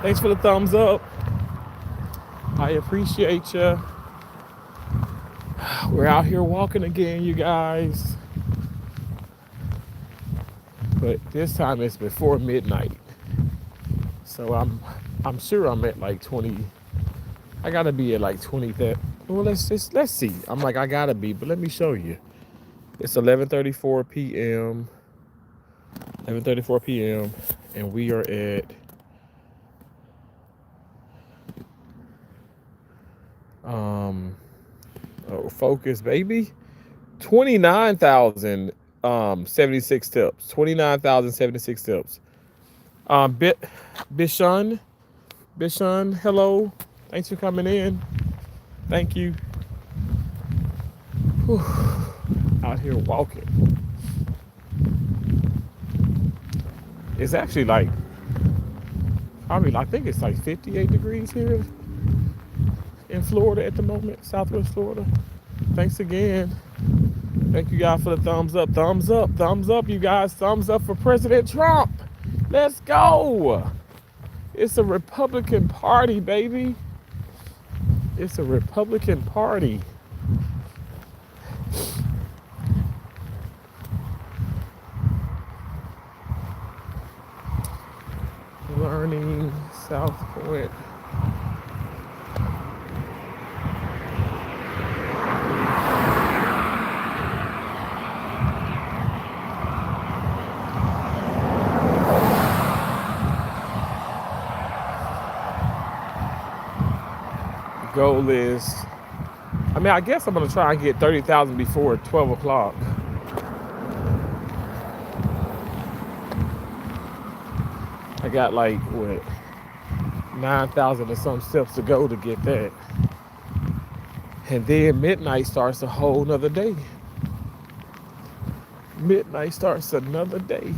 Thanks for the thumbs up. I appreciate you. We're out here walking again, you guys. But this time it's before midnight. So I'm sure I'm at like 20. I gotta be at like 20. Well, let's see. I'm like I gotta be, but let me show you. It's 11:34 p.m. 11:34 p.m. and we are at focus baby. 29,076 tips. 29,076 tips. Bishun, hello. Thanks for coming in. Thank you. Whew. Out here walking. It's actually like probably I think it's like 58 degrees here in Florida at the moment, Southwest Florida. Thanks again. Thank you guys for the thumbs up. Thumbs up. Thumbs up, you guys. Thumbs up for President Trump. Let's go. It's a Republican Party, baby. It's a Republican Party. Learning South Point. Goal is, I guess I'm gonna try and get 30,000 before 12 o'clock. I got like, what, 9,000 or some steps to go to get that. And then midnight starts a whole nother day. Midnight starts another day.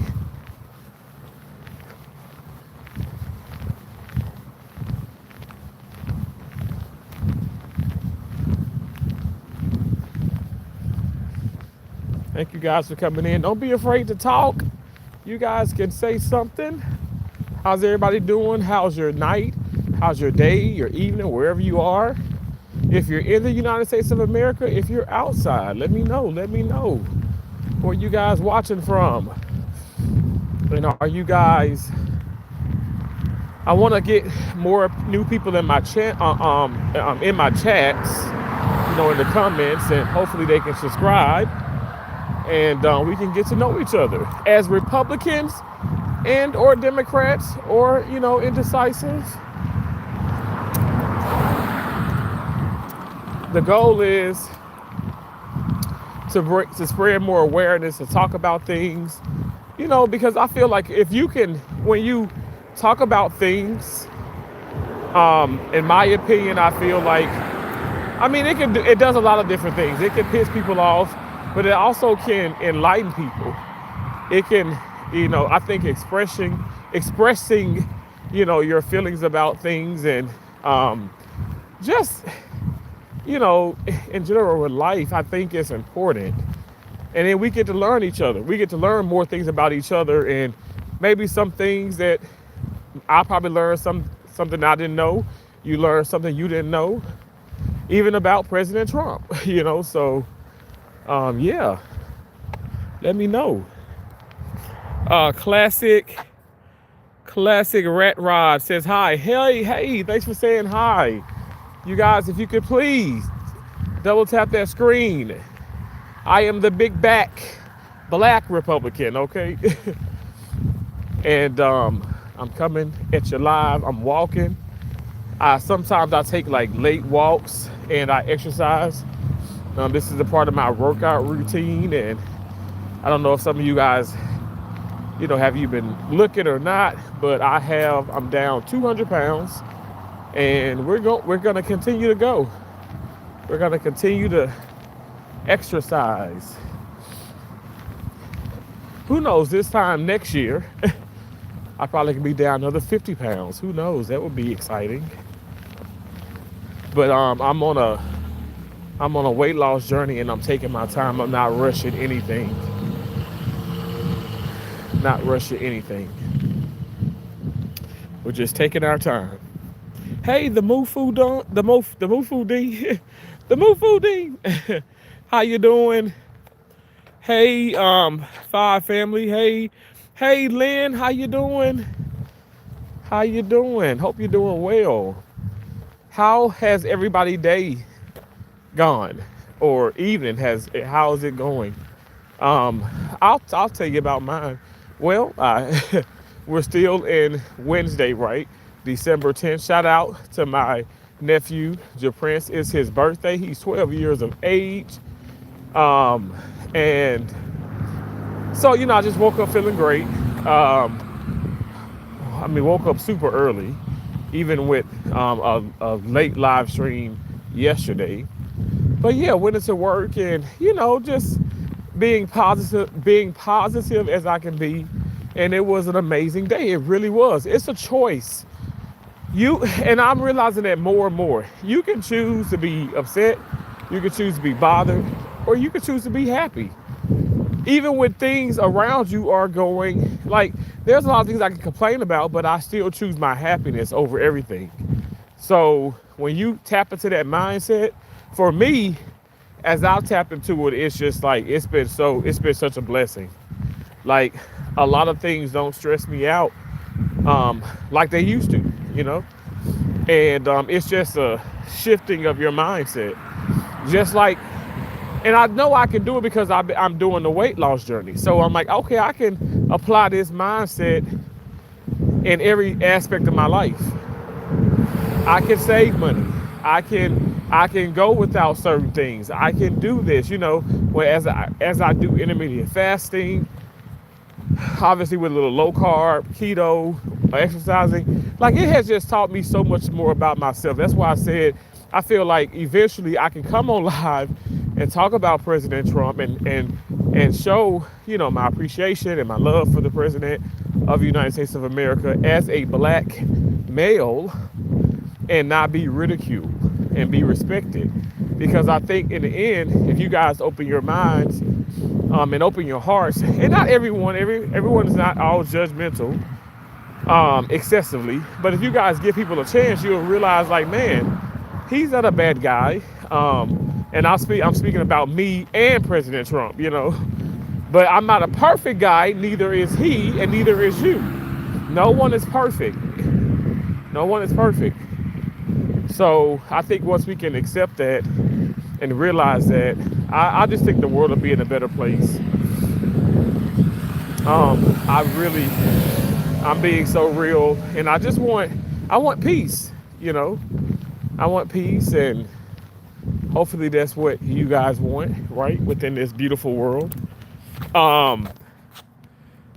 Thank you guys for coming in. Don't be afraid to talk. You guys can say something. How's everybody doing? How's your night? How's your day, your evening, wherever you are? If you're in the United States of America, if you're outside, let me know. Let me know where you guys watching from. And are you guys? I want to get more new people in my chat, in my chats, in the comments, and hopefully they can subscribe. And we can get to know each other as Republicans and or Democrats or, indecisive. The goal is to spread more awareness, to talk about things, because I feel like when you talk about things, in my opinion, I feel like, it does a lot of different things. It can piss people off, but it also can enlighten people. It can, I think expressing, your feelings about things and just, in general with life, I think it's important. And then we get to learn each other. We get to learn more things about each other, and maybe some things that I probably learned something I didn't know. You learn something you didn't know, even about President Trump, so yeah, let me know. Classic Rat Rod says hi. Hey, thanks for saying hi. You guys, if you could please double tap that screen. I am the big back black Republican, okay? And I'm coming at you live. I'm walking. Sometimes I take like late walks and I exercise. This is a part of my workout routine, and I don't know if some of you guys, have you been looking or not, but I'm down 200 pounds, and we're going to continue to go. We're going to continue to exercise. Who knows, this time next year, I probably can be down another 50 pounds. Who knows? That would be exciting. But I'm on a weight loss journey, and I'm taking my time. I'm not rushing anything. We're just taking our time. Hey, the Mufu Don, the Mufu D, the Mufu D. How you doing? Hey, Five Family. Hey, Lynn. How you doing? How you doing? Hope you're doing well. How has everybody day gone, or evening? How is it going? Um, I'll tell you about mine. Well, we're still in Wednesday, right? December 10th. Shout out to my nephew, Japrince. It's his birthday. He's 12 years of age. Um, and so, I just woke up feeling great. Woke up super early, even with a late live stream yesterday. But yeah, went into work and, just being positive as I can be. And it was an amazing day. It really was. It's a choice. And I'm realizing that more and more. You can choose to be upset, you can choose to be bothered, or you can choose to be happy. Even when things around you are going, like, there's a lot of things I can complain about, but I still choose my happiness over everything. So when you tap into that mindset, for me, as I've tapped into it, it's just like, it's been such a blessing. Like, a lot of things don't stress me out like they used to, and it's just a shifting of your mindset. Just like, and I know I can do it because I'm doing the weight loss journey. So I'm like, okay, I can apply this mindset in every aspect of my life. I can save money. I can go without certain things. I can do this, whereas as I do intermittent fasting, obviously with a little low carb, keto, exercising, like, it has just taught me so much more about myself. That's why I said I feel like eventually I can come on live and talk about President Trump and show, my appreciation and my love for the president of the United States of America as a black male, and not be ridiculed and be respected. Because I think in the end, if you guys open your minds and open your hearts, and not everyone is not all judgmental excessively, but if you guys give people a chance, you'll realize, like, man, he's not a bad guy. And I'm speaking about me and President Trump, but I'm not a perfect guy. Neither is he, and neither is you. No one is perfect. No one is perfect. So I think once we can accept that and realize that, I just think the world will be in a better place. I'm being so real, and I want peace, I want peace, and hopefully that's what you guys want, right? Within this beautiful world.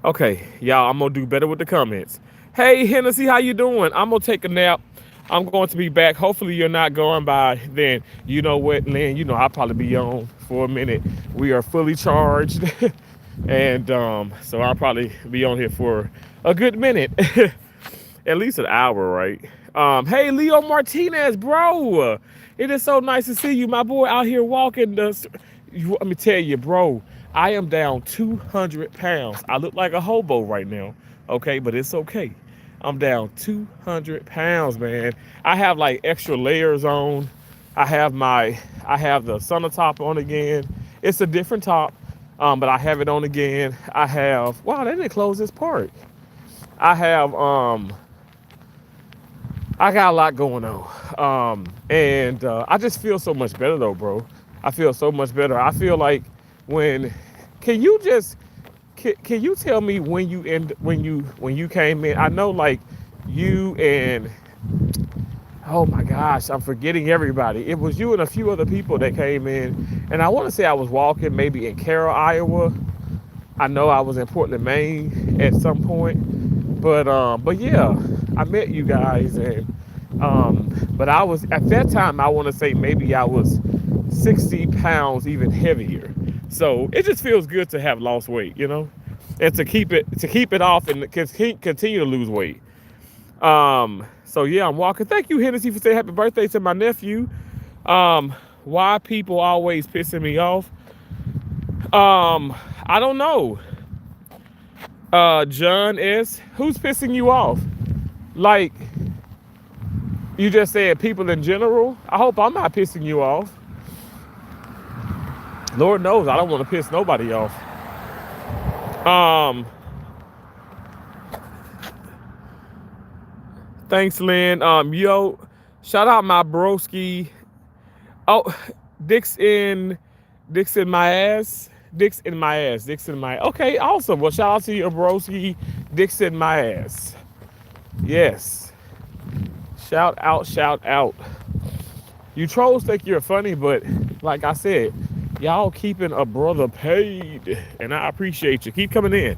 Okay, y'all, I'm gonna do better with the comments. Hey, Hennessy, how you doing? I'm gonna take a nap. I'm going to be back. Hopefully you're not going by then. You know what, Lynn? I'll probably be on for a minute. We are fully charged. And so I'll probably be on here for a good minute. At least an hour, right? Hey, Leo Martinez, bro. It is so nice to see you, my boy, out here walking. Let me tell you, bro, I am down 200 pounds. I look like a hobo right now, okay? But it's okay. I'm down 200 pounds, man. I have like extra layers on. I have the Sonotop on again. It's a different top, but I have it on again. Wow, they didn't close this park. I got a lot going on. And I just feel so much better though, bro. I feel so much better. I feel like can you tell me when you came in? I know, like, you and, oh my gosh, I'm forgetting everybody. It was you and a few other people that came in, and I want to say I was walking maybe in Carroll, Iowa. I know I was in Portland, Maine at some point, but yeah, I met you guys, and but I was at that time, I want to say maybe I was 60 pounds even heavier. So it just feels good to have lost weight, and to keep it off and continue to lose weight. So yeah, I'm walking. Thank you, Hennessy, for saying happy birthday to my nephew. Why people always pissing me off? I don't know. John S., who's pissing you off? Like, you just said people in general. I hope I'm not pissing you off. Lord knows I don't want to piss nobody off. Um, Thanks, Lynn. Yo, shout out my broski. Oh, Dick's in, Dick's in my ass. Dick's in my ass. Dick's in my. Okay, awesome. Well, shout out to your broski. Dick's in my ass. Yes. Shout out, shout out. You trolls think you're funny, but like I said, y'all keeping a brother paid, and I appreciate you. Keep coming in.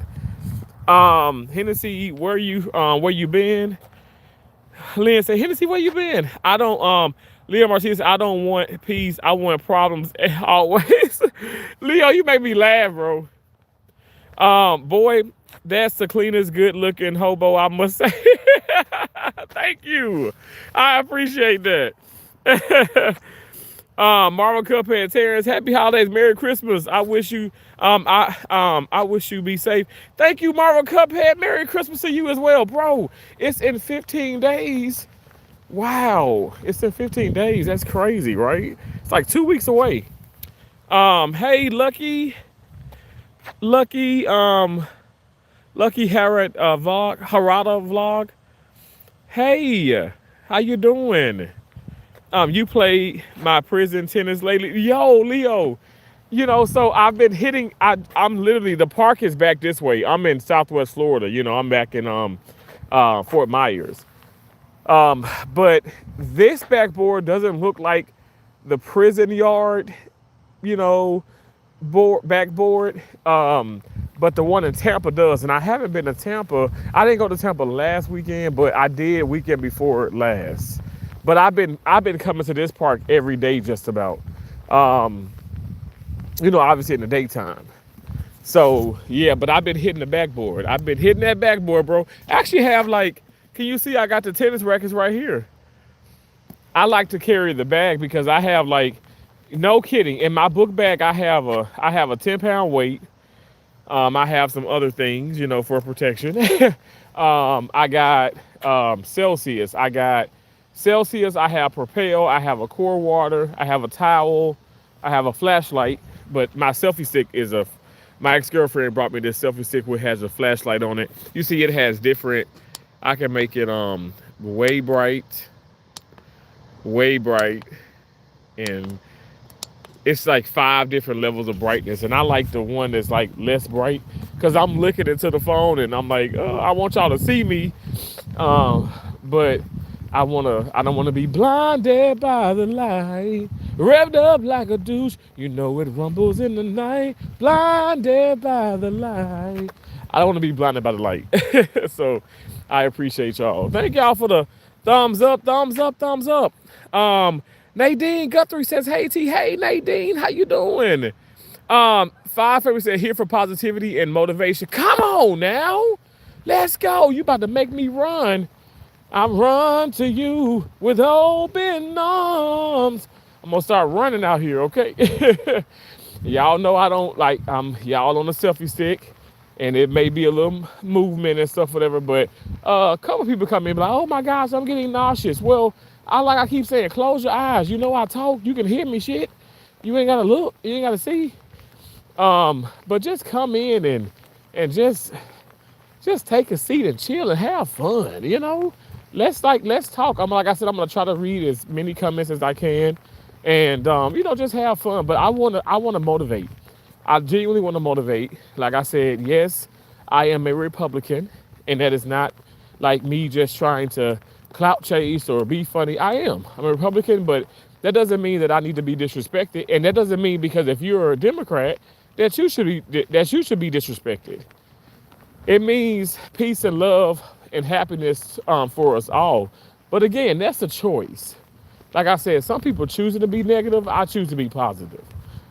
Hennessy, where you been? Lynn said, Hennessy, where you been? I don't, Leo Martinez, I don't want peace. I want problems always. Leo, you make me laugh, bro. Boy, that's the cleanest, good looking hobo, I must say. Thank you. I appreciate that. Marvel Cuphead Terrence, happy holidays, Merry Christmas. I wish you be safe. Thank you, Marvel Cuphead. Merry Christmas to you as well, bro. It's in 15 days. Wow, it's in 15 days. That's crazy, right? It's like 2 weeks away. Hey, Lucky, Lucky Harada vlog. Hey, how you doing? You played my prison tennis lately. Yo, Leo. So I've been hitting. I'm literally, the park is back this way. I'm in Southwest Florida. I'm back in Fort Myers. But this backboard doesn't look like the prison yard, you know, backboard. But the one in Tampa does. And I haven't been to Tampa. I didn't go to Tampa last weekend, but I did weekend before last. But I've been coming to this park every day just about. Obviously in the daytime. So yeah, but I've been hitting the backboard. I've been hitting that backboard, bro. I actually have, like, can you see I got the tennis rackets right here? I like to carry the bag because I have, like, no kidding. In my book bag, I have a 10-pound weight. I have some other things, for protection. I got Celsius. I have Propel. I have a core water. I have a towel. I have a flashlight. But my selfie stick my ex-girlfriend brought me this selfie stick which has a flashlight on it. You see, it has different. I can make it way bright, and it's like 5 different levels of brightness. And I like the one that's like less bright because I'm looking into the phone and I'm like, oh, I want y'all to see me, but I don't wanna be blinded by the light, revved up like a douche. You know it rumbles in the night, blinded by the light. I don't want to be blinded by the light. So I appreciate y'all. Thank y'all for the thumbs up, thumbs up, thumbs up. Nadine Guthrie says, hey T, hey Nadine, how you doing? Five Favorites said, here for positivity and motivation. Come on now, let's go. You about to make me run. I run to you with open arms. I'm gonna start running out here, okay? Y'all know I don't like, y'all on a selfie stick, and it may be a little movement and stuff, whatever, but a couple people come in and be like, oh my gosh, I'm getting nauseous. Well, I keep saying, close your eyes. You know I talk, you can hear me, shit. You ain't gotta look, you ain't gotta see. But just come in and just take a seat and chill and have fun, Let's talk. Like I said, I'm gonna try to read as many comments as I can, and just have fun. But I wanna motivate. I genuinely want to motivate. Like I said, yes, I am a Republican, and that is not like me just trying to clout chase or be funny. I'm a Republican, but that doesn't mean that I need to be disrespected, and that doesn't mean because if you're a Democrat that you should be disrespected. It means peace and love and happiness for us all. But again, that's a choice. Like I said, some people choosing to be negative. I choose to be positive.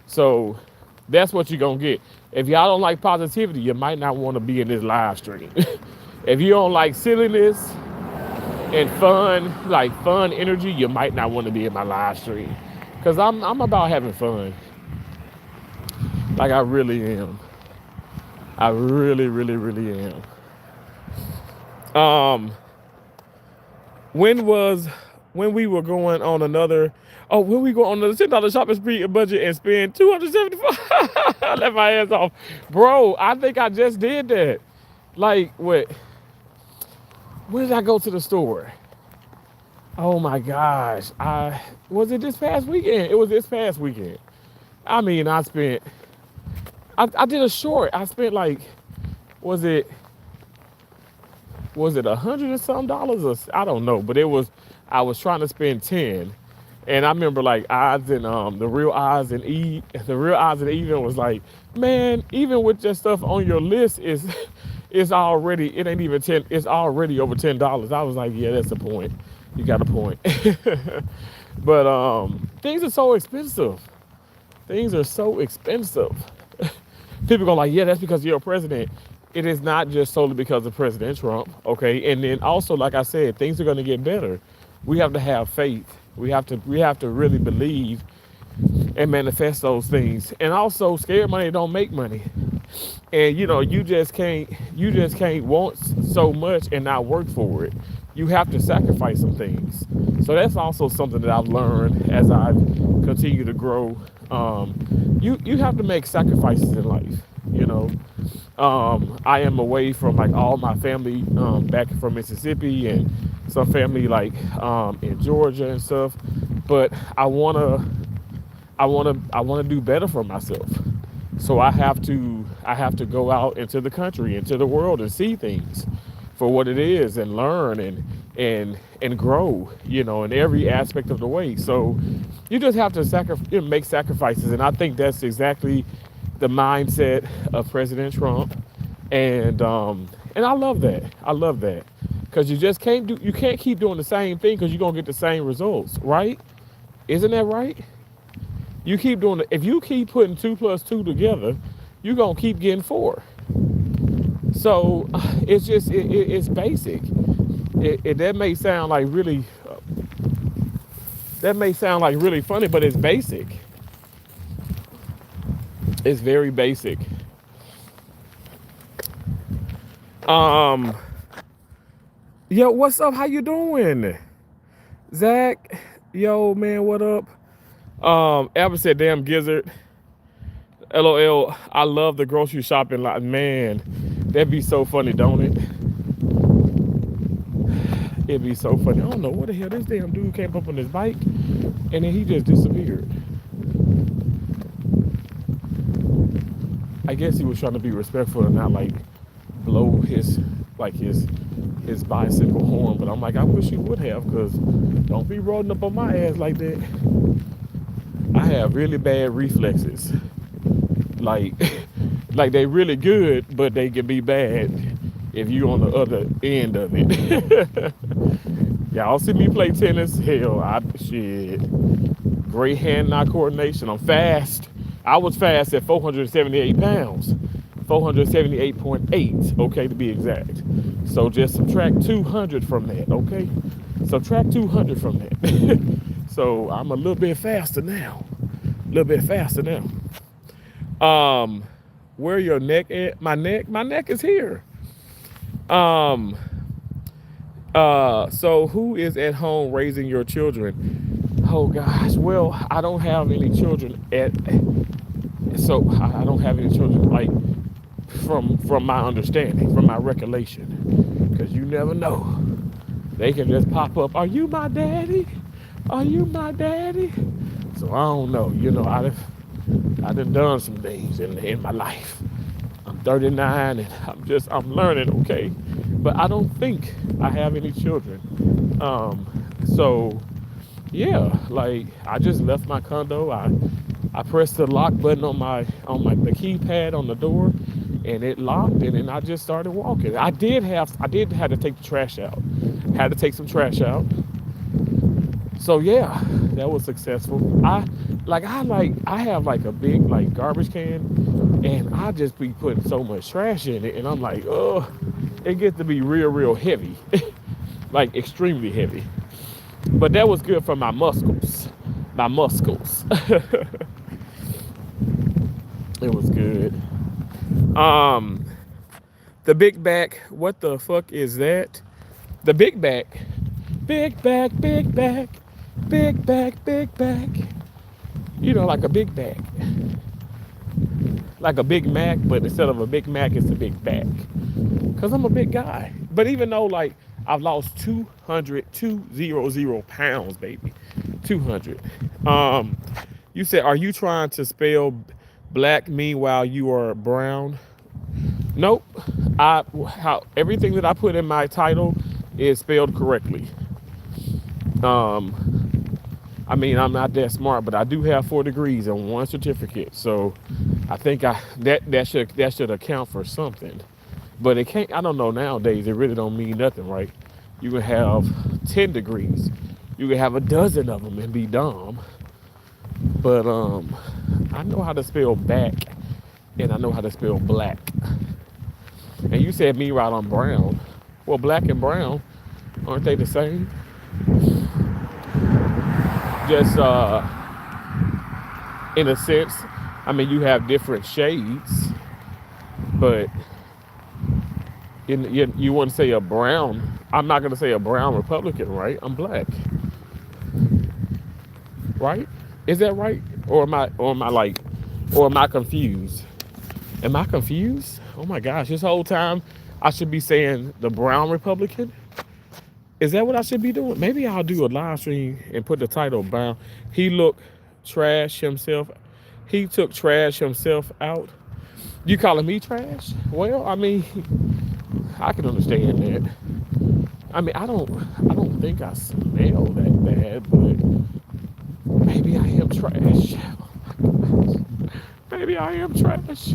So that's what you're going to get. If y'all don't like positivity, you might not want to be in this live stream. If you don't like silliness and fun energy, you might not want to be in my live stream. Because I'm about having fun. Like I really am. I really, really, really am. When was when we were going on another? Oh, when we go on the $10 shopping spree budget and spend 275, I let my ass off, bro. I think I just did that. Like, what? When did I go to the store? Oh my gosh, I was it this past weekend. It was this past weekend. I mean, I did a short. I spent like, was it was it $100 and some, or I don't know, but it was. I was trying to spend 10, and I remember like odds and the real odds and the real odds and even was like, man, even with just stuff on your list is it's already it ain't even 10. It's already over $10. I was like, yeah, that's the point. You got a point. But things are so expensive. Things are so expensive. People go like, yeah, that's because you're a president. It is not just solely because of President Trump, okay? And then also, like I said, things are going to get better. We have to have faith. We have to really believe and manifest those things. And also, scared money don't make money. And you just can't want so much and not work for it. You have to sacrifice some things. So that's also something that I've learned as I continue to grow. You have to make sacrifices in life. You know, I am away from like all my family back from Mississippi and some family like in Georgia and stuff. But I wanna do better for myself. So I have to go out into the country, into the world, and see things for what it is, and learn and grow, in every aspect of the way. So you just have to make sacrifices, and I think that's exactly the mindset of President Trump, and I love that. I love that because you can't keep doing the same thing because you're gonna get the same results, right? Isn't that right? You keep doing it. If you keep putting two plus two together, you're gonna keep getting four. So it's basic. That may sound like really funny, but it's basic. It's very basic. Um, yo, what's up? How you doing, Zach? Yo, man, what up? Albert said, "Damn gizzard." LOL. I love the grocery shopping lot. Man, that'd be so funny, don't it? It'd be so funny. I don't know what the hell this damn dude came up on his bike and then he just disappeared. I guess he was trying to be respectful and not like blow his bicycle horn. But I'm like, I wish he would have, because don't be rolling up on my ass like that. I have really bad reflexes. Like like they really good, but they can be bad if you on the other end of it. Y'all see me play tennis? Hell, great hand-eye coordination. I'm fast. I was fast at 478 pounds. 478.8, okay, to be exact. So just subtract 200 from that, okay? Subtract 200 from that. So I'm a little bit faster now. A little bit faster now. Where your neck at? My neck is here. Um, so who is at home raising your children? Oh gosh, well, I don't have any children so I don't have any children like from my understanding, from my recollection, because you never know. They can just pop up. Are you my daddy? Are you my daddy? So I don't know. I done some things in my life. I'm 39 and I'm learning, okay? But I don't think I have any children. So yeah, like I just left my condo. I pressed the lock button on the keypad on the door, and it locked, and then I just started walking. I did have to take the trash out. Had to take some trash out. So yeah, that was successful. I have like a big like garbage can, and I just be putting so much trash in it, and I'm like, oh, it gets to be real heavy, like extremely heavy. But that was good for my muscles. My muscles. It was good. Um, the big back. What the fuck is that? The big back. Big back, big back, big back, big back. You know, like a big bag. Like a Big Mac, but instead of a Big Mac, it's a big bag. Because I'm a big guy. But even though, like, I've lost 200 pounds, baby. 200. You said, are you trying to spell black meanwhile you are brown? Nope. Everything that I put in my title is spelled correctly. I mean, I'm not that smart, but I do have 4 degrees and 1 certificate. So I think that should account for something. But it can't. I don't know, nowadays it really don't mean nothing, right? You can have 10 degrees. You can have a dozen of them and be dumb. But I know how to spell back, and I know how to spell black. And you said me right on brown. Well, black and brown, aren't they the same? Just in a sense. I mean, you have different shades, but you want to say a brown. I'm not going to say a brown Republican, right? I'm black, right? Is that right? Or am I confused? Am I confused? Oh my gosh, this whole time I should be saying the brown Republican? Is that what I should be doing? Maybe I'll do a live stream and put the title brown. He looked trash himself. He took trash himself out. You calling me trash? Well, I mean, I can understand that. I mean, I don't think I smell that bad, but maybe I am trash. Maybe I am trash.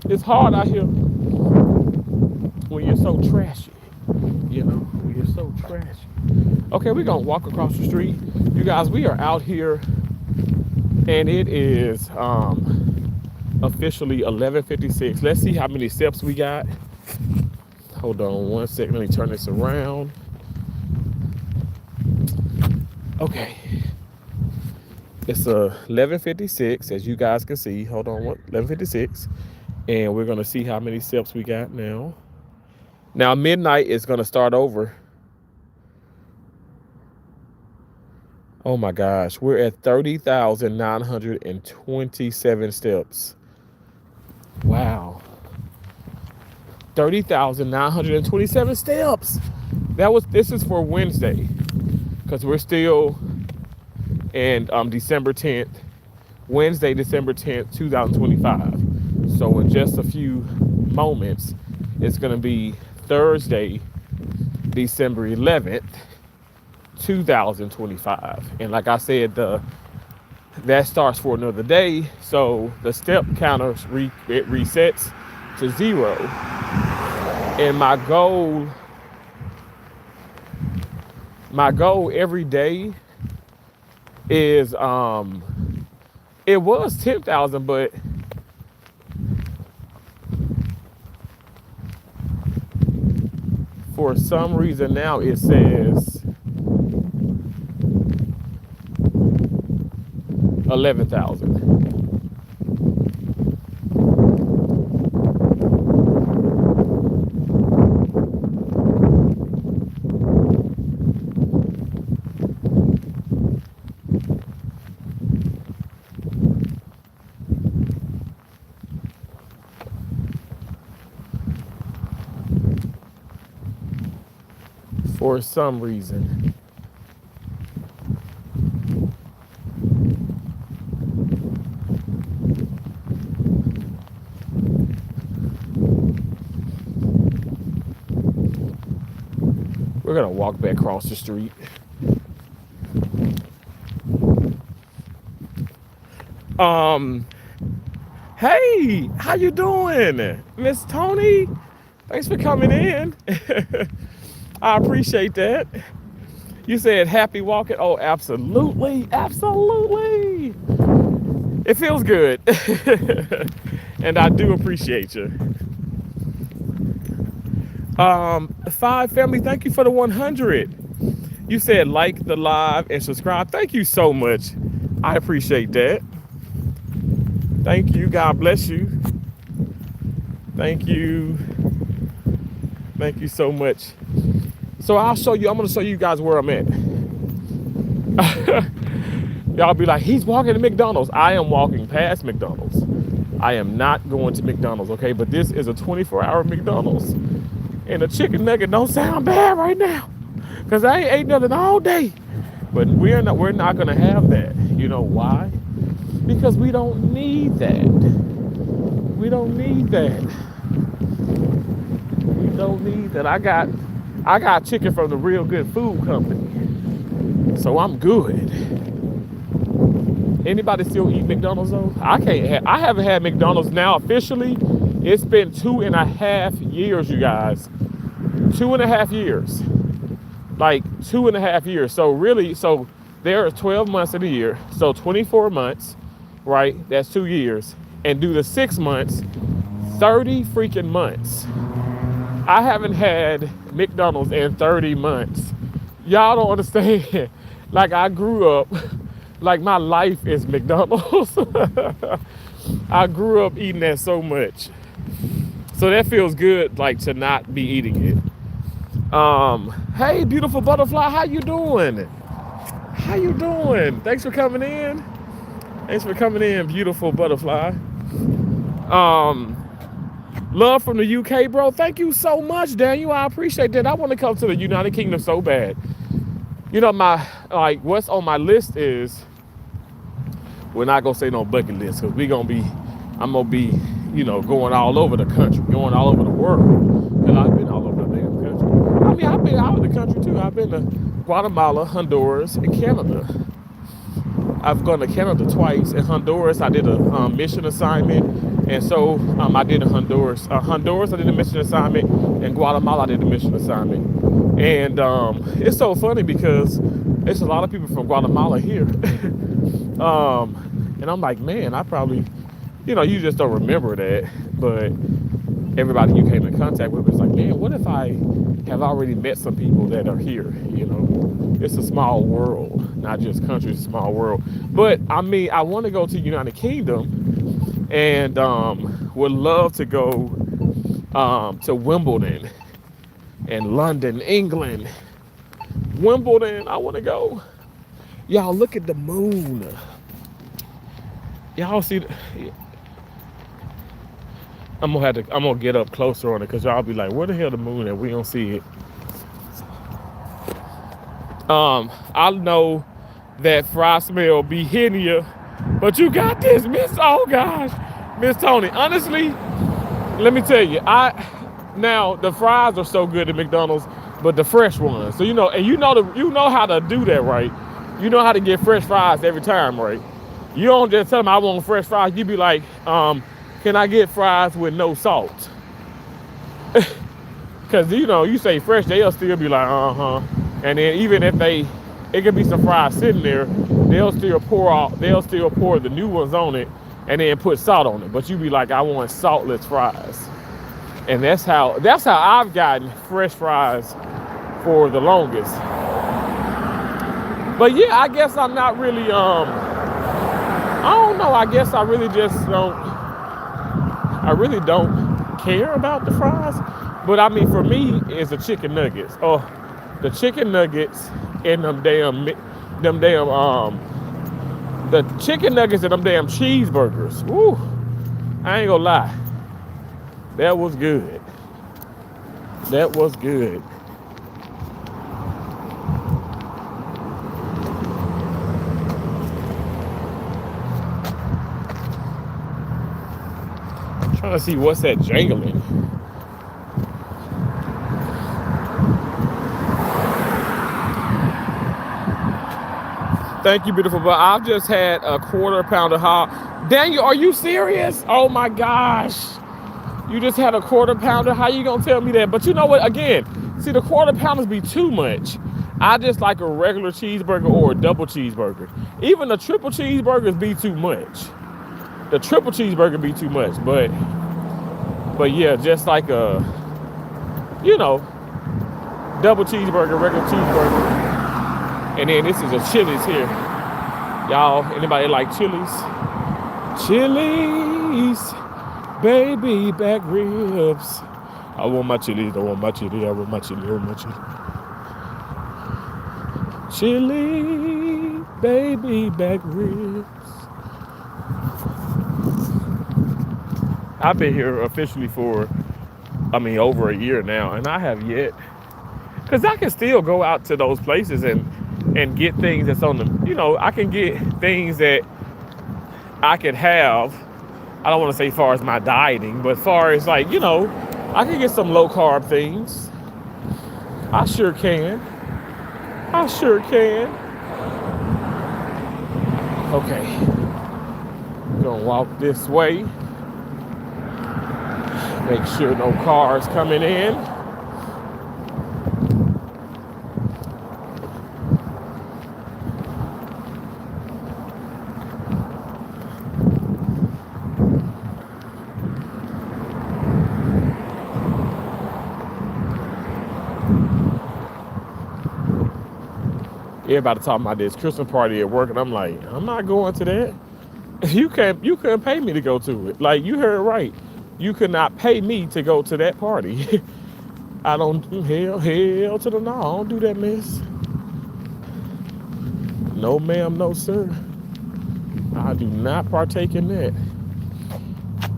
It's hard out here when you're so trashy. You know, when you're so trashy. Okay, we're gonna walk across the street. You guys, we are out here and it is officially 11:56. Let's see how many steps we got. Hold on 1 second. Let me turn this around. Okay. It's 11:56, as you guys can see. Hold on, 11:56, and we're gonna see how many steps we got now. Now midnight is gonna start over. Oh my gosh, we're at 30,927 steps. Wow. 30,927 steps. This is for Wednesday, because we're still in December 10th, Wednesday, December 10th, 2025. So in just a few moments, it's gonna be Thursday, December 11th, 2025. And like I said, that starts for another day. So the step counter it resets to 0. And my goal every day is it was 10,000, but for some reason now it says 11,000. For some reason. We're gonna walk back across the street. Hey, how you doing, Miss Tony? Thanks for coming in. I appreciate that. You said happy walking. Oh, absolutely, absolutely. It feels good, and I do appreciate you. Five family, thank you for the 100. You said like the live and subscribe. Thank you so much. I appreciate that. Thank you. God bless you. Thank you. Thank you so much. So I'm gonna show you guys where I'm at. Y'all be like, he's walking to McDonald's. I am walking past McDonald's. I am not going to McDonald's, okay? But this is a 24-hour McDonald's. And a chicken nugget don't sound bad right now. Cause I ain't ate nothing all day. But we're not gonna have that. You know why? Because we don't need that. We don't need that. We don't need that. I got chicken from the Real Good Food Company. So I'm good. Anybody still eat McDonald's though? I haven't had McDonald's now officially. It's been 2.5 years, you guys. 2.5 years. Like 2.5 years. So there are 12 months in a year. So 24 months, right? That's 2 years. And do the 6 months, 30 freaking months. I haven't had McDonald's in 30 months. Y'all don't understand. Like I grew up, like my life is McDonald's. I grew up eating that so much. So that feels good, like to not be eating it. Hey, beautiful butterfly, how you doing? How you doing? Thanks for coming in. Thanks for coming in, beautiful butterfly. Love from the UK, bro. Thank you so much, Daniel. I appreciate that. I want to come to the United Kingdom so bad. You know, what's on my list is, we're not gonna say no bucket list, because I'm gonna be, going all over the country, going all over the world. And I've been all over the damn country. I mean, I've been out of the country too. I've been to Guatemala, Honduras, and Canada. I've gone to Canada twice. In Honduras, I did a mission assignment. And so I did in Honduras. Honduras, I did a mission assignment. And Guatemala, I did a mission assignment. And it's so funny because there's a lot of people from Guatemala here. And I'm like, man, I probably, you just don't remember that. But everybody you came in contact with was like, man, what if I have already met some people that are here? It's a small world, not just country, it's a small world. But I mean, I want to go to United Kingdom and would love to go to Wimbledon and London, England. Wimbledon, I want to go. Y'all look at the moon. Y'all see I'm gonna get up closer on it because y'all be like, where the hell the moon at? We don't see it. I know that fry smell be hitting you, but you got this, Miss Tony. Honestly, let me tell you, now the fries are so good at McDonald's, but the fresh ones. So and you know how to do that, right? You know how to get fresh fries every time, right? You don't just tell them I want fresh fries. You be like, can I get fries with no salt? Because, you say fresh, they'll still be like, uh-huh. And then even if it could be some fries sitting there, they'll still pour the new ones on it and then put salt on it. But you be like, I want saltless fries. And that's how I've gotten fresh fries for the longest. But yeah, I guess I'm not really, I don't know. I guess I really don't care about the fries. But I mean, for me, it's the chicken nuggets. Oh, the chicken nuggets and the chicken nuggets and them damn cheeseburgers. Woo! I ain't gonna lie. That was good. That was good. Trying to see what's that jangling. Thank you, beautiful. But I've just had a 1/4 pounder hot. Daniel, are you serious? Oh my gosh. You just had a 1/4 pounder? How you gonna tell me that? But you know what? Again, see, the 1/4 pounders be too much. I just like a regular cheeseburger or a double cheeseburger. Even the triple cheeseburgers be too much. The triple cheeseburger be too much. But yeah, just like a, double cheeseburger, regular cheeseburger. And then this is a Chili's here. Y'all, anybody like Chili's? Chili's, baby back ribs. I want my Chili's, I want my Chili, I want my Chili, I want my Chili. Chili baby back ribs. I've been here officially for, over a year now, and I have yet, because I can still go out to those places and get things that's on the, I can get things that I could have. I don't want to say far as my dieting, but far as like, I can get some low carb things. I sure can. I sure can. Okay. We're gonna walk this way. Make sure no cars coming in. Everybody talking about this Christmas party at work, and I'm like, I'm not going to that. You couldn't pay me to go to it. Like, you heard right. You could not pay me to go to that party. I don't, hell to the no, I don't do that mess. No ma'am, no sir. I do not partake in that.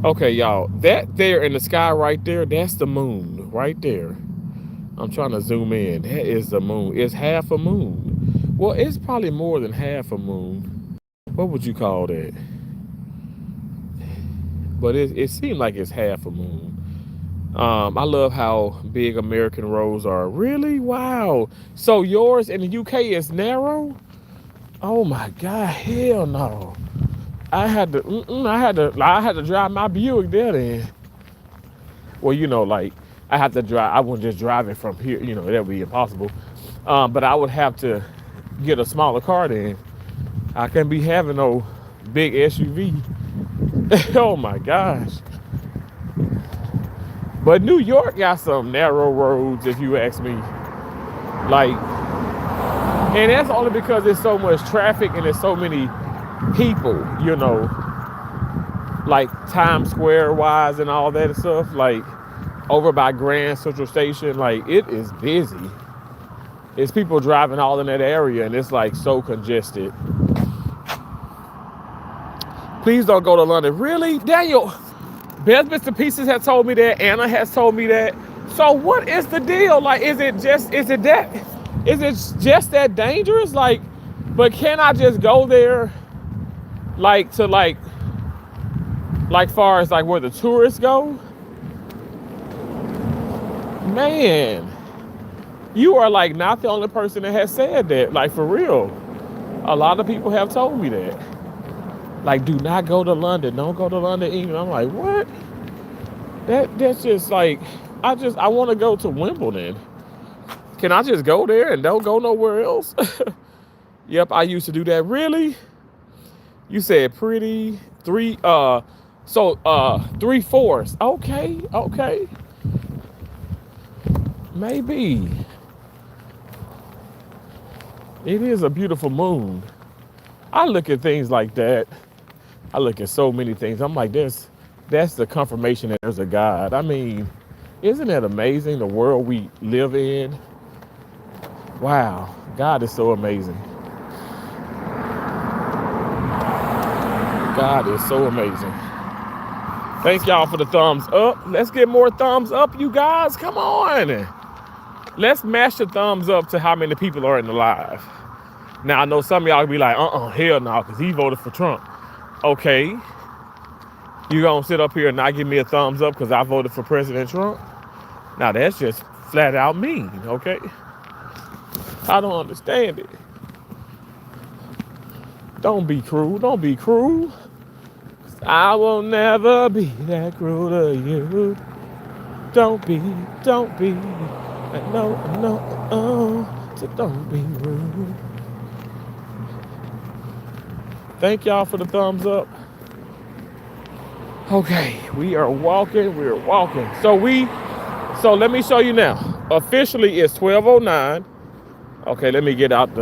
Okay, y'all, that there in the sky right there, that's the moon right there. I'm trying to zoom in. That is the moon. It's half a moon. Well, it's probably more than half a moon. What would you call that? But it seemed like it's half a moon. I love how big American roads are. Really? Wow. So yours in the UK is narrow? Oh my God, hell no. I had to drive my Buick there then. Well, like I have to drive. I wouldn't just drive it from here. That would be impossible. But I would have to get a smaller car then. I can't be having no big SUV. Oh my gosh. But New York got some narrow roads, if you ask me. Like, and that's only because there's so much traffic and there's so many people, like Times Square wise and all that stuff. Like over by Grand Central Station, like it is busy. It's people driving all in that area, and it's like so congested. Please don't go to London. Really? Daniel, Best Bits and Pieces has told me that. Anna has told me that. So what is the deal? Like, is it just that dangerous? Like, but can I just go there like to like far as like where the tourists go? Man, you are like not the only person that has said that. Like, for real. A lot of people have told me that. Like, do not go to London. Don't go to London, England. I'm like, what? That's just like, I want to go to Wimbledon. Can I just go there and don't go nowhere else? Yep, I used to do that. Really? You said pretty 3/4. Okay. Maybe. It is a beautiful moon. I look at things like that. I look at so many things. I'm like, that's the confirmation that there's a God. I mean, isn't that amazing, the world we live in? Wow, God is so amazing. God is so amazing. Thank y'all for the thumbs up. Let's get more thumbs up, you guys. Come on. Let's match the thumbs up to how many people are in the live. Now, I know some of y'all be like, hell no, because he voted for Trump. Okay. You gonna sit up here and not give me a thumbs up because I voted for President Trump? Now, that's just flat out mean, okay? I don't understand it. Don't be cruel. Don't be cruel. I will never be that cruel to you. Don't be. No, so don't be rude. Thank y'all for the thumbs up. Okay, we're walking. So let me show you now. Officially, it's 12:09. Okay, let me get out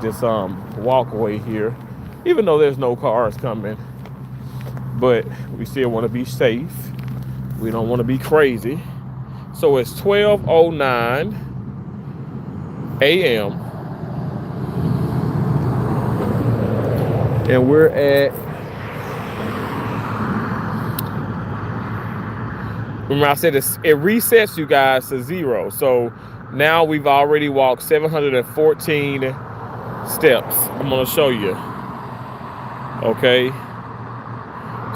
this walkway here. Even though there's no cars coming, but we still want to be safe. We don't want to be crazy. So it's 12:09. a.m. and we're at. Remember, I said it resets you guys to 0. So now we've already walked 714 steps. I'm gonna show you. Okay.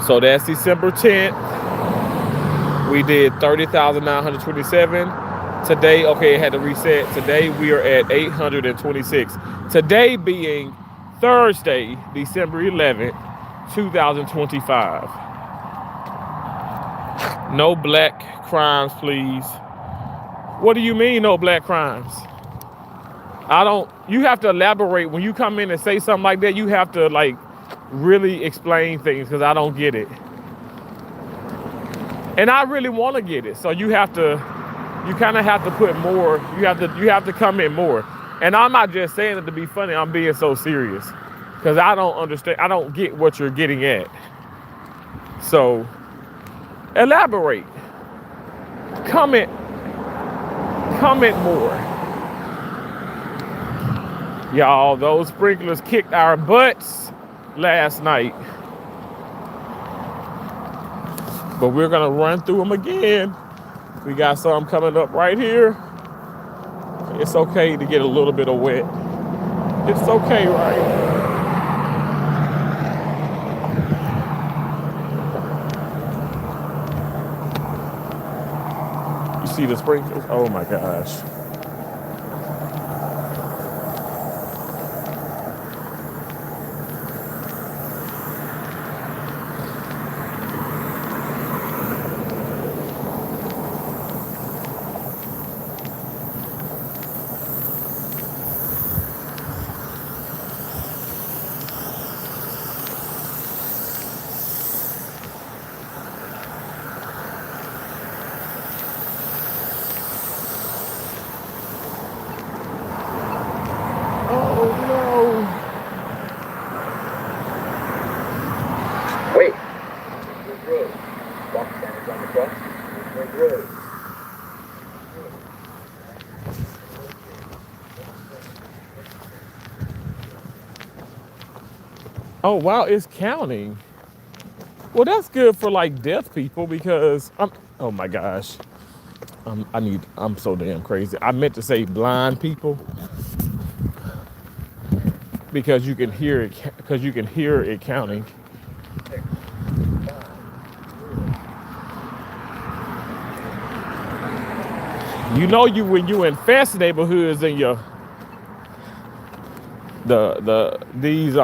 So that's December 10th. We did 30,927. Today, okay, it had to reset. Today we are at 826. Today being Thursday, December 11th, 2025. No black crimes, please. What do you mean, no black crimes? You have to elaborate. When you come in and say something like that, you have to, like, really explain things because I don't get it. And I really want to get it. So you kind of have to put more, you have to come in more. And I'm not just saying it to be funny, I'm being so serious. Because I don't understand, I don't get what you're getting at. So, elaborate. Comment more. Y'all, those sprinklers kicked our butts last night. But we're gonna run through them again. We got some coming up right here. It's okay to get a little bit of wet. It's okay, right? You see the sprinklers? Oh my gosh. Wait. Good road. Walk standards on the bus. Good road. Oh wow, it's counting. Well, that's good for like deaf people because oh my gosh. I'm so damn crazy. I meant to say blind people because you can hear it counting. You know, when you in fancy neighborhoods and these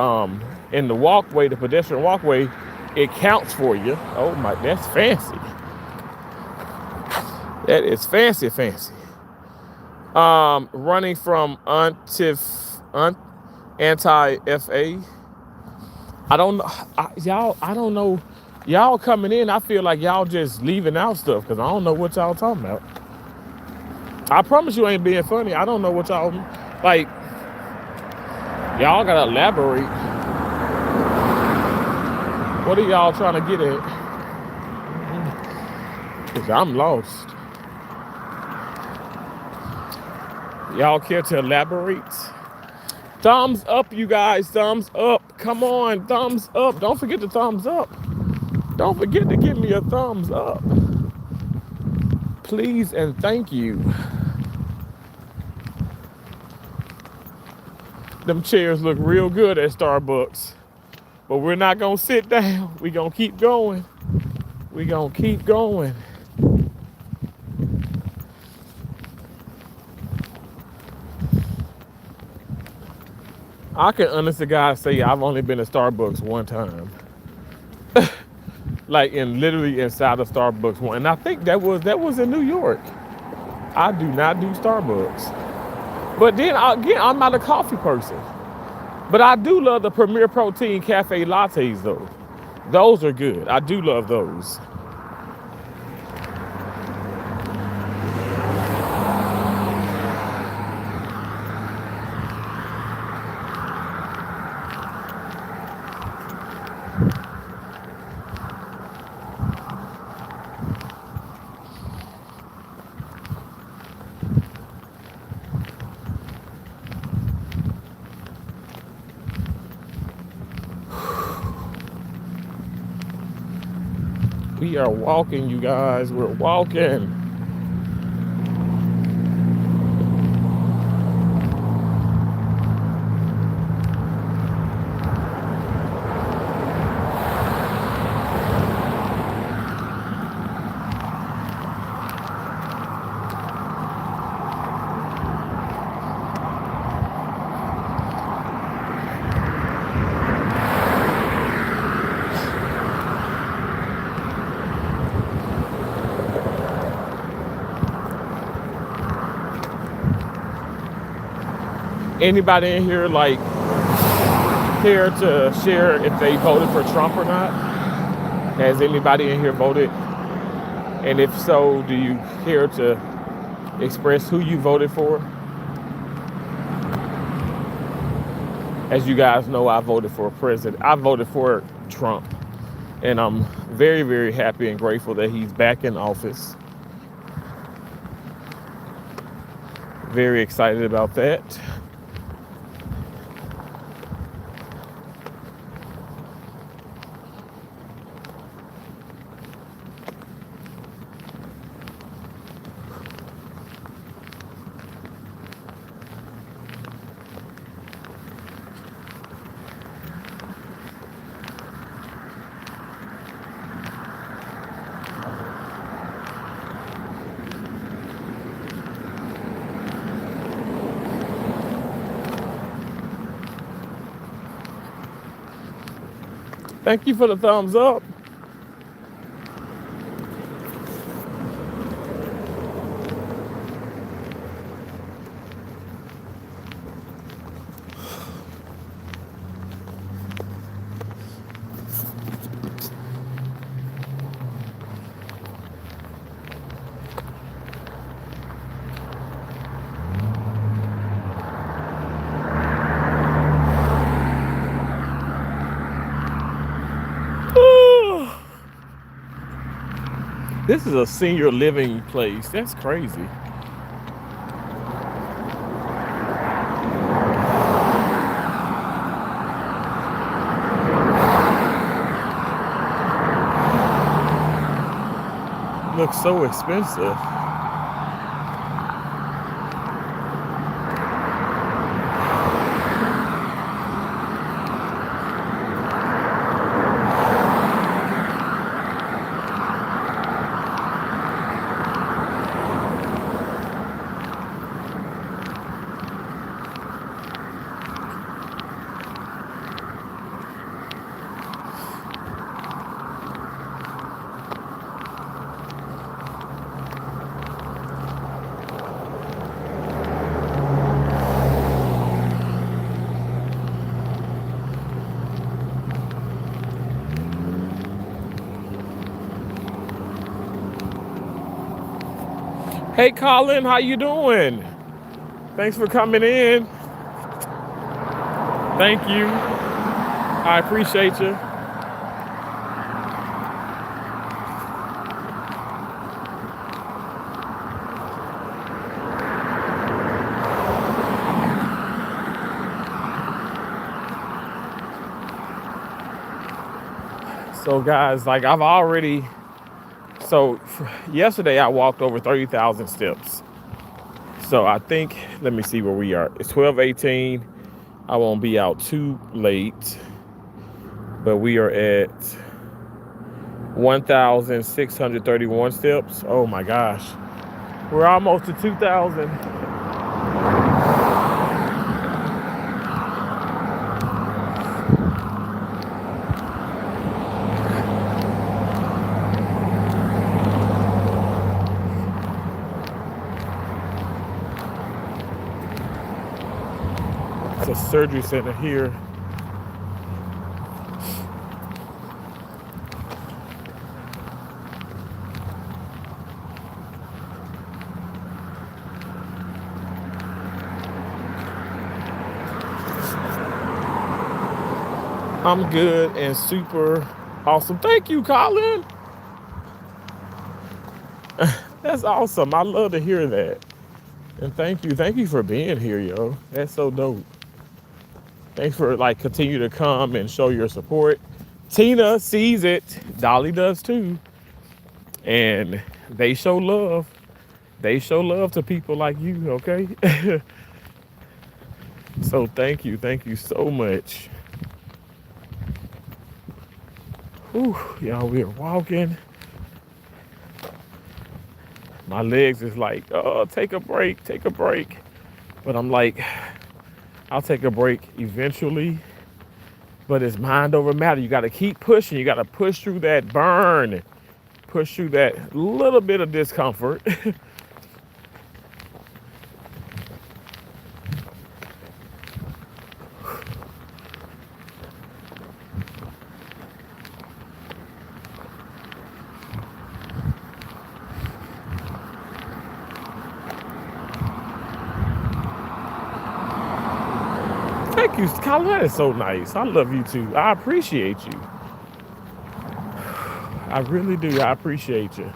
in the walkway, the pedestrian walkway, it counts for you. Oh my, that's fancy. That is fancy. Running from anti-FA. I don't know, y'all. I don't know, y'all coming in. I feel like y'all just leaving out stuff because I don't know what y'all talking about. I promise you ain't being funny. I don't know what y'all like. Y'all gotta elaborate. What are y'all trying to get at? Cause I'm lost. Y'all care to elaborate? Thumbs up, you guys. Thumbs up. Come on, thumbs up. Don't forget the thumbs up. Don't forget to give me a thumbs up. Please and thank you. Them chairs look real good at Starbucks. But we're not gonna sit down. We're gonna keep going. We're gonna keep going. I can honestly God say I've only been to Starbucks one time. Like literally inside of Starbucks one. And I think that was in New York. I do not do Starbucks. But then again, I'm not a coffee person. But I do love the Premier Protein Cafe lattes though. Those are good. I do love those. We are walking, you guys. We're walking. Anybody in here like care to share if they voted for Trump or not? Has anybody in here voted? And if so, do you care to express who you voted for? As you guys know, I voted for a president. I voted for Trump. And I'm very, very happy and grateful that he's back in office. Very excited about that. Thank you for the thumbs up. This is a senior living place. That's crazy. Looks so expensive. Hey Colin, how you doing? Thanks for coming in. Thank you. I appreciate you. So guys, like yesterday I walked over 30,000 steps. So I think, let me see where we are. It's 12:18. I won't be out too late, but we are at 1,631 steps. Oh my gosh. We're almost to 2,000. It's a surgery center here. I'm good and super awesome. Thank you, Colin. That's awesome. I love to hear that. And thank you for being here, yo. That's so dope. Thanks for like continue to come and show your support. Tina sees it. Dolly does too. And they show love. They show love to people like you, okay? So thank you so much. Whew, y'all, we are walking. My legs is like, oh, take a break, take a break. But I'm like, I'll take a break eventually. But it's mind over matter. You got to keep pushing. You got to push through that burn, push through that little bit of discomfort. Thank you, Colin. That is so nice. I love you too. I appreciate you. I really do. I appreciate you.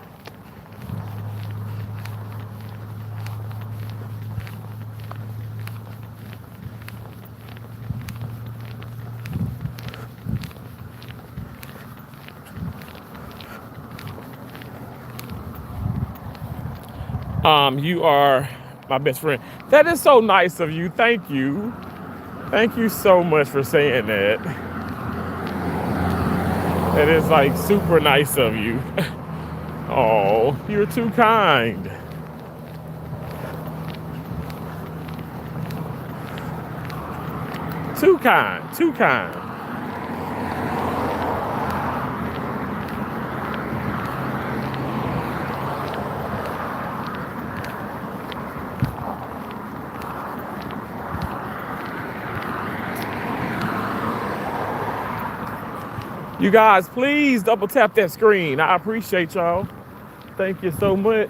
You are my best friend. That is so nice of you. Thank you. Thank you so much for saying that. That is like super nice of you. Oh, you're too kind. Too kind. Too kind. You guys, please double tap that screen. I appreciate y'all. Thank you so much.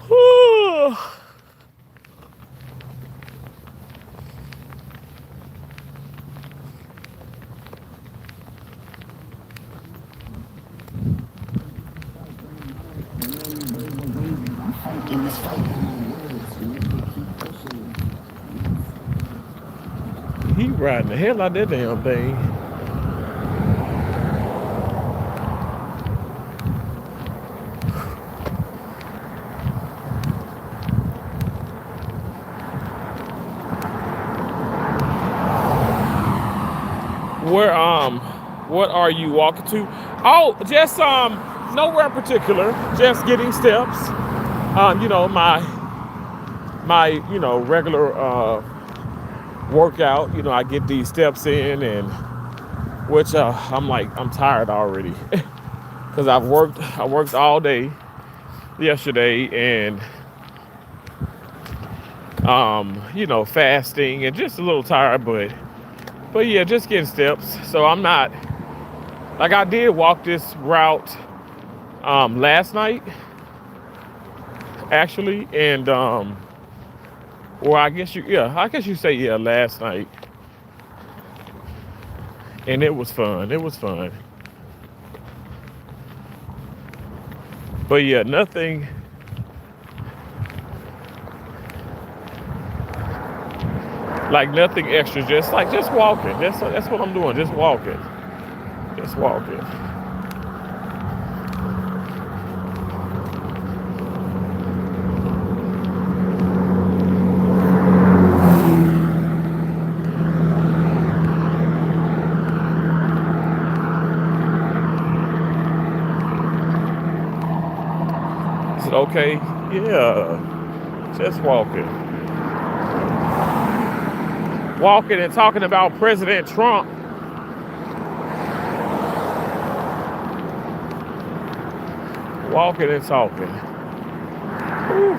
Whew. He riding the hell out of that damn thing. Where what are you walking to? Oh, just nowhere in particular. Just getting steps. You know, my regular workout. You know, I get these steps in, and which I'm tired already because I worked all day yesterday, and fasting and just a little tired, but yeah, just getting steps. So I'm not like I did walk this route last night actually, and or I guess you say yeah last night, and it was fun. It was fun. But yeah, nothing nothing extra. Just walking. That's what I'm doing. Just walking. Just walking. Is it okay? Yeah. Just walking. Walking and talking about President Trump. Walking and talking. Whew.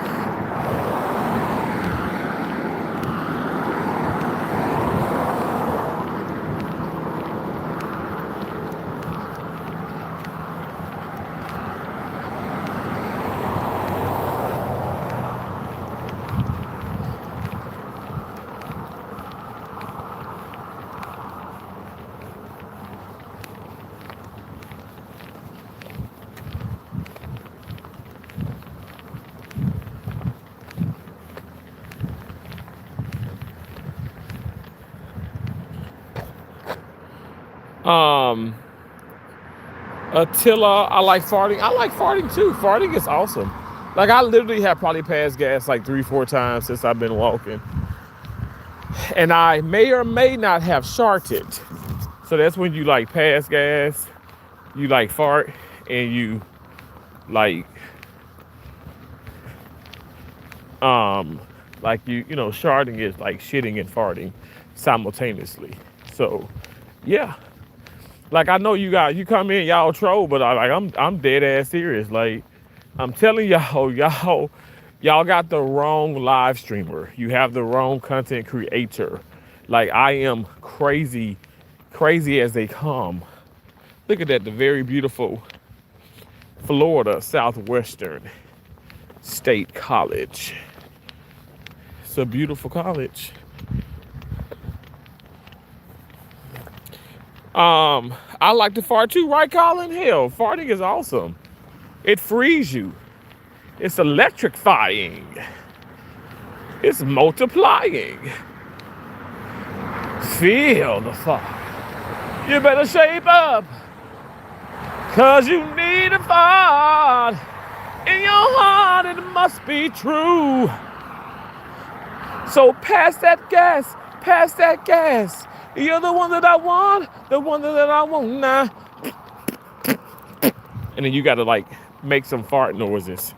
Um, Attila, I like farting. I like farting too. Farting is awesome. Like I literally have probably passed gas like 3, 4 times since I've been walking. And I may or may not have sharted. So that's when you like pass gas, you like fart, and you like um you know, sharding is like shitting and farting simultaneously. So yeah. Like I know you come in, y'all troll, but I'm dead ass serious. Like I'm telling y'all, y'all got the wrong live streamer. You have the wrong content creator. Like I am crazy, crazy as they come. Look at that, the very beautiful Florida Southwestern State College. It's a beautiful college. I like to fart too, right, Colin? Hell, farting is awesome. It frees you. It's electrifying. It's multiplying. Feel the fart. You better shape up, cause you need a fart. In your heart, it must be true. So pass that gas, pass that gas. You're the one that I want, the one that I want now. And then you gotta like make some fart noises.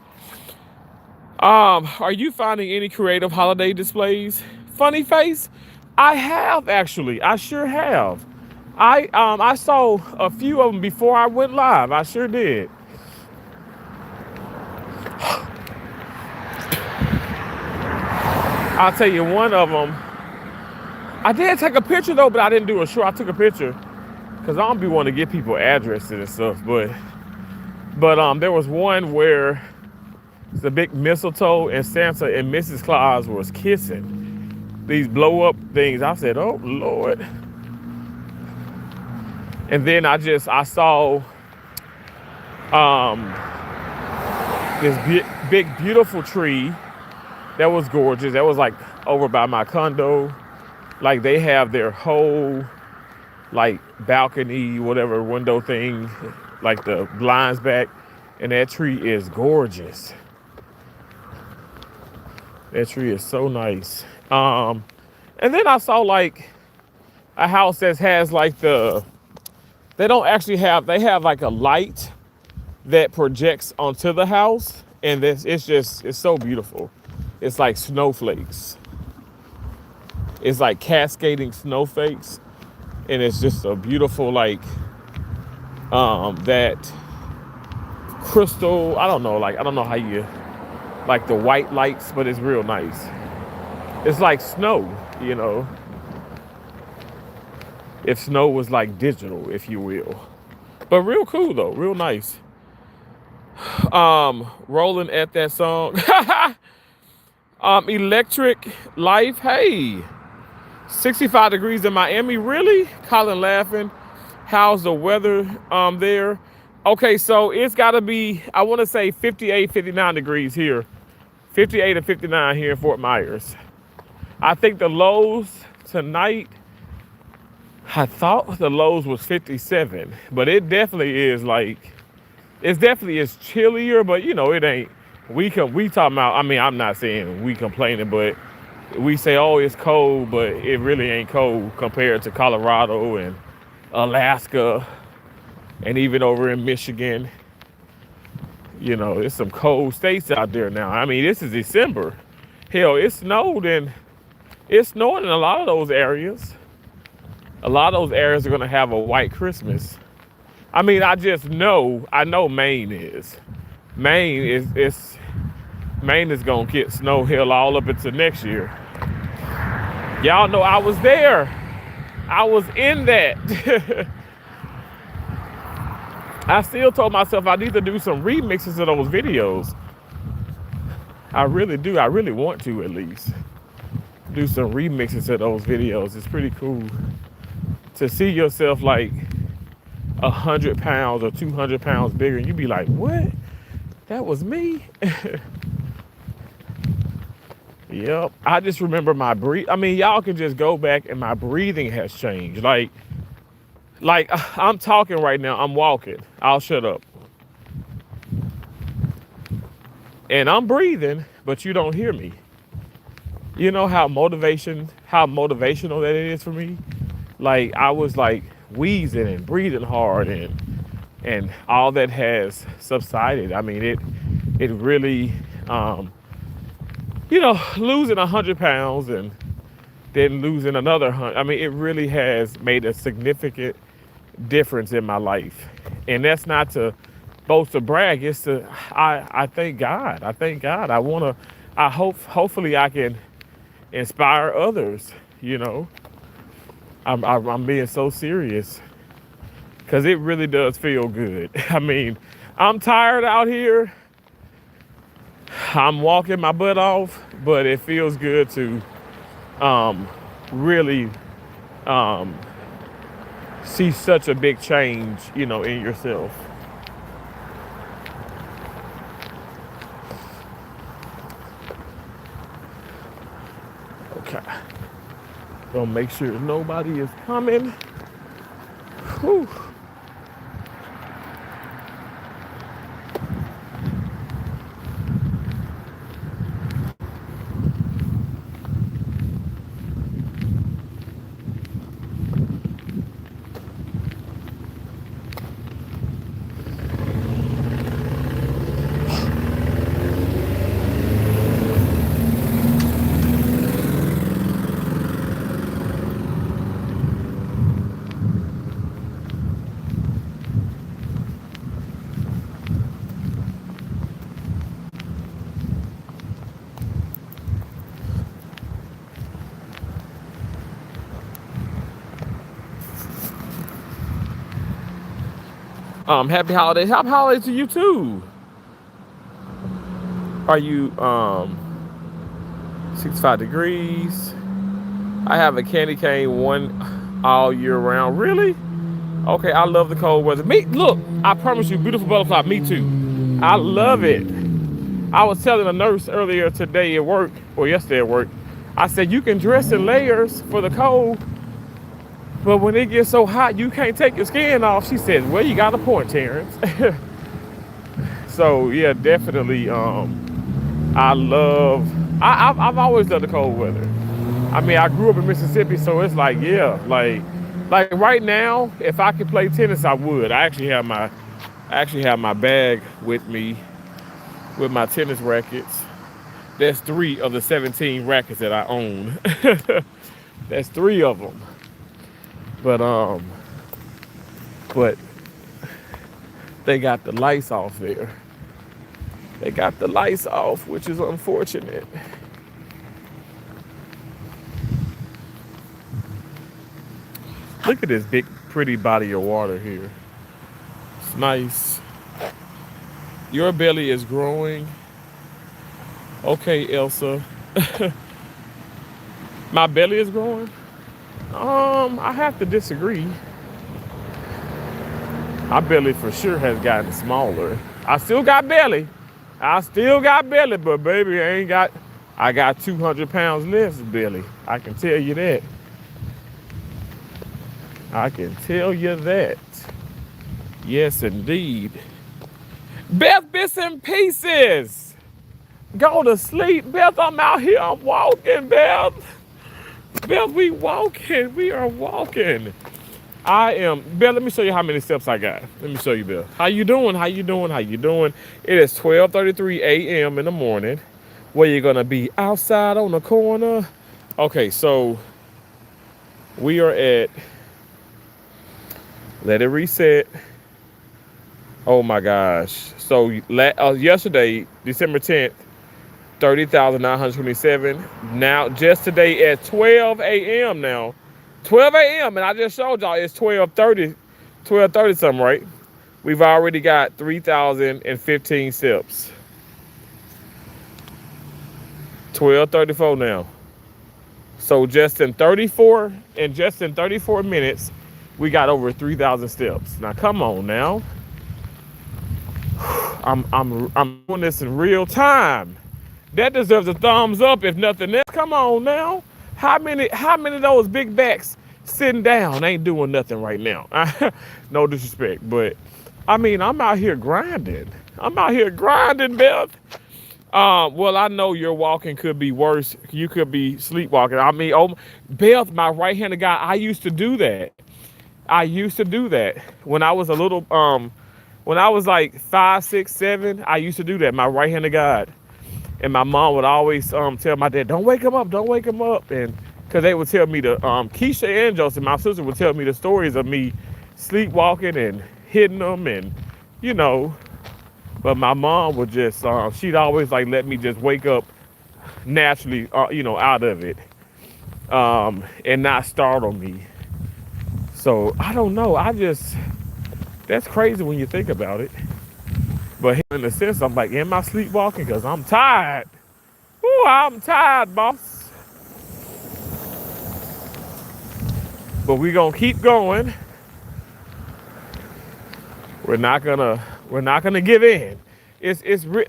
Are you finding any creative holiday displays? Funny face? I have actually. I sure have. I saw a few of them before I went live. I sure did. I'll tell you one of them. I did take a picture though, but I didn't do a show. I took a picture because I don't be wanting to give people addresses and stuff. But there was one where the big mistletoe and Santa and Mrs. Claus was kissing. These blow up things. I said, oh Lord. And then I saw this big beautiful tree that was gorgeous. That was like over by my condo. Like they have their whole like balcony, whatever window thing, like the blinds back, and that tree is gorgeous. That tree is so nice. And then I saw like a house that has like they have like a light that projects onto the house, and it's so beautiful. It's like snowflakes. It's like cascading snowflakes, and it's just a beautiful like that crystal. I don't know how you like the white lights, but it's real nice. It's like snow, you know. If snow was like digital, if you will. But real cool though, real nice. Rolling at that song. Electric Life, hey. 65 degrees in Miami, really? Colin laughing. How's the weather there? Okay, so it's gotta be, I wanna say 58, 59 degrees here. 58 and 59 here in Fort Myers. I think the lows tonight, I thought the lows was 57, but it definitely is chillier, but you know, it ain't, we talking about, I mean, I'm not saying we complaining, but we say, oh, it's cold, but it really ain't cold compared to Colorado and Alaska and even over in Michigan. You know, there's some cold states out there now. I mean, this is December. Hell, it's snowing in a lot of those areas. A lot of those areas are gonna have a white Christmas. I mean, I know Maine is. Maine is gonna get snow hill all up into next year. Y'all know I was there. I was in that. I still told myself I need to do some remixes of those videos. I really do. I really want to at least do some remixes of those videos. It's pretty cool to see yourself like 100 pounds or 200 pounds bigger, and you be like, what? That was me? Yep. I just remember my breath. I mean, y'all can just go back and my breathing has changed. Like Like I'm talking right now, I'm walking. I'll shut up. And I'm breathing, but you don't hear me. You know how motivational that is for me? Like I was like wheezing and breathing hard and all that has subsided. I mean it really losing 100 pounds and then losing another 100. I mean, it really has made a significant difference in my life. And that's not to boast or brag. It's to I thank God. I thank God. I hopefully I can inspire others. You know, I'm being so serious because it really does feel good. I mean, I'm tired out here. I'm walking my butt off, but it feels good to really see such a big change, in yourself. Okay. Gonna make sure nobody is coming. Whew. Happy holidays. Happy holidays to you too. Are you 65 degrees? I have a candy cane one all year round. Really? Okay, I love the cold weather. Me, look, I promise you, beautiful butterfly, me too. I love it. I was telling a nurse earlier today at work, or yesterday at work, I said, you can dress in layers for the cold, but when it gets so hot, you can't take your skin off. She said, well, you got a point, Terrence. So, yeah, definitely, I've always loved the cold weather. I mean, I grew up in Mississippi, so it's like, yeah, like right now, if I could play tennis, I would. I actually have my bag with me with my tennis rackets. There's 3 of the 17 rackets that I own. That's 3 of them. But they got the lights off there. They got the lights off, which is unfortunate. Look at this big, pretty body of water here. It's nice. Your belly is growing. Okay, Elsa. My belly is growing? I have to disagree. My belly for sure has gotten smaller. I still got belly. But baby, I got 200 pounds less belly. I can tell you that. Yes, indeed. Beth, bits and pieces. Go to sleep. Beth, I'm out here. I'm walking, Beth. Beth, we walking. We are walking. Beth, let me show you how many steps I got. Let me show you, Beth. How you doing? It is 12:33 a.m. in the morning. Where you gonna be? Outside on the corner? Okay, so we are at, let it reset. Oh my gosh. So yesterday, December 10th, 30,927. Now, just today at 12 a.m. now. 12 a.m. and I just showed y'all it's 12:30 something, right? We've already got 3,015 steps. 12:34 now. So just in 34 minutes, we got over 3,000 steps. Now come on now. I'm doing this in real time. That deserves a thumbs up if nothing else. Come on now. How many of those big backs sitting down, ain't doing nothing right now. No disrespect, but I mean, I'm out here grinding. I'm out here grinding, Beth. Well, I know your walking could be worse. You could be sleepwalking. I mean, oh, Beth, my right-handed guy, I used to do that. I used to do that when I was a little, when I was like 5, 6, 7. I used to do that. My right-handed guy, and my mom would always tell my dad, "Don't wake him up, don't wake him up," and because they would tell me the Keisha and Joseph, my sister would tell me the stories of me sleepwalking and hitting them, and you know. But my mom would just, she'd always like let me just wake up naturally, out of it, and not startle me. So I don't know. That's crazy when you think about it. But in a sense, I'm like, am I sleepwalking? Because I'm tired. Ooh, I'm tired, boss. But we gonna keep going. We're not gonna give in.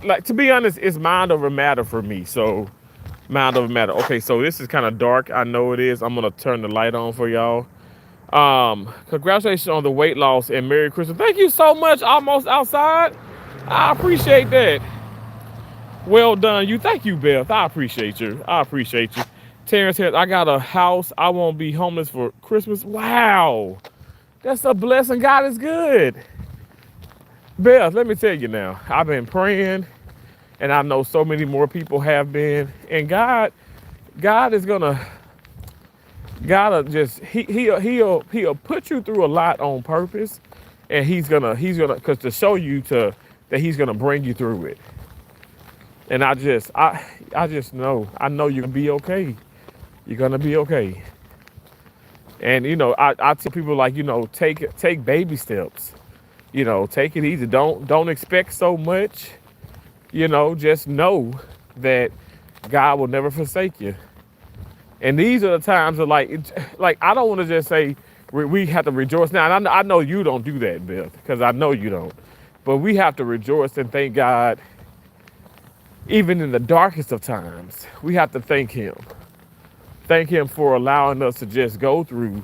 Like, to be honest, it's mind over matter for me. So mind over matter. Okay, so this is kind of dark. I know it is. I'm gonna turn the light on for y'all. Congratulations on the weight loss and Merry Christmas. Thank you so much. Almost outside. I appreciate that. Well done, you. Thank you, Beth. I appreciate you. I appreciate you. Terrence says, I got a house. I won't be homeless for Christmas. Wow. That's a blessing. God is good. Beth, let me tell you now. I've been praying, and I know so many more people have been. And God is gonna, gotta just he'll put you through a lot on purpose, and because to show you that he's gonna bring you through it. And I just know, I know you're gonna be okay. You're gonna be okay. And I tell people, like, take baby steps. Take it easy. Don't expect so much. Just know that God will never forsake you. And these are the times of like I don't want to just say we have to rejoice now. And I know you don't do that, Beth, because I know you don't. But we have to rejoice and thank God, even in the darkest of times. We have to thank Him. Thank Him for allowing us to just go through,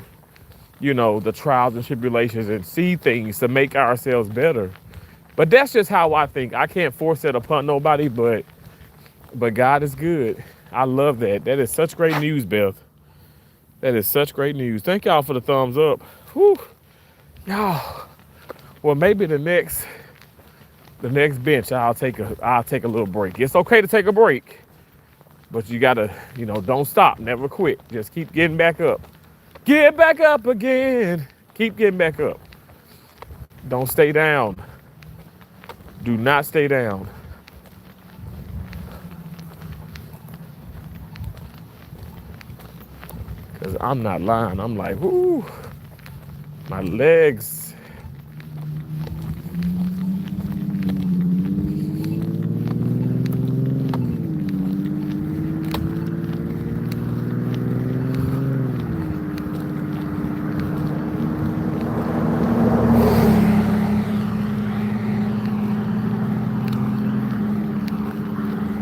the trials and tribulations and see things to make ourselves better. But that's just how I think. I can't force that upon nobody, but God is good. I love that. That is such great news, Beth. That is such great news. Thank y'all for the thumbs up. Whew. Y'all. Well, maybe the next bench, I'll take a little break. It's okay to take a break, but you gotta, don't stop, never quit. Just keep getting back up. Get back up again. Keep getting back up. Don't stay down. Do not stay down. Because I'm not lying. I'm like, whoo, my legs.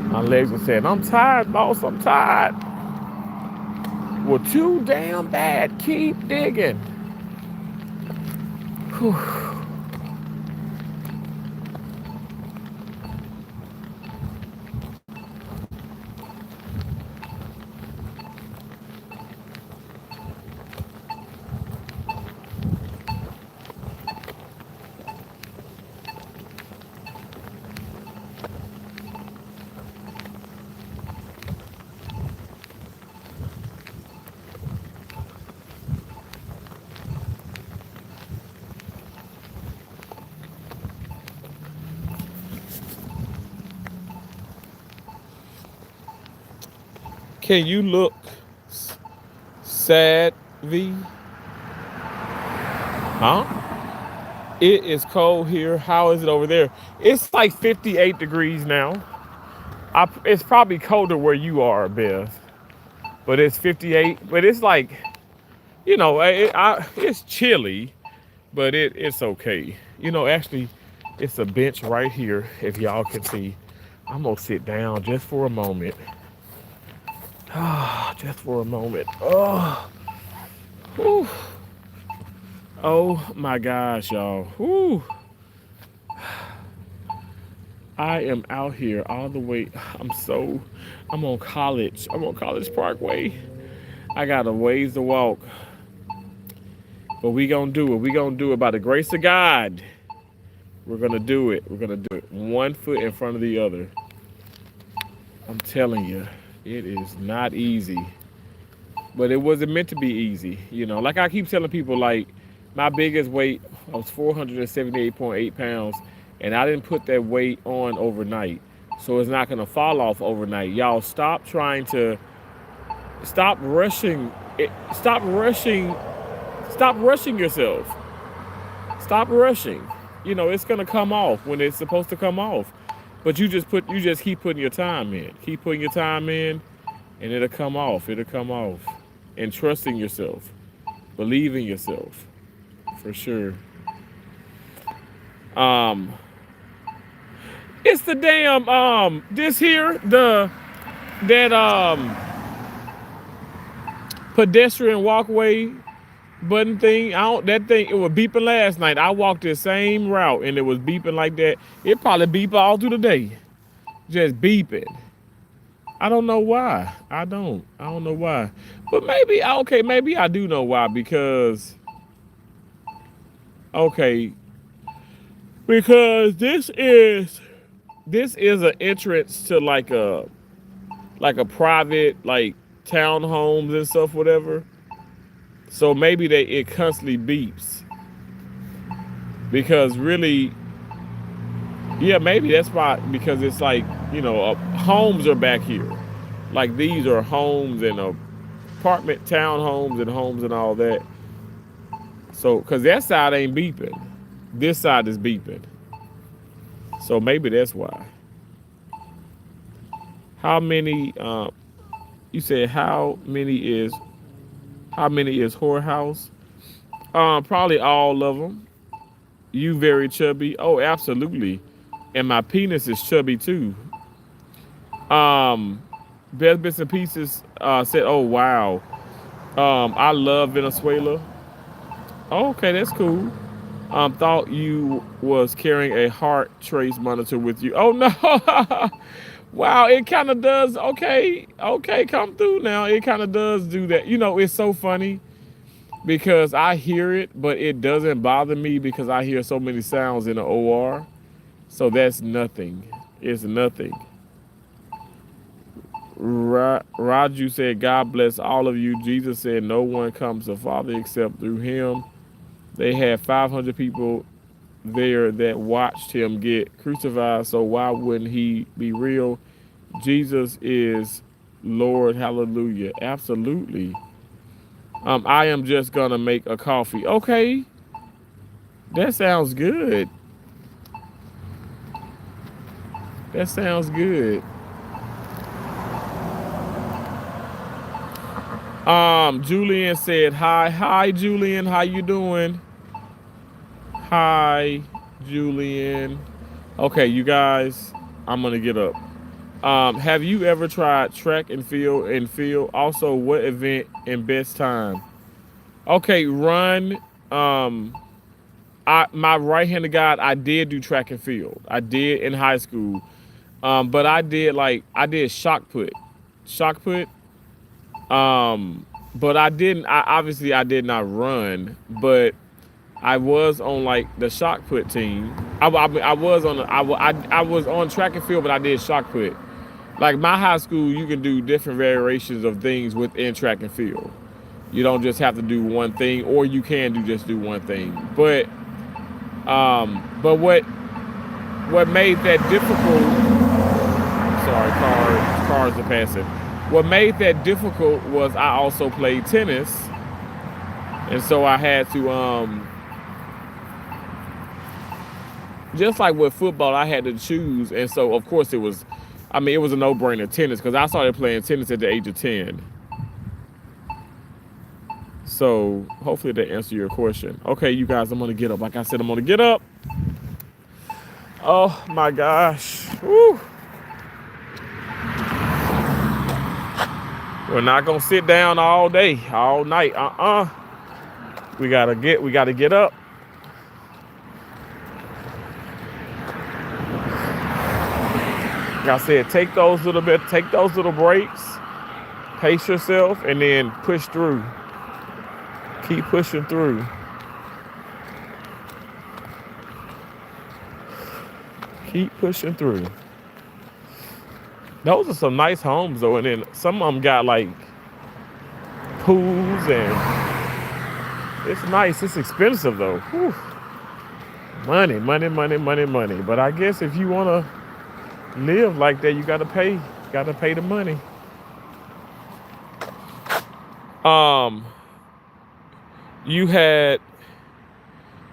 My legs were saying, I'm tired, boss. I'm tired. Well, too damn bad. Keep digging. Whew. Can you look sad, V? Huh? It is cold here. How is it over there? It's like 58 degrees now. It's probably colder where you are, Beth. But it's 58. But it's like, it's chilly, but it's okay. Actually, it's a bench right here, if y'all can see. I'm gonna sit down just for a moment. Just for a moment. Oh, whew. Oh my gosh, y'all. Whoo. I am out here all the way. I'm on college. I'm on College Parkway. I got a ways to walk, but we gonna do it. We gonna do it by the grace of God. We're gonna do it. We're gonna do it. One foot in front of the other. I'm telling you, it is not easy. But it wasn't meant to be easy. Like I keep telling people, like my biggest weight, I was 478.8 pounds, and I didn't put that weight on overnight. So it's not gonna fall off overnight. Y'all stop rushing it, stop rushing yourself. Stop rushing. It's gonna come off when it's supposed to come off. But you just keep putting your time in. Keep putting your time in, and it'll come off. It'll come off. And trusting yourself. Believe in yourself. For sure. It's the damn this here, that pedestrian walkway button thing. That thing, it was beeping last night. I walked the same route and it was beeping like that. It probably beep all through the day. Just beeping. I don't know why. I don't know why. But maybe I do know why, because this is an entrance to like a private, like, townhomes and stuff, whatever. So maybe it constantly beeps. Because really, yeah, maybe that's why, because it's like, homes are back here. Like, these are homes and apartment townhomes and homes and all that. So, because that side ain't beeping. This side is beeping. So maybe that's why. How many, you said how many is whorehouse? Probably all of them. You very chubby. Oh, absolutely. And my penis is chubby too. Best Bits and Pieces said, oh wow. I love Venezuela. Oh, okay, that's cool. Thought you was carrying a heart trace monitor with you. Oh no. Wow, it kind of does. Okay, come through now. It kind of does do that. It's so funny because I hear it, but it doesn't bother me because I hear so many sounds in the OR. So that's nothing. It's nothing. Raju said, God bless all of you. Jesus said, no one comes to the Father except through him. They had 500 people there that watched him get crucified, so why wouldn't he be real? Jesus is Lord. Hallelujah. Absolutely. I am just gonna make a coffee. Okay. That sounds good. That sounds good. Julian said, hi Julian, how you doing? Hi Julian. Okay, you guys, I'm gonna get up. Have you ever tried track and field? Also, what event and best time? Okay, run. My right-handed guide, I did do track and field. I did in high school. But I did shot put. But I obviously I did not run, but I was on like the shot put team. I was on track and field, but I did shot put. Like my high school, you can do different variations of things within track and field. You don't just have to do one thing, or you can do one thing. But what made that difficult? Sorry, cars are passing. What made that difficult was I also played tennis, and so I had to just like with football, I had to choose, and so of course it was a no-brainer tennis because I started playing tennis at the age of 10. So hopefully that answers your question. Okay, you guys, I'm gonna get up. Like I said, I'm gonna get up. Oh my gosh. Woo. We're not gonna sit down all day, all night. We gotta get up. Like I said, take those little breaks, pace yourself, and then push through. Keep pushing through. Keep pushing through. Those are some nice homes though, and then some of them got like pools, and it's nice. It's expensive though. Whew. Money. But I guess if you wanna live like that, you gotta pay the money. You had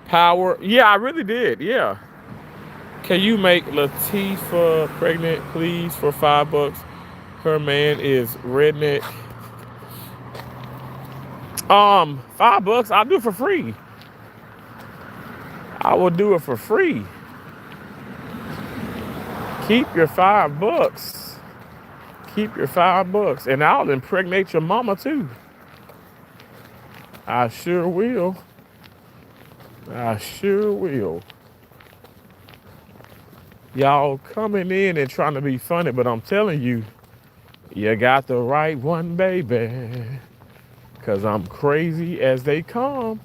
power. Yeah, I really did. Yeah. Can you make Latifah pregnant, please, for $5? Her man is redneck. $5, I'll do it for free. I will do it for free. Keep your $5. Keep your $5, and I'll impregnate your mama too. I sure will. I sure will. Y'all coming in and trying to be funny, but I'm telling you, you got the right one, baby. Cause I'm crazy as they come.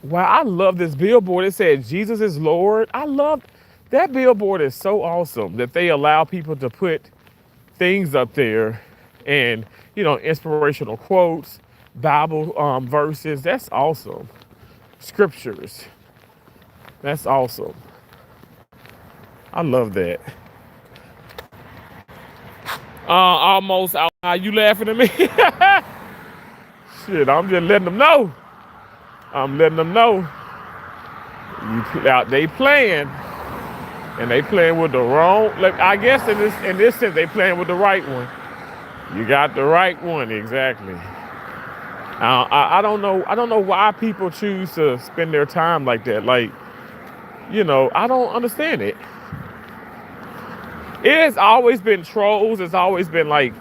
Wow, I love this billboard. It said Jesus is Lord. I love that billboard. Is so awesome that they allow people to put things up there, and inspirational quotes, Bible verses. That's awesome. Scriptures. That's awesome. I love that. Almost out. You laughing at me? Shit, I'm just letting them know. I'm letting them know. They playing, and they playing with the wrong. Like, I guess in this sense, they playing with the right one. You got the right one, exactly. I don't know. I don't know why people choose to spend their time like that. Like, I don't understand it. It has always been trolls. It's always been like,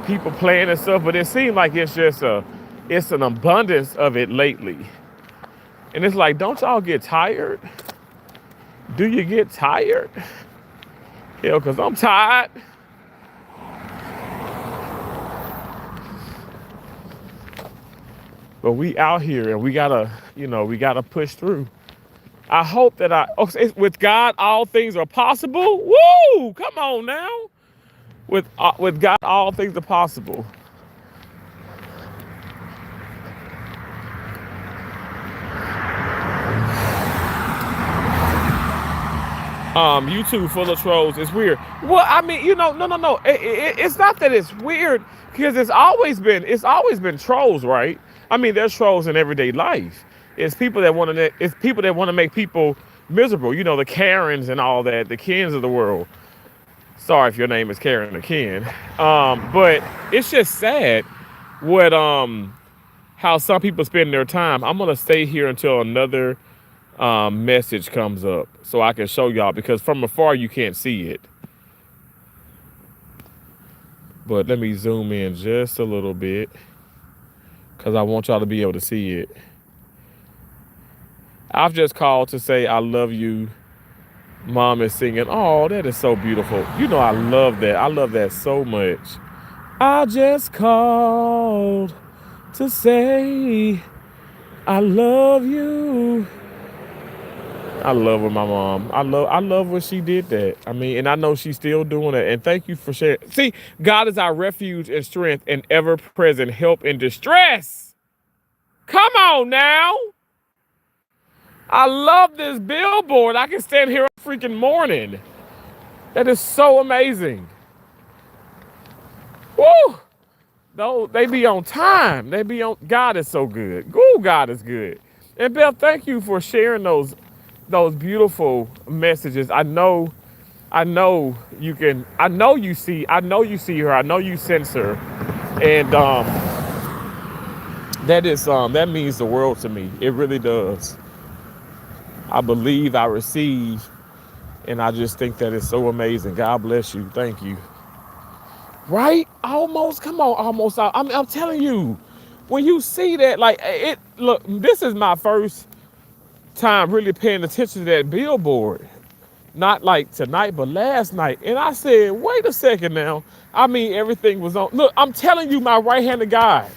people playing and stuff. But it seems like it's just it's an abundance of it lately. And it's like, don't y'all get tired? Do you get tired? Hell, because I'm tired. But we out here, and we gotta push through. I hope that with God, all things are possible. Woo! Come on now. With God, all things are possible. YouTube full of trolls. It's weird. Well, I mean, no. It's not that it's weird, because it's always been trolls, right? I mean, there's trolls in everyday life. It's people that want to make people miserable. The Karens and all that, the Kens of the world. Sorry if your name is Karen or Ken. But it's just sad how some people spend their time. I'm gonna stay here until another message comes up so I can show y'all, because from afar you can't see it. But let me zoom in just a little bit, because I want y'all to be able to see it. I've just called to say I love you. Mom is singing. Oh, that is so beautiful. I love that. I love that so much. I just called to say I love you. I love my mom. I love when she did that. I mean, and I know she's still doing it. And thank you for sharing. See, God is our refuge and strength and ever-present help in distress. Come on now. I love this billboard. I can stand here all freaking morning. That is so amazing. Woo! No, they be on time. God is so good. Ooh, God is good. And Beth, thank you for sharing those beautiful messages. I know you can. I know you see her. I know you sense her, and that means the world to me. It really does. I believe, I receive, and I just think that is so amazing. God bless you. Thank you. Right? Almost. Come on, almost out. I'm telling you, when you see that, like it, look, this is my first time really paying attention to that billboard. Not like tonight, but last night. And I said, wait a second now. I mean, everything was on. Look, I'm telling you, my right-handed guy.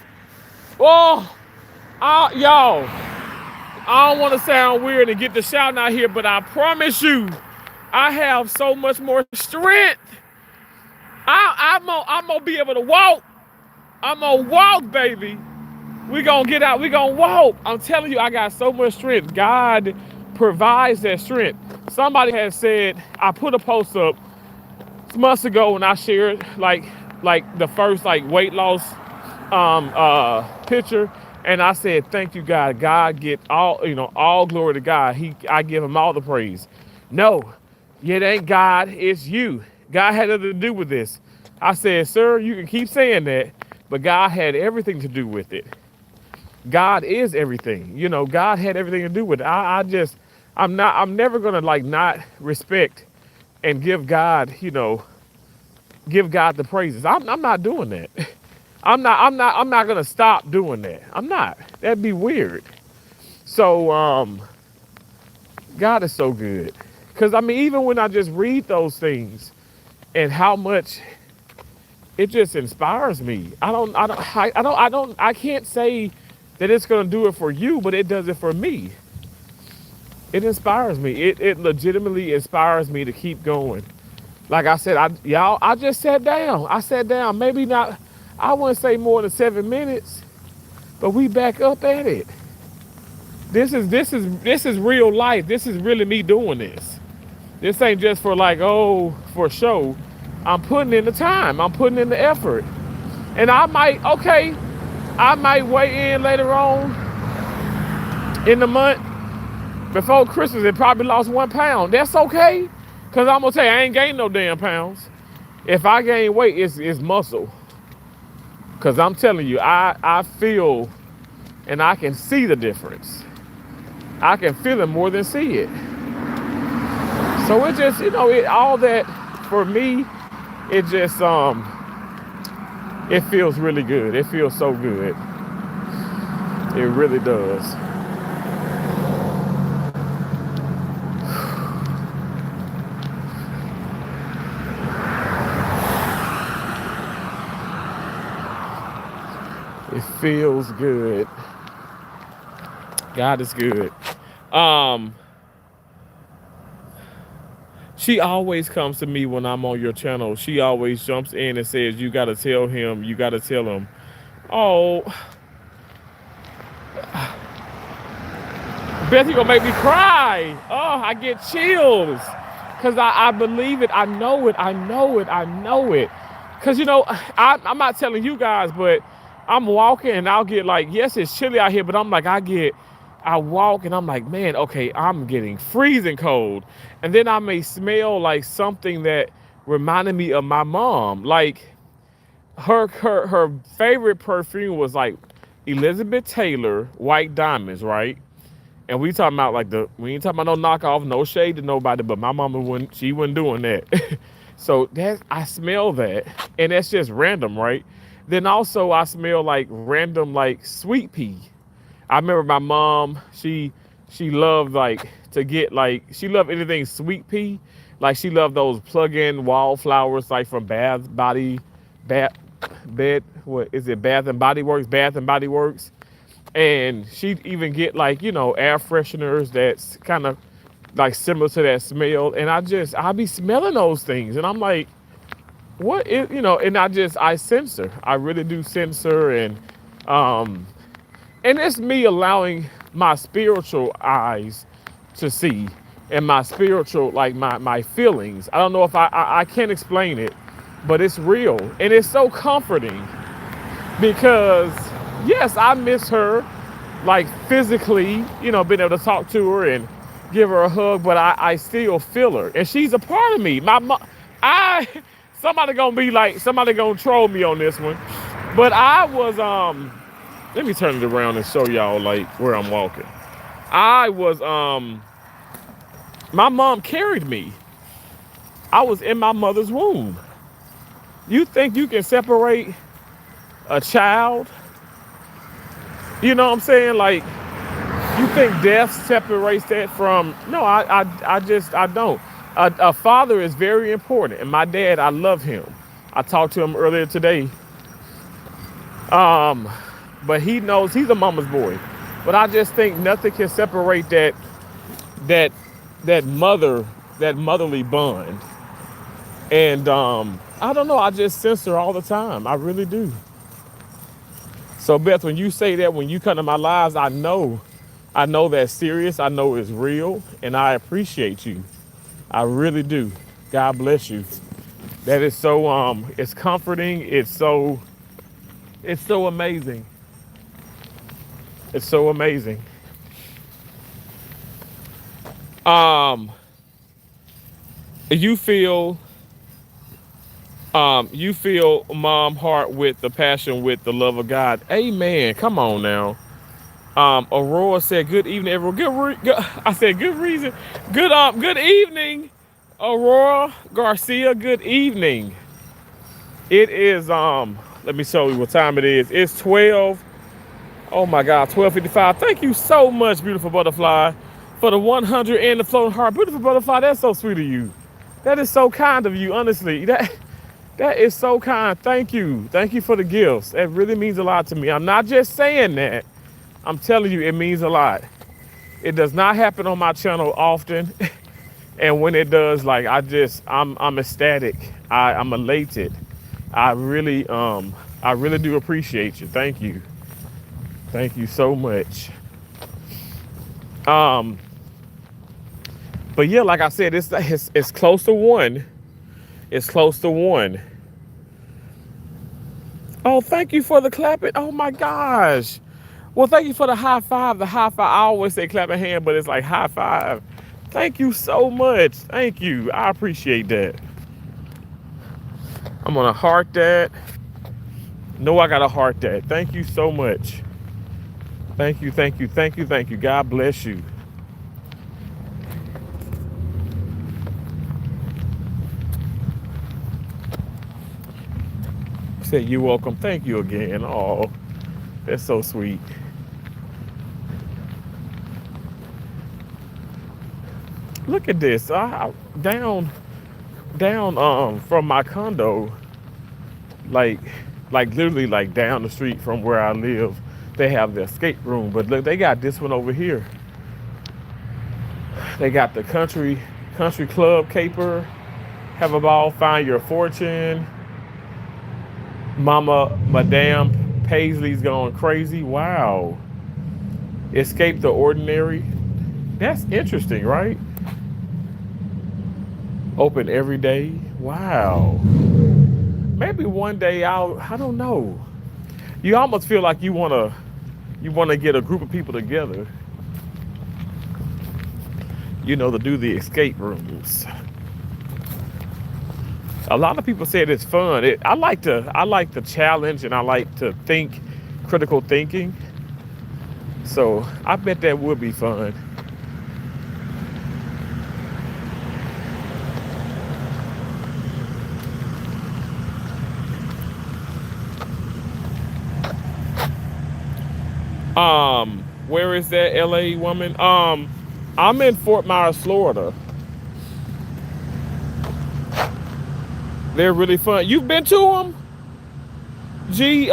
Oh, y'all, I don't want to sound weird and get the shouting out here, but I promise you, I have so much more strength. I'm gonna be able to walk. I'm gonna walk, baby. We gonna get out. We gonna walk. I'm telling you, I got so much strength. God provides that strength. Somebody has said, I put a post up months ago when I shared like the first like weight loss picture, and I said, thank you, God. God get all, all glory to God. I give him all the praise. No, it ain't God, it's you. God had nothing to do with this. I said, sir, you can keep saying that, but God had everything to do with it. God is everything. God had everything to do with it. I'm never gonna like not respect and give God, give God the praises. I'm not doing that. I'm not gonna stop doing that. I'm not. That'd be weird. So God is so good. Cause I mean, even when I just read those things and how much it just inspires me. I can't say that it's gonna do it for you, but it does it for me. It inspires me. It legitimately inspires me to keep going. Like I said, I just sat down. I sat down, maybe not, I wouldn't say more than 7 minutes, but we back up at it. This is real life. This is really me doing this. This ain't just for like, for show. I'm putting in the time. I'm putting in the effort. And I might weigh in later on in the month. Before Christmas, it probably lost 1 pound. That's okay. Cause I'm gonna tell you, I ain't gained no damn pounds. If I gain weight, it's muscle. Cause I'm telling you, I feel and I can see the difference. I can feel it more than see it. So it just, all that for me, it just it feels really good. It feels so good. It really does. It feels good. God is good. She always comes to me when I'm on your channel. She always jumps in and says, you got to tell him, you got to tell him. Oh, Beth, you gonna make me cry. Oh, I get chills. Cause I believe it, I know it. Cause I'm not telling you guys, but I'm walking and I'll get like, yes, it's chilly out here, but I'm like, I walk and I'm like, man, okay, I'm getting freezing cold. And then I may smell like something that reminded me of my mom. Like her favorite perfume was like Elizabeth Taylor White Diamonds, right? And we talking about like we ain't talking about no knockoff, no shade to nobody, but my mama wasn't doing that. So I smell that, and that's just random, right? Then also I smell like random like sweet pea. I remember my mom, she loved like to get like, she loved anything sweet pea. Like she loved those plug-in wallflowers like from Bath and Body Works. And she'd even get like, air fresheners that's kind of like similar to that smell. And I be smelling those things. And I'm like, what is, and I censor. I really do censor. And it's me allowing my spiritual eyes to see and my spiritual, like my feelings. I don't know if I can't explain it, but it's real. And it's so comforting because yes, I miss her, like physically, being able to talk to her and give her a hug, but I still feel her. And she's a part of me. Somebody gonna troll me on this one. But I was, let me turn it around and show y'all like where I'm walking. My mom carried me. I was in my mother's womb. You think you can separate a child You know what I'm saying? Like, you think death separates that from? No, I don't. A father is very important, and my dad, I love him. I talked to him earlier today, um, but he knows he's a mama's boy. But I just think nothing can separate that that mother that motherly bond. And I don't know. I just sense her all the time. I really do. So Beth, when you say that, when you come to my lives, I know that's serious. I know it's real, and I appreciate you. I really do. God bless you. That is so it's comforting. It's so amazing. It's so amazing. Um you feel you feel mom heart with the passion with the love of God. Amen. Come on now. Aurora said, "Good evening, everyone." I said, "Good reason." Good evening, Aurora Garcia. Good evening. It is Let me show you what time it is. It's 12. Oh my God, 12:55. Thank you so much, beautiful butterfly, for the 100 and the floating heart. Beautiful butterfly, that's so sweet of you. That is so kind of you, honestly. That is so kind. Thank you. Thank you for the gifts. It really means a lot to me. I'm not just saying that. I'm telling you, it means a lot. It does not happen on my channel often. And when it does, like I'm ecstatic. I'm elated. I really do appreciate you. Thank you. Thank you so much. Um, but yeah, like I said, it's close to one. It's close to one. Oh, thank you for the clapping. Oh my gosh. Well, thank you for the high five. The high five. I always say clap a hand, but it's like high five. Thank you so much. Thank you. I appreciate that. I'm gonna heart that. No, I gotta heart that. Thank you so much. Thank you, thank you, thank you, thank you. God bless you. Say you're welcome. Thank you again. Oh, that's so sweet. Look at this. Down from my condo, like literally like down the street from where I live, they have the escape room. But look, they got this one over here. They got the country club caper, have a ball, find your fortune. Madame Paisley's going crazy. Wow. Escape the ordinary. That's interesting, right? Open every day. Wow. Maybe one day I don't know. You almost feel like you wanna get a group of people together, to do the escape rooms. A lot of people said it's fun. I like the challenge, and I like to think critical thinking. So I bet that would be fun. Where is that LA woman? I'm in Fort Myers, Florida. They're really fun. You've been to them? G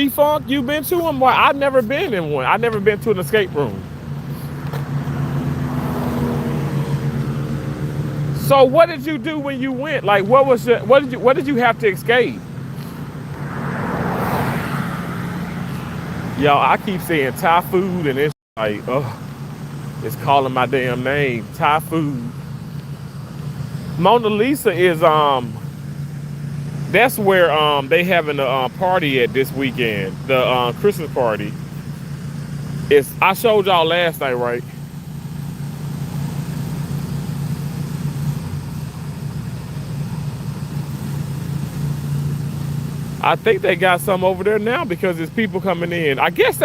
Funk, you've been to them? Well, I've never been in one. I've never been to an escape room. So what did you do when you went? Like, what did you have to escape? Y'all, I keep saying Thai food, and it's like, it's calling my damn name. Thai food. Mona Lisa is that's where they having a party at this weekend. The Christmas party. I showed y'all last night, right? I think they got some over there now because there's people coming in. I guess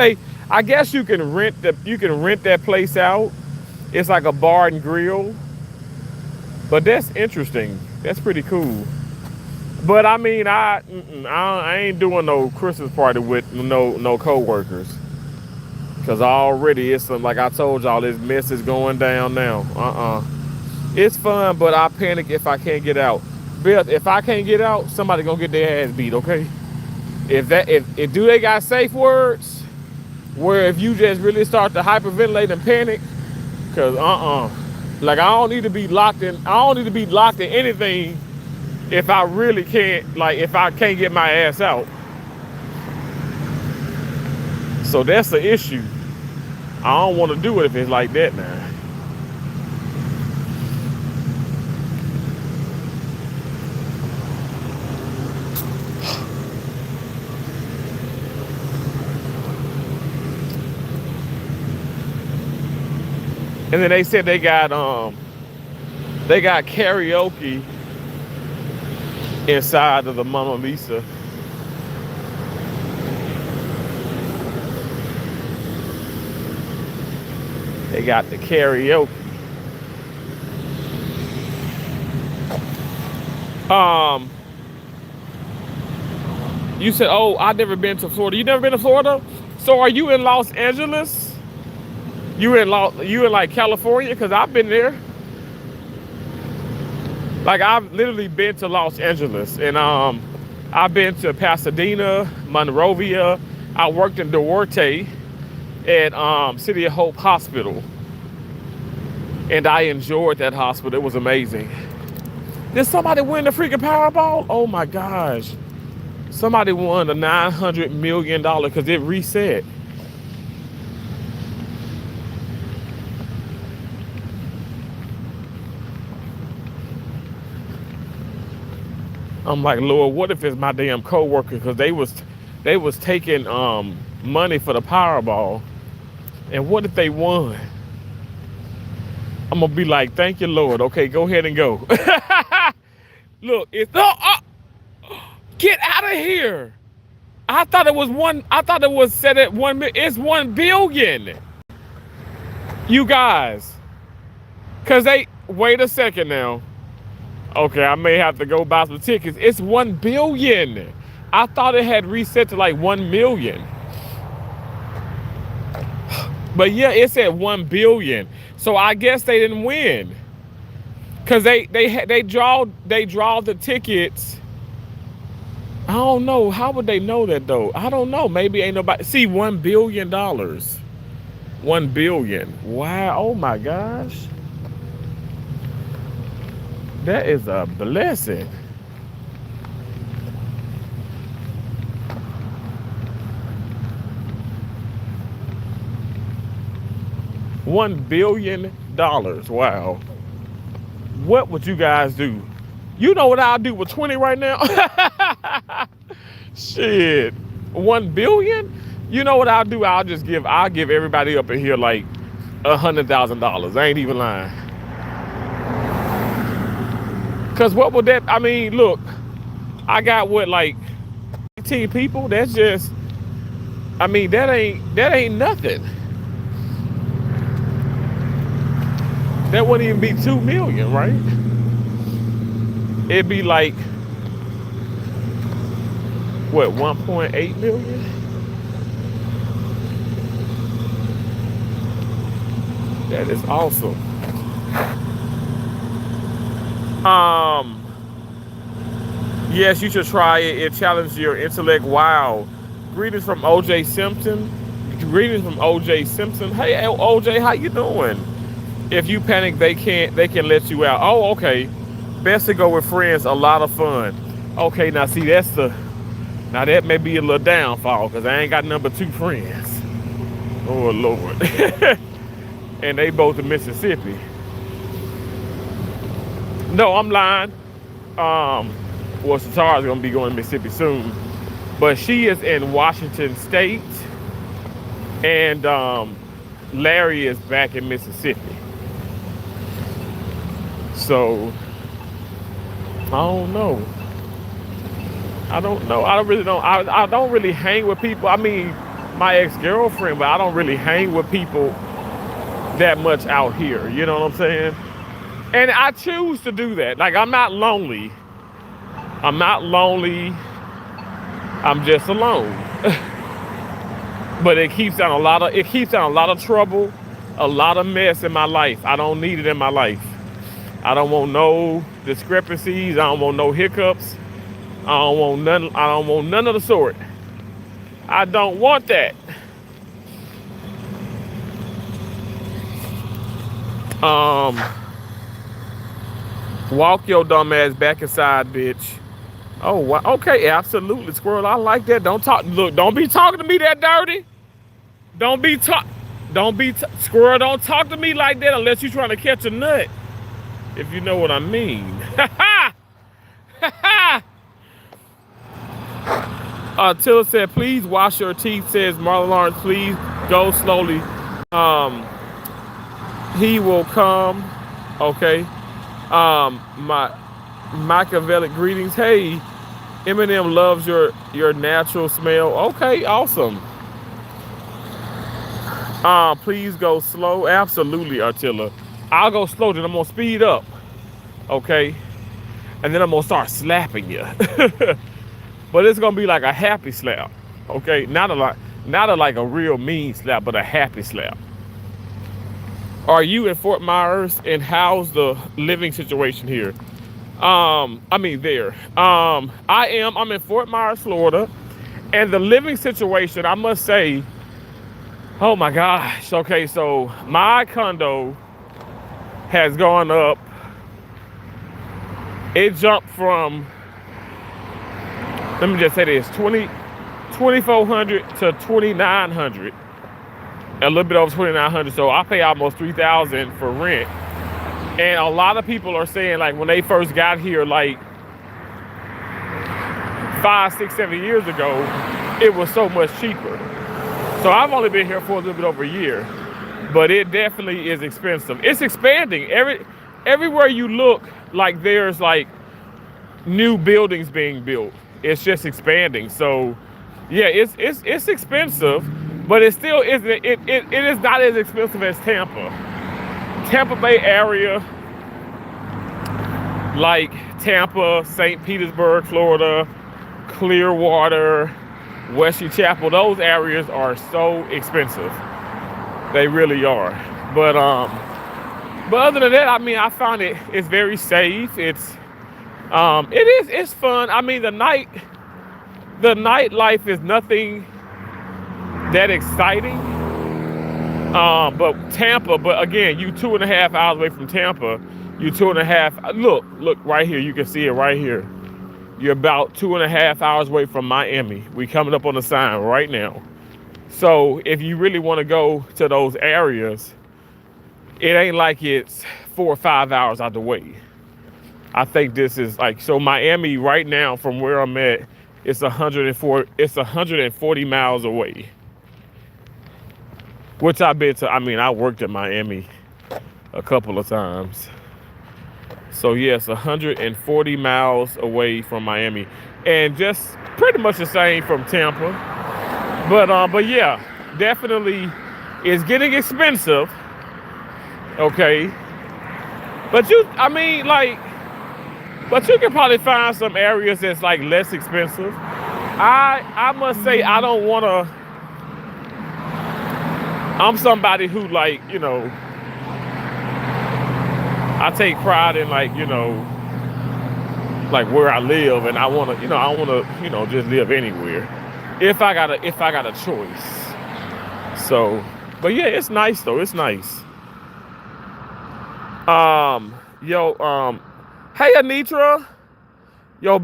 you can rent that place out. It's like a bar and grill. But that's interesting. That's pretty cool. But I mean, I ain't doing no Christmas party with no coworkers. Cause already it's some, like I told y'all, this mess is going down now. It's fun, but I panic if I can't get out. Beth, if I can't get out, somebody gonna get their ass beat, okay? If do they got safe words where if you just really start to hyperventilate and panic, cause like I don't need to be locked in. I don't need to be locked in anything if I really can't, like if I can't get my ass out. So that's the issue. I don't want to do it if it's like that now. And then they said they got karaoke inside of the Mona Lisa. They got the karaoke. You said, oh, I've never been to Florida. You never been to Florida? So are you in Los Angeles? You in like California? Cause I've been there. Like I've literally been to Los Angeles, and I've been to Pasadena, Monrovia. I worked in Duarte at City of Hope Hospital, and I enjoyed that hospital. It was amazing. Did somebody win the freaking Powerball? Oh my gosh. Somebody won the $900 million because it reset. I'm like, Lord, what if it's my damn coworker? Because they was taking money for the Powerball, and what if they won? I'm gonna be like, thank you, Lord. Okay, go ahead and go. Look, it's no. Get out of here! I thought it was one. I thought it was set at 1 million. It's 1 billion. You guys, cause they wait a second now. Okay, I may have to go buy some tickets. It's 1 billion. I thought it had reset to like 1 million. But yeah, it's at 1 billion. So I guess they didn't win. Cause they draw the tickets. I don't know. How would they know that though? I don't know. Maybe ain't nobody see $1 billion. 1 billion. Wow. Oh my gosh. That is a blessing. $1 billion. Wow. What would you guys do? You know what I'll do with 20 right now? Shit. 1 billion? You know what I'll do? I'll give everybody up in here like $100,000. I ain't even lying. Cause what would that, I mean, look, I got what, like 18 people? That's just, I mean, that ain't nothing. That wouldn't even be 2 million, right? It'd be like, what, 1.8 million? That is awesome. Yes, you should try it. It challenges your intellect. Wow. Greetings from OJ Simpson. Greetings from OJ Simpson. Hey, OJ, how you doing? If you panic, they can let you out. Oh, okay. Best to go with friends. A lot of fun. Okay, now see, now that may be a little downfall because I ain't got number 2 friends. Oh Lord. And they both in Mississippi. No, I'm lying. Well, Satara's gonna be going to Mississippi soon, but she is in Washington State, and Larry is back in Mississippi. So I don't know. I don't really hang with people. I mean, my ex-girlfriend, but I don't really hang with people that much out here. You know what I'm saying? And I choose to do that. Like, I'm not lonely. I'm just alone. but it keeps down a lot of trouble, a lot of mess in my life. I don't need it in my life. I don't want no discrepancies. I don't want no hiccups. I don't want none of the sort. I don't want that. Walk your dumb ass back inside, bitch. Oh, wow. Okay, absolutely, squirrel. I like that. Don't talk. Look, don't be talking to me that dirty. Don't be talk. Squirrel. Don't talk to me like that unless you're trying to catch a nut. If you know what I mean. Ha ha. Ha ha. Tilla said, please wash your teeth. Says Marlon Lawrence, please go slowly. He will come. Okay. My Machiavellic greetings. Hey, Eminem loves your natural smell. Okay, awesome. Please go slow. Absolutely, Artilla. I'll go slow, then I'm gonna speed up. Okay? And then I'm gonna start slapping you. But it's gonna be like a happy slap. Okay? Not like a real mean slap, but a happy slap. Are you in Fort Myers, and how's the living situation here? There. I'm in Fort Myers, Florida, and the living situation, I must say, oh my gosh. Okay, so my condo has gone up. It jumped from, let me just say this, 2,400 to 2,900. A little bit over 2,900. So I pay almost 3,000 for rent. And a lot of people are saying, like, when they first got here, like 5, 6, 7 years ago, it was so much cheaper. So I've only been here for a little bit over a year, but it definitely is expensive. It's expanding. Everywhere you look, like there's like new buildings being built. It's just expanding. So yeah, it's expensive, but it still isn't. It is not as expensive as Tampa Bay area, like Tampa, St. Petersburg, Florida, Clearwater, Wesley Chapel. Those areas are so expensive. They really are. But other than that, I mean, I find it's very safe. It's fun. I mean, the nightlife is nothing that exciting. But Tampa, but again, you 2.5 hours away from Tampa. You 2.5. Look right here. You can see it right here. You're about 2.5 hours away from Miami. We coming up on the sign right now. So if you really want to go to those areas, it ain't like it's 4 or 5 hours out the way. I think this is like, so Miami right now from where I'm at, it's 140 miles away. Which I've been to, I mean, I worked in Miami a couple of times. So yes, 140 miles away from Miami. And just pretty much the same from Tampa. But yeah, definitely it's getting expensive. Okay. But you can probably find some areas that's like less expensive. I must say, I don't want to, I'm somebody who like, you know, I take pride in like, you know, like where I live, and I want to, you know, just live anywhere if I got a choice. So, but yeah, it's nice though. It's nice. Hey Anitra, you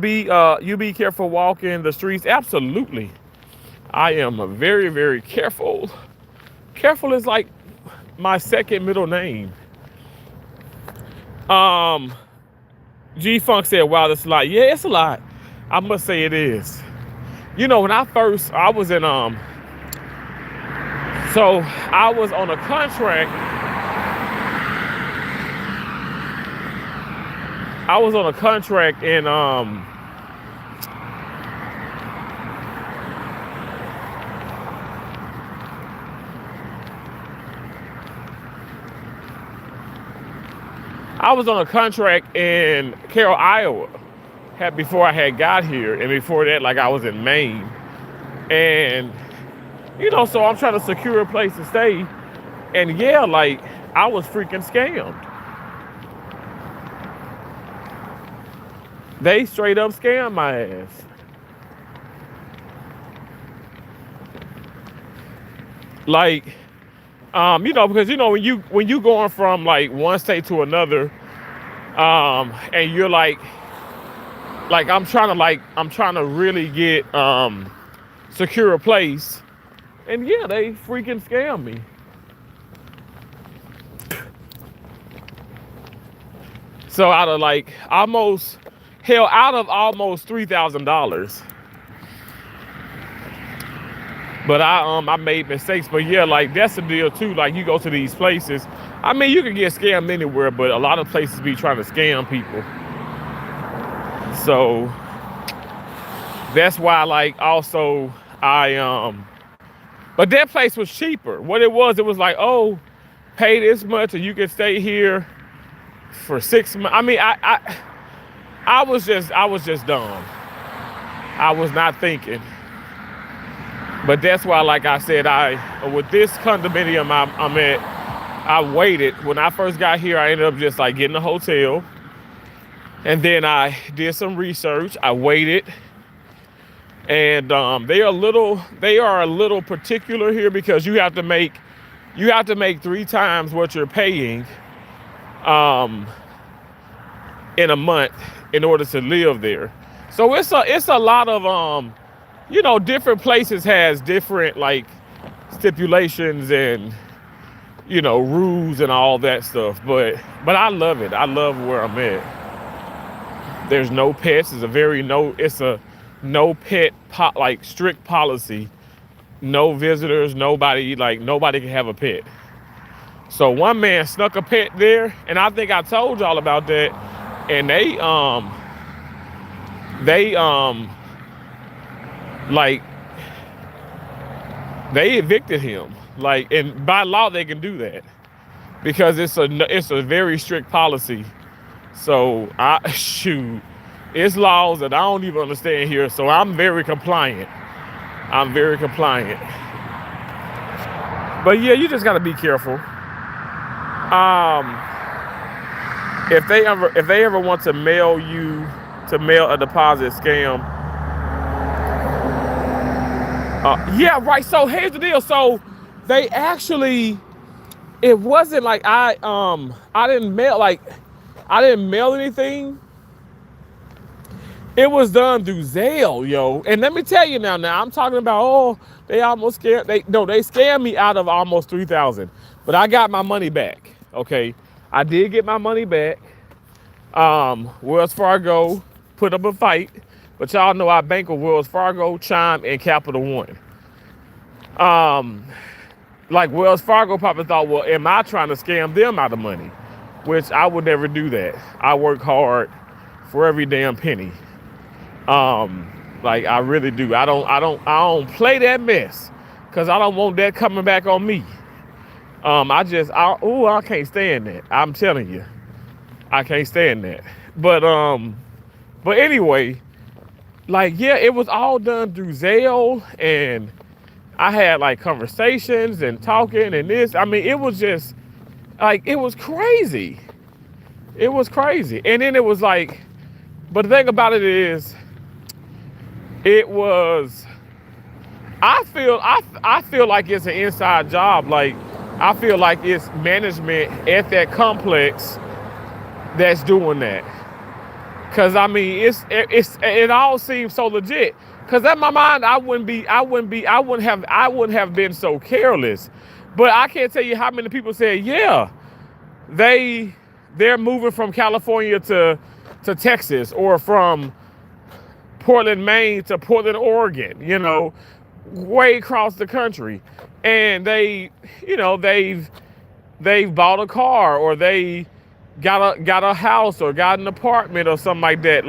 be careful walking the streets. Absolutely, I am a very, very careful. Careful is like my second middle name. G Funk said, wow, that's a lot. Yeah, it's a lot. I must say it is. You know, when I was in, so I was on a contract. I was on a contract in, I was on a contract in Carroll, Iowa, before I had got here, and before that, like I was in Maine, and So I'm trying to secure a place to stay. And yeah, like I was freaking scammed. They straight up scammed my ass. Like, because when you going from like one state to another, and you're like I'm trying to really get secure a place, and yeah, they freaking scammed me. So out of almost $3,000. But I made mistakes. But yeah, like that's the deal too. Like you go to these places. I mean, you can get scammed anywhere, but a lot of places be trying to scam people. So that's why but that place was cheaper. What it was like, oh, pay this much and you can stay here for 6 months. I mean, I was just dumb. I was not thinking. But that's why, like I said, with this condominium I'm at, I waited. When I first got here, I ended up just getting a hotel. And then I did some research. I waited. And they are a little particular here because you have to make 3 times what you're paying in a month in order to live there. So it's a lot of different places has different stipulations and rules and all that stuff. But I love it. I love where I'm at. There's no pets. It's a no pet strict policy. No visitors. Nobody can have a pet. So one man snuck a pet there, and I think I told y'all about that. And they evicted him. And by law they can do that because it's a very strict policy. So it's laws that I don't even understand here. So I'm very compliant. But yeah, you just gotta be careful. If they ever want to mail a deposit scam. Yeah, right. So here's the deal. So they actually, it wasn't like I didn't mail anything. It was done through Zelle, yo. And let me tell you now I'm talking about, they almost scammed. They scammed me out of almost $3,000. But I got my money back. Okay. I did get my money back. Wells Fargo put up a fight. But y'all know I bank with Wells Fargo, Chime, and Capital One. Wells Fargo probably thought, well, am I trying to scam them out of money? Which I would never do that. I work hard for every damn penny. I really do. I don't play that mess because I don't want that coming back on me. I can't stand that. I'm telling you, I can't stand that. But anyway, it was all done through Zelle, and I had conversations and talking and this. I mean, it was just it was crazy. It was crazy. And then it was but the thing about it is, I feel like it's an inside job. I feel like it's management at that complex that's doing that. Cause I mean, it all seems so legit. Cause in my mind, I wouldn't have been so careless. But I can't tell you how many people said, yeah, they're moving from California to Texas, or from Portland, Maine to Portland, Oregon, way across the country. And they've bought a car, or they got a house, or got an apartment, or something like that.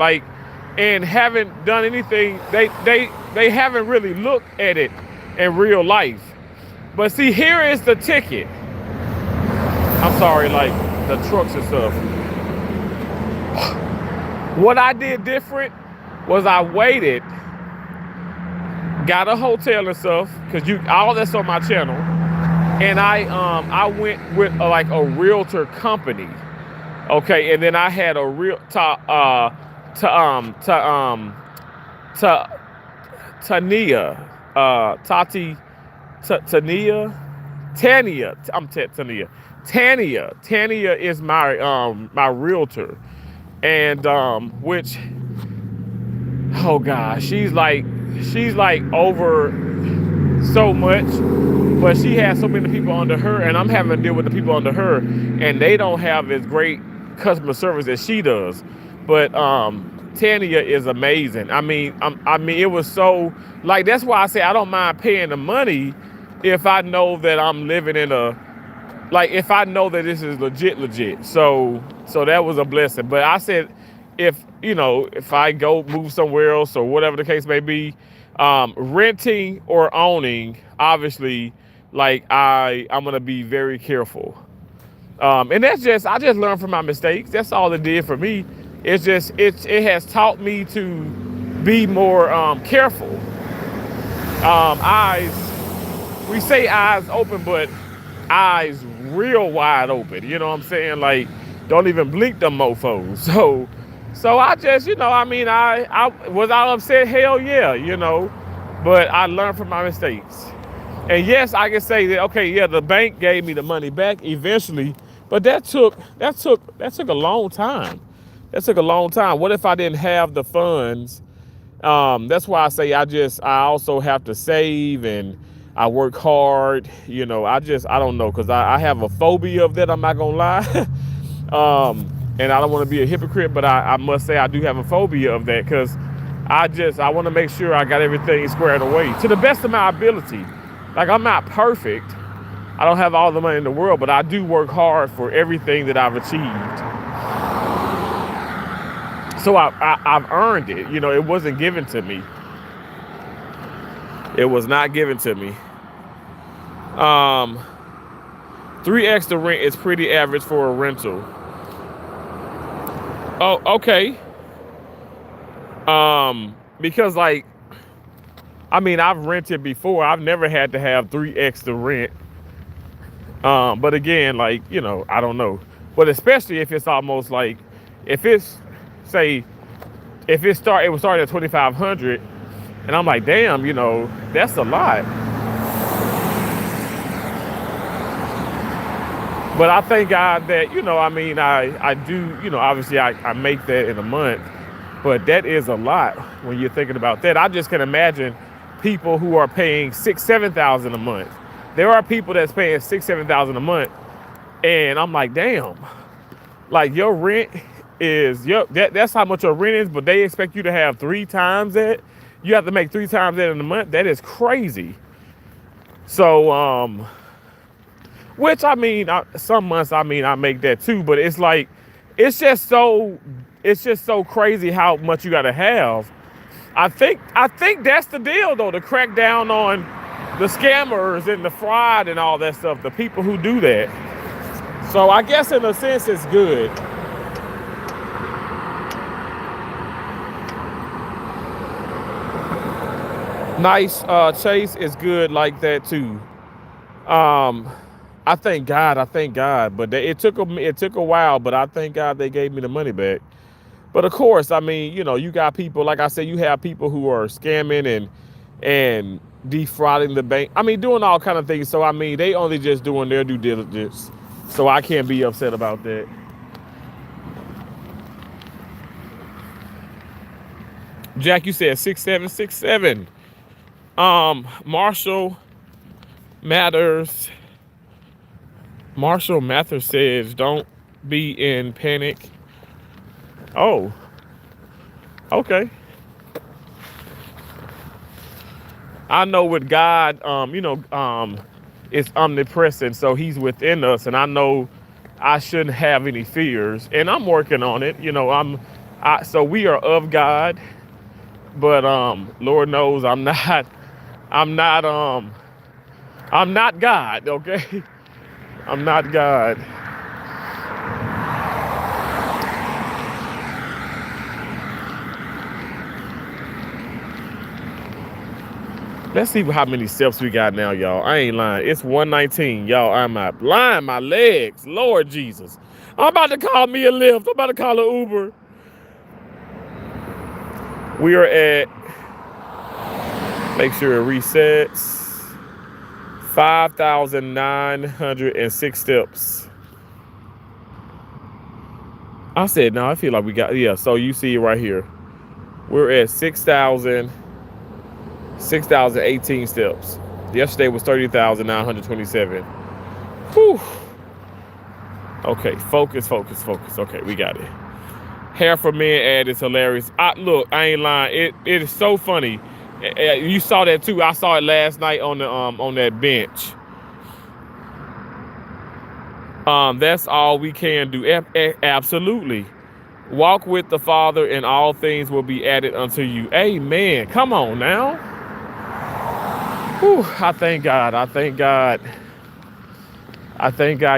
And haven't done anything. They haven't really looked at it in real life. But see, here is the ticket. I'm sorry, the trucks and stuff. What I did different was I waited got a hotel and stuff, cause all that's on my channel. And I went with like a realtor company. Okay, and then I had a real to Tania, Tania. Tania. Tania is my realtor, and which, oh gosh, she's like over so much, but she has so many people under her, and I'm having to deal with the people under her, and they don't have as great customer service as she does. But Tania is amazing. I mean, it was so, like, that's why I say I don't mind paying the money if I know that I'm living in if I know that this is legit. So that was a blessing. But I said, if I go move somewhere else or whatever the case may be, renting or owning, obviously, like I'm gonna be very careful. And I just learned from my mistakes. That's all it did for me. It's just, it has taught me to be more careful. We say eyes open, but eyes real wide open. You know what I'm saying? Like, don't even blink them mofos. So I just, I was I upset? Hell yeah, but I learned from my mistakes. And yes, I can say that, okay, yeah, the bank gave me the money back eventually, but that took a long time. That took a long time. What if I didn't have the funds? That's why I say I also have to save, and I work hard. I don't know, because I have a phobia of that. I'm not gonna lie. And I don't want to be a hypocrite, but I must say I do have a phobia of that, because I want to make sure I got everything squared away to the best of my ability. Like, I'm not perfect. I don't have all the money in the world, but I do work hard for everything that I've achieved. So I've earned it. It wasn't given to me. It was not given to me. 3x the rent is pretty average for a rental. Oh, okay. Because I've rented before. I've never had to have 3x the rent. But again, I don't know. But especially if it's almost like, if it's, say, it would start at 2,500, and I'm like, damn, that's a lot. But I thank God that, I do, obviously I make that in a month, but that is a lot when you're thinking about that. I just can imagine people who are paying $6,000, $7,000 a month. There are people that's paying $6,000, $7,000 a month, and I'm like, damn, like, your rent is, that's how much your rent is, but they expect you to have 3 times that. You have to make 3 times that in a month. That is crazy. So, which, some months, I make that too, but it's like, it's just so crazy how much you gotta have. I think that's the deal, though, to crack down on the scammers and the fraud and all that stuff, the people who do that. So I guess in a sense it's good. Nice. Chase is good like that too. I thank God, but it took a while, but I thank God they gave me the money back. But of course, you got people, like I said, you have people who are scamming and defrauding the bank. Doing all kind of things. So they only just doing their due diligence. So I can't be upset about that. Jack, you said 6767. Marshall Mathers says, don't be in panic. Oh, okay. I know with God, it's omnipresent, so he's within us, and I know I shouldn't have any fears, and I'm working on it. So we are of God, but Lord knows I'm not God, okay? I'm not God. Let's see how many steps we got now, y'all. I ain't lying. It's 119. Y'all, I'm not blind. My legs. Lord Jesus. I'm about to call me a Lyft. I'm about to call an Uber. We are at, make sure it resets, 5,906 steps. I said, no, I feel like we got, yeah, so you see it right here. We're at 6,018 steps. Yesterday was 30,927. Whew. Okay, focus. Okay, we got it. Hair for men ad is hilarious. Look, I ain't lying. It is so funny. You saw that too. I saw it last night on the on that bench. That's all we can do. Absolutely. Walk with the Father, and all things will be added unto you. Amen. Come on now. Whew, I thank God.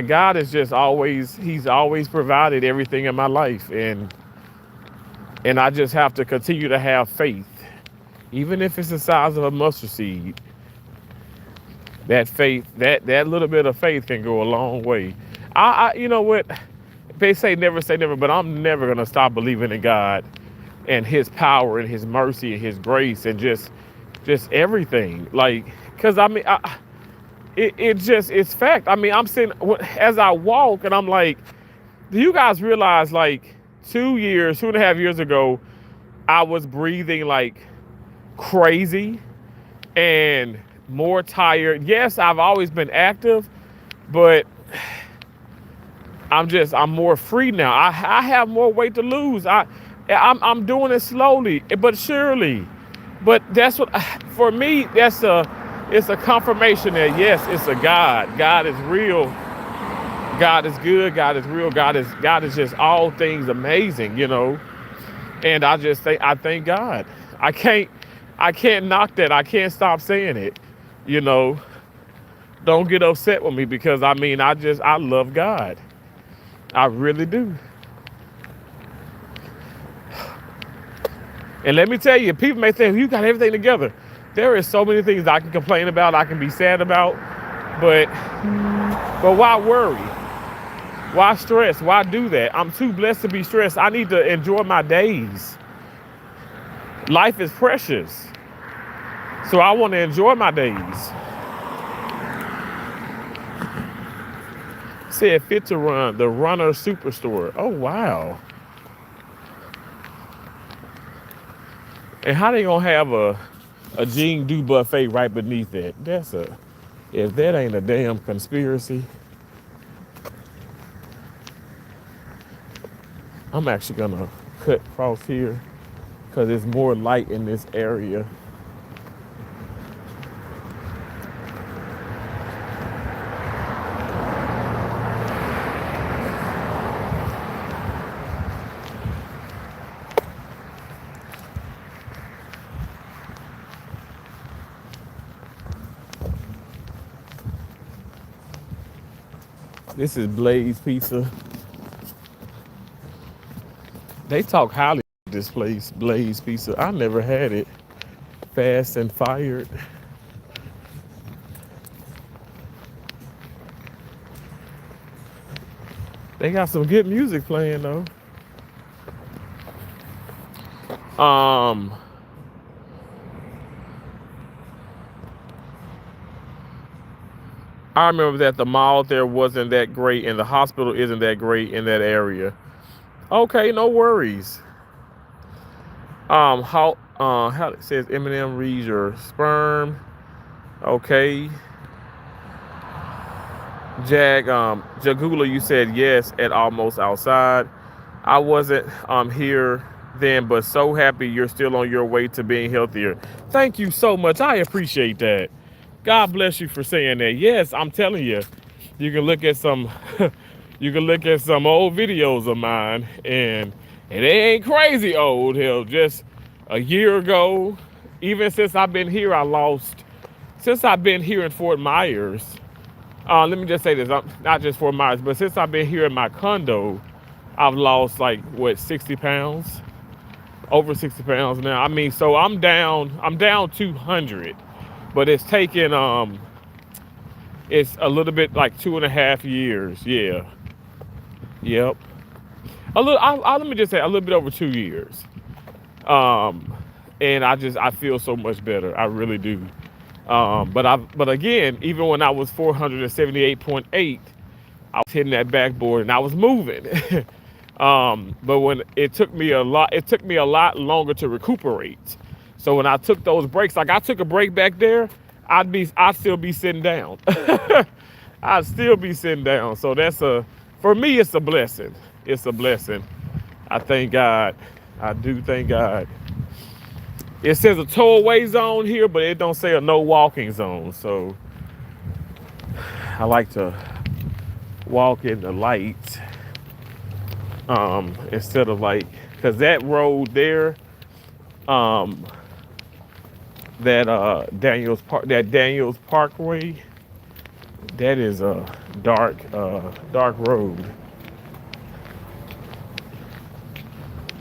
God is just always, he's always provided everything in my life. And I just have to continue to have faith. Even if it's the size of a mustard seed. That faith, that little bit of faith can go a long way. You know what? They say never, but I'm never going to stop believing in God and his power and his mercy and his grace and just everything. Like, because I mean, it's fact. I mean, I'm sitting, as I walk, and I'm like, do you guys realize, like, 2.5 years ago, I was breathing like crazy and more tired. Yes, I've always been active, but I'm more free now. I have more weight to lose. I'm doing it slowly, but surely. But that's what, for me, it's a confirmation that yes, it's a God. God is real. God is good. God is real. God is just all things amazing, you know. And I thank God. I can't knock that. I can't stop saying it, you know. Don't get upset with me because I mean, I love God. I really do. And let me tell you, people may think you got everything together. There is so many things I can complain about, I can be sad about, but why worry? Why stress? Why do that? I'm too blessed to be stressed. I need to enjoy my days. Life is precious. So I want to enjoy my days. Said Fit to Run, the Runner Superstore. Oh, wow. And how they gonna have a Jean Du buffet right beneath that? If that ain't a damn conspiracy. I'm actually gonna cut across here because there's more light in this area. This is Blaze Pizza. They talk highly of this place, Blaze Pizza. I never had it. Fast and Fired. They got some good music playing though. I remember that the mall there wasn't that great and the hospital isn't that great in that area. Okay, no worries. How it says Eminem reads your sperm. Okay. Jagula, you said yes at Almost Outside. I wasn't here then, but so happy you're still on your way to being healthier. Thank you so much. I appreciate that. God bless you for saying that. Yes, I'm telling you, you can look at some old videos of mine, and they ain't crazy old. Hell, just a year ago, even since I've been here, since I've been here in Fort Myers. Let me just say this, not just Fort Myers, but since I've been here in my condo, I've lost 60 pounds, over 60 pounds now. I mean, so I'm down 200. but it's taken it's a little bit like 2.5 years. Yeah, yep. A little. Let me just say a little bit over 2 years. Um, and I feel so much better. I really do. But again, even when I was 478.8, I was hitting that backboard and I was moving. But when it took me a lot longer to recuperate. So when I took those breaks, like I took a break back there, I'd still be sitting down. I'd still be sitting down. So for me, it's a blessing. It's a blessing. I thank God. I do thank God. It says a tow-away zone here, but it don't say a no walking zone. So I like to walk in the light instead of because that road there, um, that Daniels Parkway, that is a dark road.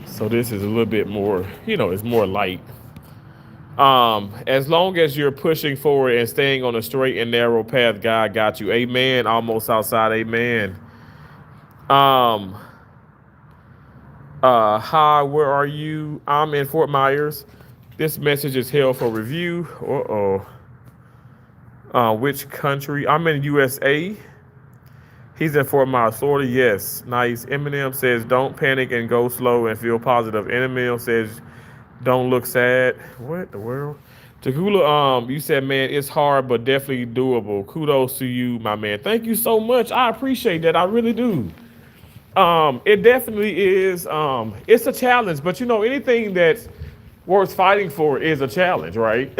So this is a little bit more, it's more light. As long as you're pushing forward and staying on a straight and narrow path, God got you. Amen. Almost outside. Amen. Um, Hi, where are you? I'm in Fort Myers. This message is held for review. Which country? I'm in USA. He's in Fort Myers, Florida. Yes, nice. Eminem says, "Don't panic and go slow and feel positive." Eminem says, "Don't look sad." What the world? Takula, you said, "Man, it's hard, but definitely doable." Kudos to you, my man. Thank you so much. I appreciate that. I really do. It definitely is. It's a challenge, but anything that's worth fighting for is a challenge, right?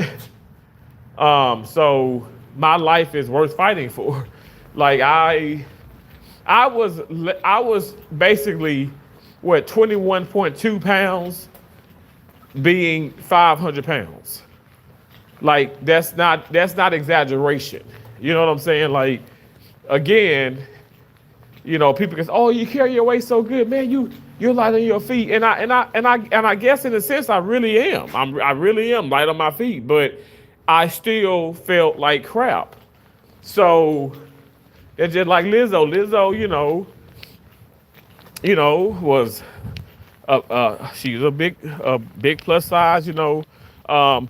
So my life is worth fighting for. Like I was basically 21.2 pounds being 500 pounds. Like that's not exaggeration. You know what I'm saying? Like again, people can say, "Oh, you carry your weight so good, man. You're light on your feet." And I guess in a sense I really am. I really am light on my feet, but I still felt like crap. So it's just like Lizzo. Lizzo, was she's a big plus size,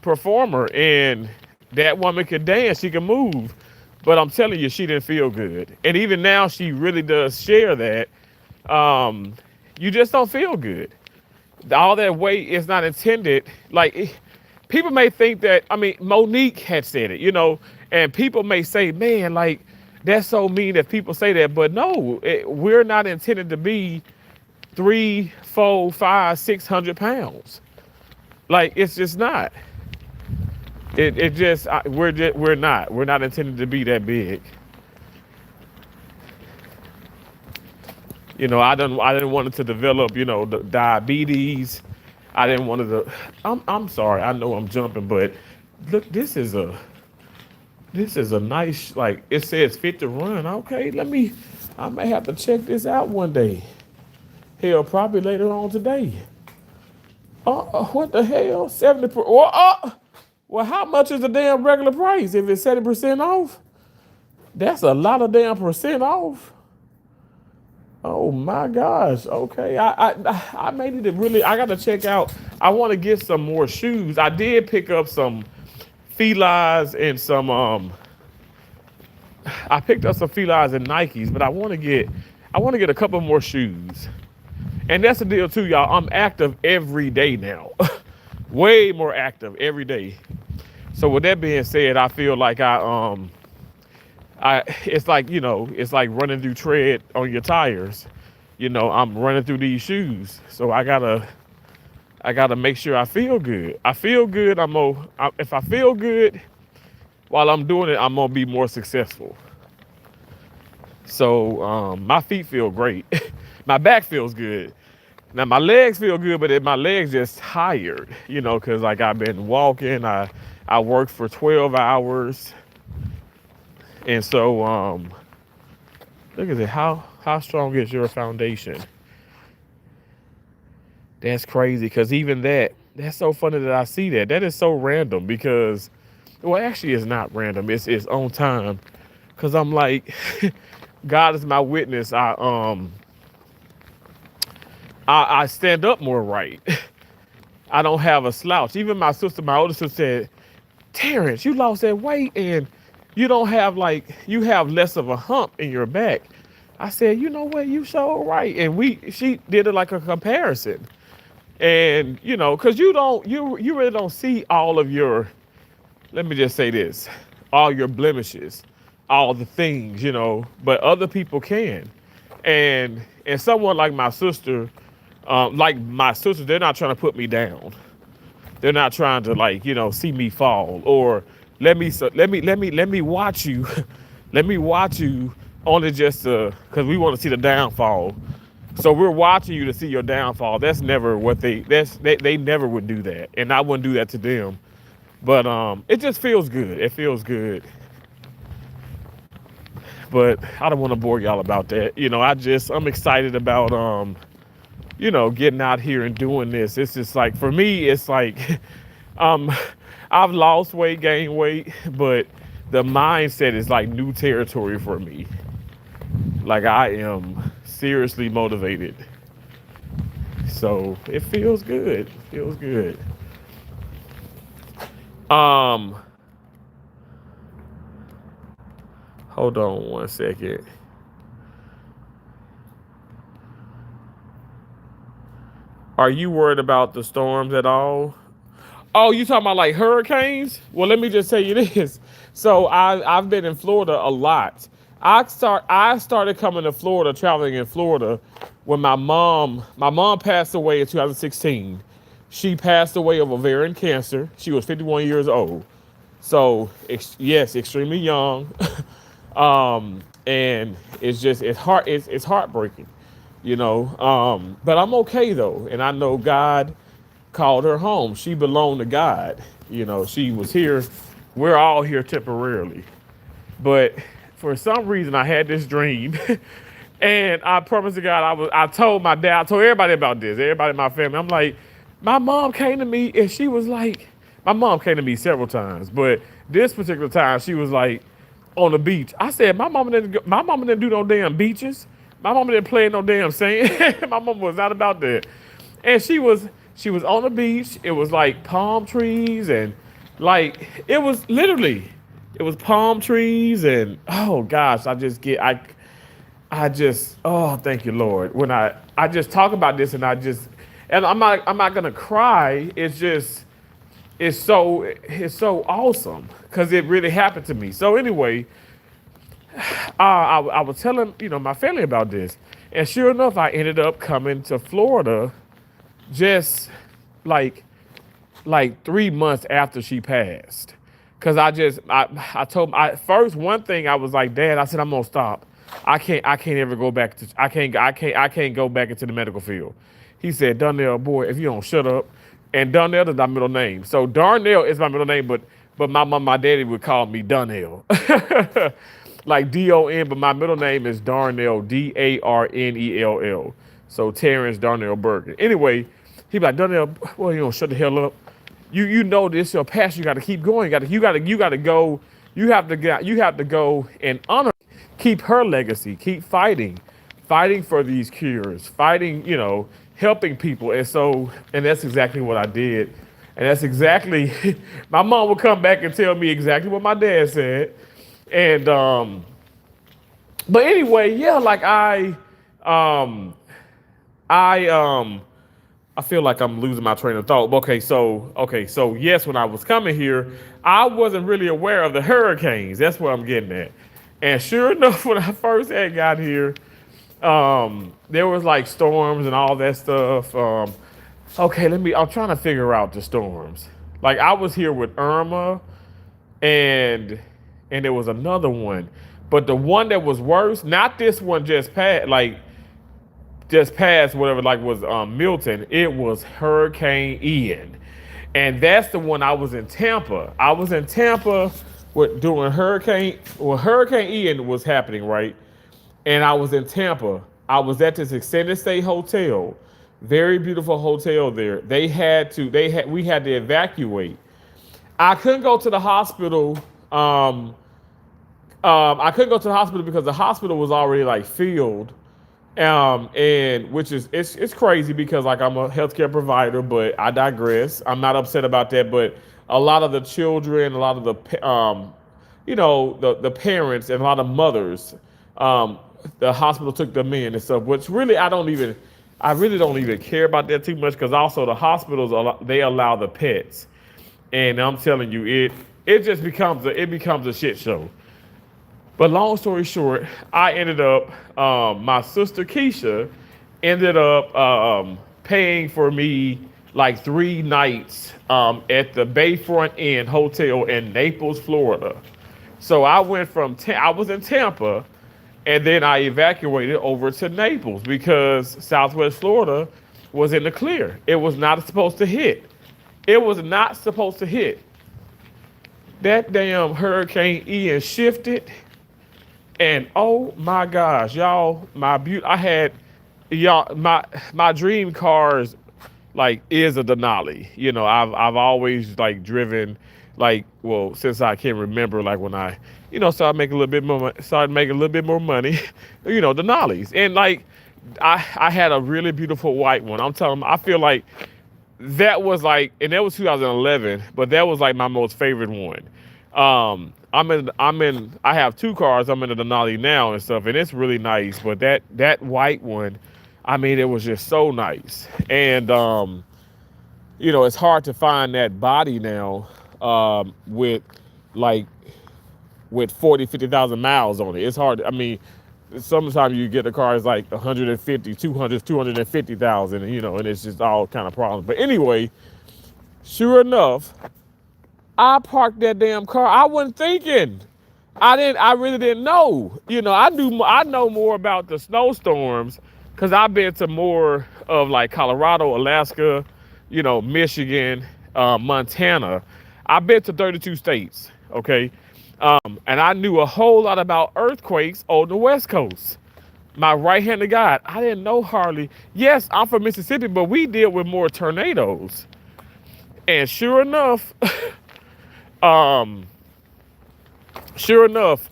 performer, and that woman could dance, she can move, but I'm telling you, she didn't feel good. And even now, she really does share that. You just don't feel good. All that weight is not intended. People may think that. I mean, Monique had said it, and people may say, "Man, like that's so mean that people say that." But no, we're not intended to be 3, 4, 5, 600 pounds. Like it's just not. We're not intended to be that big. I didn't want it to develop, the diabetes. I didn't want it to. I'm sorry. I know I'm jumping, but look, this is a nice, like it says fit to run. Okay, I may have to check this out one day. Hell, probably later on today. What the hell? 70%. Well, how much is the damn regular price? If it's 70% off, that's a lot of damn percent off. Oh my gosh. Okay, I may need to really. I got to check out. I want to get some more shoes. I did pick up some Felines and some. I picked up some Felines and Nikes, but I want to get a couple more shoes. And that's the deal too, y'all. I'm active every day now. Way more active every day. So with that being said, I feel like it's like running through tread on your tires. I'm running through these shoes. So I gotta make sure I feel good. I feel good. If I feel good while I'm doing it, I'm gonna be more successful. So my feet feel great. My back feels good. Now my legs feel good, but my legs just tired, because like I've been walking. I worked for 12 hours, and so look at it. How strong is your foundation? That's crazy, because even that's so funny that I see that. That is so random, because Well, actually, it's not random. It's on time. Cause I'm like, God is my witness. I stand up more right. I don't have a slouch. Even my sister, my older sister said, Terrence, you lost that weight and you don't have like you have less of a hump in your back. I said, you know what, you so right. And she did it like a comparison. And because you really don't see all of your, let me just say this, all your blemishes, all the things, but other people can. And someone like my sister, they're not trying to put me down. They're not trying to like, see me fall or let me watch you. Let me watch you only just because we want to see the downfall. So we're watching you to see your downfall. That's never what they never would do that. And I wouldn't do that to them. But it just feels good. It feels good. But I don't want to bore y'all about that. I'm excited about getting out here and doing this. It's just like for me, it's like um I've lost weight, gained weight, but the mindset is like new territory for me. Like I am seriously motivated. So it feels good. It feels good. Um, Hold on one second. Are you worried about the storms at all? Oh, you talking about like hurricanes? Well, let me just tell you this. So I've been in Florida a lot. I started coming to Florida, traveling in Florida, when my mom passed away in 2016. She passed away of ovarian cancer. She was 51 years old. So yes, extremely young. And it's heartbreaking, But I'm okay though, and I know God called her home. She belonged to God. She was here. We're all here temporarily. But for some reason, I had this dream. And I promised to God, I told my dad, I told everybody about this, everybody in my family. I'm like, my mom came to me and she was like, my mom came to me several times, but this particular time she was like on the beach. I said, my mama didn't do no damn beaches. My mama didn't play no damn sand. My mama was not about that. And she was on the beach. It was like palm trees and like it was palm trees and oh gosh, I just oh thank you Lord. When I just talk about this and I'm not gonna cry. It's so awesome because it really happened to me. So anyway, I was telling my family about this, and sure enough, I ended up coming to Florida just like 3 months after she passed. Cause I told first one thing I was like, Dad, I said I'm gonna stop. I can't ever go back to I can't go back into the medical field. He said, Darnell, boy, if you don't shut up. And Darnell is my middle name. So Darnell is my middle name, but my mom, my daddy would call me Darnell. Like D-O-N, but my middle name is Darnell, Darnell. So Terrence Darnell Bergen. Anyway, he be like, Darnell, well, you don't shut the hell up. You know this your passion. You got to keep going. You got to go. You have to go and honor, keep her legacy. Keep fighting for these cures. Fighting, helping people. And that's exactly what I did. And that's exactly. My mom would come back and tell me exactly what my dad said. And but anyway, yeah, like I feel like I'm losing my train of thought. Okay, so yes, when I was coming here, I wasn't really aware of the hurricanes. That's what I'm getting at. And sure enough, when I first had got here, there was like storms and all that stuff. Okay, I'm trying to figure out the storms. Like I was here with Irma, and there was another one, but the one that was worse, not this one just passed whatever like was Milton. It was Hurricane Ian, and that's the one. I was in Tampa. With doing Hurricane Ian was happening, right? And I was in Tampa. I was at this extended stay hotel, very beautiful hotel there. We had to evacuate. I couldn't go to the hospital. Um, I couldn't go to the hospital because the hospital was already like filled. And which is it's crazy because like I'm a healthcare provider, but I digress. I'm not upset about that, but a lot of the children, a lot of the the parents and a lot of mothers, um, the hospital took them in and stuff. Which really I really don't even care about that too much because also the hospitals they allow the pets, and I'm telling you it just becomes a shit show. But long story short, I ended up, my sister Keisha ended up paying for me like 3 nights at the Bayfront Inn Hotel in Naples, Florida. So I went I was in Tampa, and then I evacuated over to Naples because Southwest Florida was in the clear. It was not supposed to hit. It was not supposed to hit. That damn Hurricane Ian shifted. And oh my gosh, y'all, I had y'all my dream cars like is a Denali. You know, I've always like driven like well since I can remember like when I started making a little bit more money, Denali's. And like I had a really beautiful white one. I'm telling you, I feel like that was like, and that was 2011, but that was like my most favorite one. I have 2 cars. I'm in a Denali now and stuff, and it's really nice. But that white one, I mean, it was just so nice. And it's hard to find that body now, with like with 40, 50,000 miles on it. It's hard. I mean, sometimes you get the car is like 150, 200, 250,000, and it's just all kind of problems. But anyway, sure enough, I parked that damn car. I wasn't thinking. I really didn't know. I know more about the snowstorms because I've been to more of like Colorado, Alaska, Michigan, Montana. I've been to 32 states. Okay. And I knew a whole lot about earthquakes on the West Coast. My right-handed guy, I didn't know hardly. Yes, I'm from Mississippi, but we deal with more tornadoes. And um, sure enough,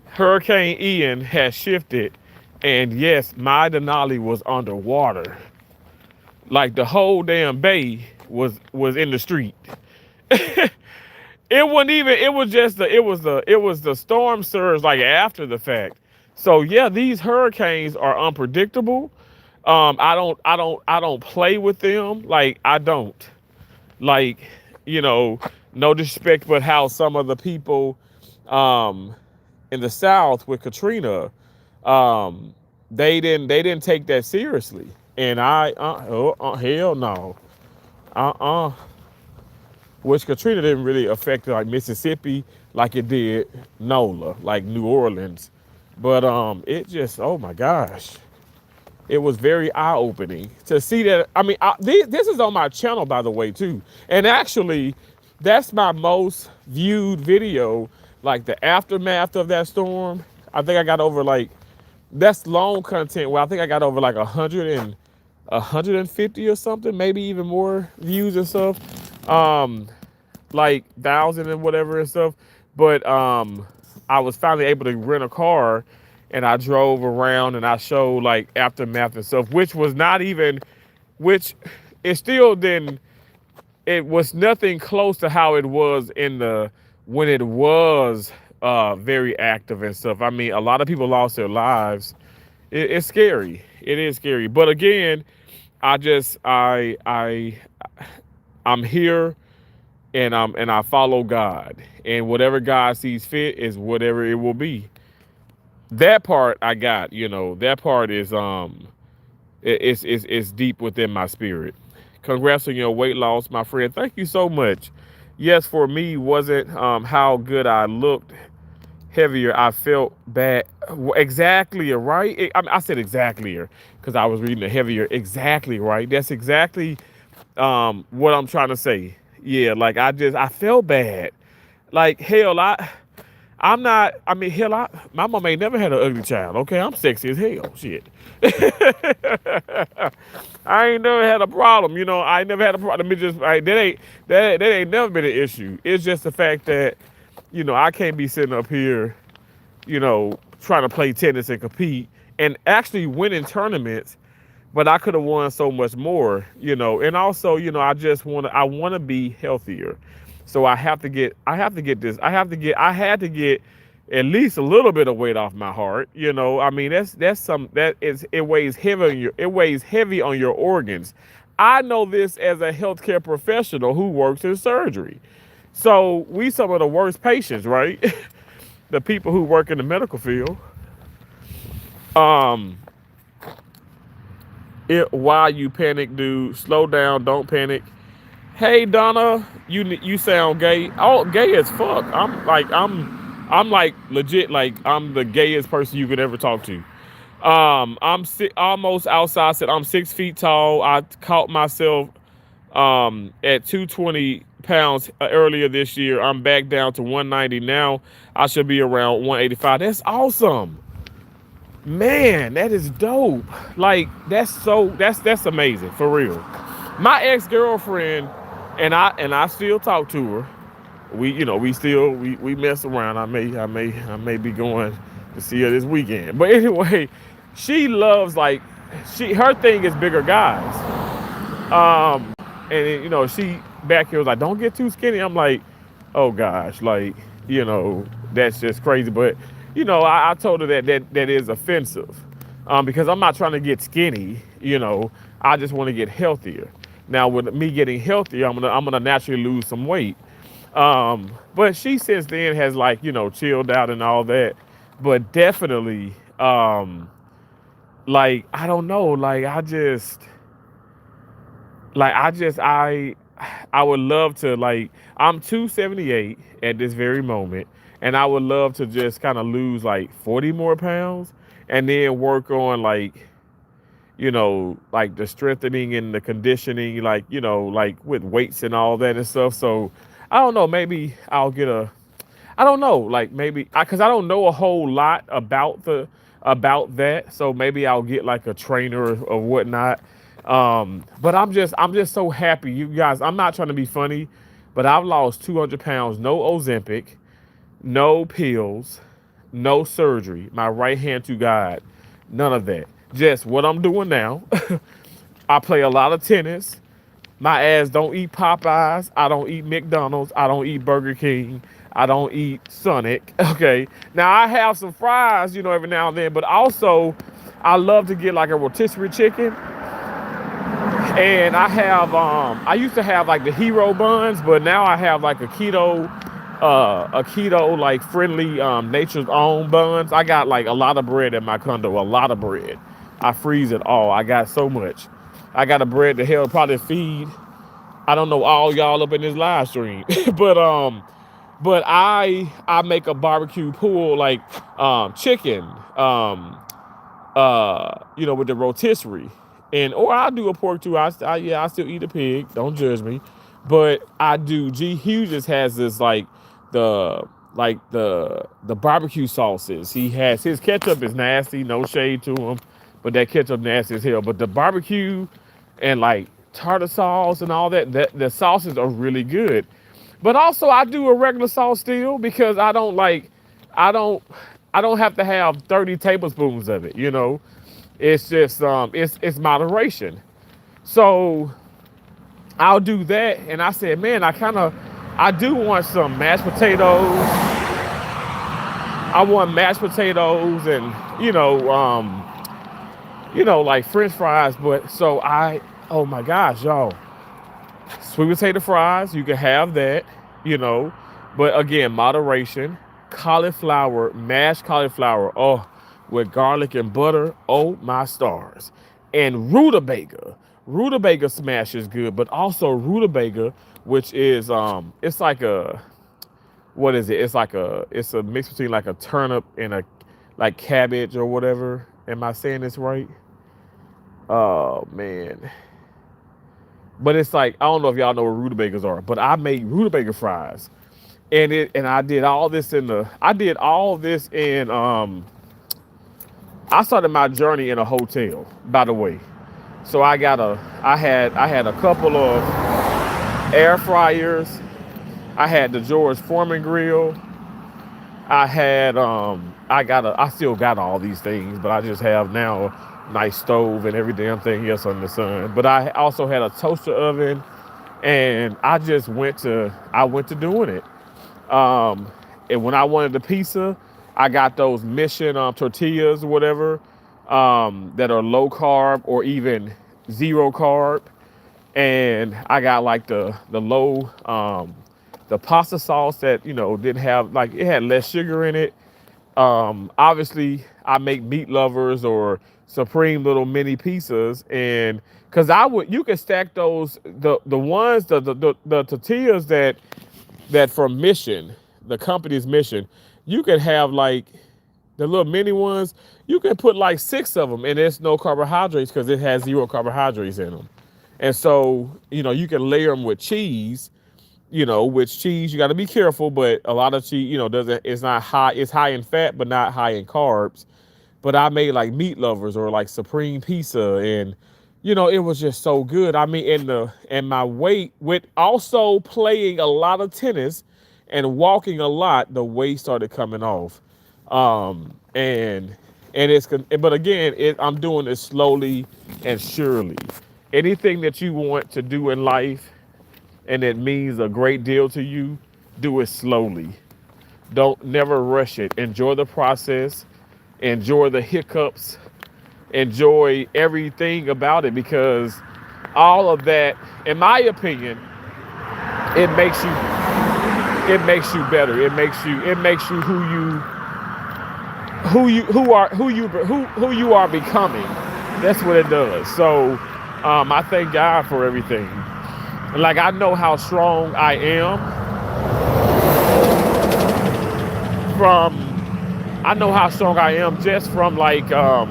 Hurricane Ian has shifted, and yes, my Denali was underwater. Like the whole damn bay was in the street. It wasn't even. It was just the storm surge like after the fact. So yeah, these hurricanes are unpredictable. I don't play with them. Like I don't. Like no disrespect, but how some of the people in the South with Katrina, they didn't take that seriously. And hell no. Which Katrina didn't really affect like Mississippi like it did NOLA, like New Orleans. But it just, oh my gosh, it was very eye-opening to see that. I mean, this is on my channel, by the way, too. And actually, that's my most viewed video, like the aftermath of that storm. I think I got over like, that's long content where I think I got over like 150 or something, maybe even more views and stuff. Like 1,000 and whatever and stuff. But I was finally able to rent a car, and I drove around and I showed like aftermath and stuff, which was not even, which it still didn't, it was nothing close to how it was when it was very active and stuff. I mean, a lot of people lost their lives. It's scary. It is scary. But again, I'm here, and I follow God, and whatever God sees fit is whatever it will be. That part I got, that part is it's deep within my spirit. Congrats on your weight loss, my friend. Thank you so much. Yes, for me, wasn't how good I looked heavier. I felt bad. Exactly, right? I said exactly because I was reading the heavier. Exactly, right? That's exactly what I'm trying to say. Yeah, like I felt bad. Like hell, I I'm not. I mean, hell, my mom ain't never had an ugly child. Okay, I'm sexy as hell. Shit. I ain't never had a problem. You know, I ain't never had a problem. It just that ain't never been an issue. It's just the fact that, I can't be sitting up here, trying to play tennis and compete and actually winning tournaments, but I could have won so much more, And also, I want to be healthier. So I had to get at least a little bit of weight off my heart. I mean, it weighs heavy on your organs. I know this as a healthcare professional who works in surgery. So we some of the worst patients, right? The people who work in the medical field. Um, why you panic, dude? Slow down, don't panic. Hey Donna, you sound gay. Oh, gay as fuck. I'm like legit like I'm the gayest person you could ever talk to. Almost outside. Said I'm 6 feet tall. I caught myself at 220 pounds earlier this year. I'm back down to 190 now. I should be around 185. That's awesome. Man, that is dope. Like that's amazing for real. My ex-girlfriend and I still talk to her. We mess around. I may be going to see her this weekend. But anyway, she loves like her thing is bigger guys. Um and she back here was like, don't get too skinny. I'm like, oh gosh, like, that's just crazy. But I told her that is offensive. Because I'm not trying to get skinny, I just want to get healthier. Now with me getting healthier, I'm gonna naturally lose some weight. But she since then has like, chilled out and all that. But definitely, like I don't know, I would love to like I'm 278 at this very moment, and I would love to just kind of lose like 40 more pounds and then work on like the strengthening and the conditioning, like, like with weights and all that and stuff. So I don't know, maybe I don't know, like maybe because I don't know a whole lot about that. So maybe I'll get like a trainer or whatnot. But I'm just so happy, you guys. I'm not trying to be funny, but I've lost 200 pounds, no Ozempic, no pills, no surgery. My right hand to God, none of that. Just what I'm doing now. I play a lot of tennis. My ass don't eat Popeyes. I don't eat McDonald's. I don't eat Burger King. I don't eat Sonic. Okay. Now I have some fries, every now and then, but also I love to get like a rotisserie chicken. And I used to have like the hero buns, but now I have like a keto like friendly nature's own buns. I got like a lot of bread in my condo, a lot of bread. I freeze it all. I got so much. I got a bread to hell probably feed, I don't know, all y'all up in this live stream. but I make a barbecue pool like chicken with the rotisserie. Or I do a pork too. I still eat a pig. Don't judge me, but I do. G Hughes has this the barbecue sauces. He has his ketchup is nasty. No shade to him, but that ketchup nasty as hell. But the barbecue and like tartar sauce and all that, the sauces are really good. But also I do a regular sauce still because I don't have to have 30 tablespoons of it. It's just moderation. So I'll do that. And I said, man, I do want some mashed potatoes. I want mashed potatoes and like French fries. But oh my gosh, y'all, sweet potato fries, you can have that, but again, moderation. Cauliflower, mashed cauliflower, oh, with garlic and butter, oh my stars. And rutabaga. Rutabaga smash is good, but also rutabaga, which is it's like what is it? It's a mix between like a turnip and a like cabbage or whatever. Am I saying this right? Oh man. But it's like, I don't know if y'all know what rutabagas are, but I make rutabaga fries. And I did all this in I started my journey in a hotel, by the way. So I had a couple of air fryers. I had the George Foreman grill. I still got all these things, but I just have now a nice stove and every damn thing else under the sun. But I also had a toaster oven, and I went to doing it. Um, and when I wanted the pizza, I got those Mission tortillas or whatever, that are low carb or even zero carb. And I got like the pasta sauce that didn't have, like, it had less sugar in it. Obviously, I make meat lovers or supreme little mini pizzas, and because you could stack those the ones the tortillas that from Mission, the company's Mission, you could have like the little mini ones. You can put like six of them, and there's no carbohydrates because it has zero carbohydrates in them. And so you can layer them with cheese. Which cheese you got to be careful, but a lot of cheese, doesn't it's not high. It's high in fat, but not high in carbs. But I made like meat lovers or like supreme pizza, and it was just so good. I mean, and my weight, with also playing a lot of tennis and walking a lot, the weight started coming off. But again, I'm doing it slowly and surely. Anything that you want to do in life and it means a great deal to you, do it slowly. Don't never rush it. Enjoy the process. Enjoy the hiccups. Enjoy everything about it, because all of that, in my opinion, it makes you better. It makes you who you are becoming. That's what it does. So I thank God for everything. Like, I know how strong I am from I know how strong I am just from like a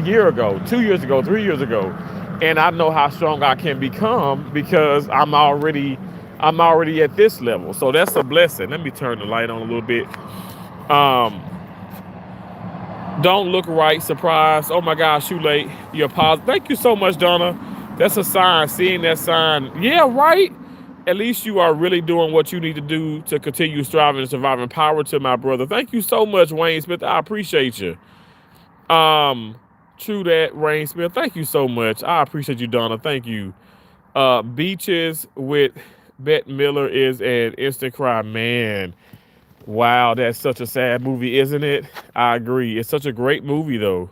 year ago, 2 years ago, 3 years ago. And I know how strong I can become because I'm already at this level. So that's a blessing. Let me turn the light on a little bit. Um don't look right, surprise. Oh my gosh, you late. You're positive. Thank you so much, Donna. That's a sign. Seeing that sign. Yeah, right. At least you are really doing what you need to do to continue striving and surviving. Power to my brother. Thank you so much, Wayne Smith. I appreciate you. Um, True that, Wayne Smith. Thank you so much. I appreciate you, Donna. Thank you. Beaches with Bette Miller is an instant cry, man. Wow, that's such a sad movie, isn't it? I agree. It's such a great movie, though.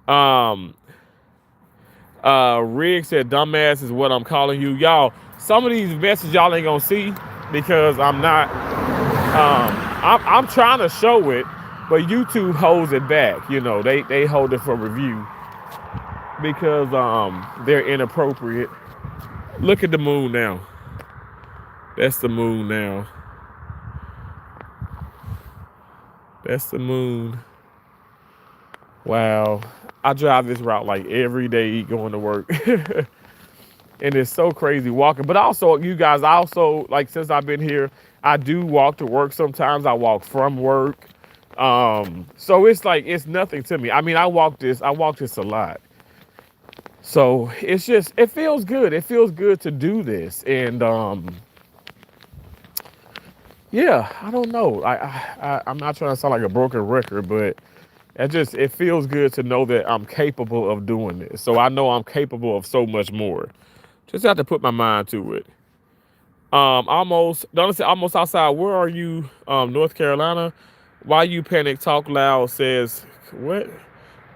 Um, Rig said, "Dumbass is what I'm calling you, y'all." Some of these messages y'all ain't gonna see because I'm not. I'm trying to show it, but YouTube holds it back. They hold it for review because they're inappropriate. Look at the moon now. That's the moon now. That's the moon. Wow. I drive this route like every day going to work. And it's so crazy walking. But also, you guys, like, since I've been here, I do walk to work sometimes. I walk from work. So it's like, it's nothing to me. I mean, I walk this a lot. So it's just, it feels good. It feels good to do this. And yeah, I don't know. I'm not trying to sound like a broken record, but it feels good to know that I'm capable of doing this. So I know I'm capable of so much more. Just have to put my mind to it. Don't say almost outside. Where are you? North Carolina. Why you panic? Talk loud says what?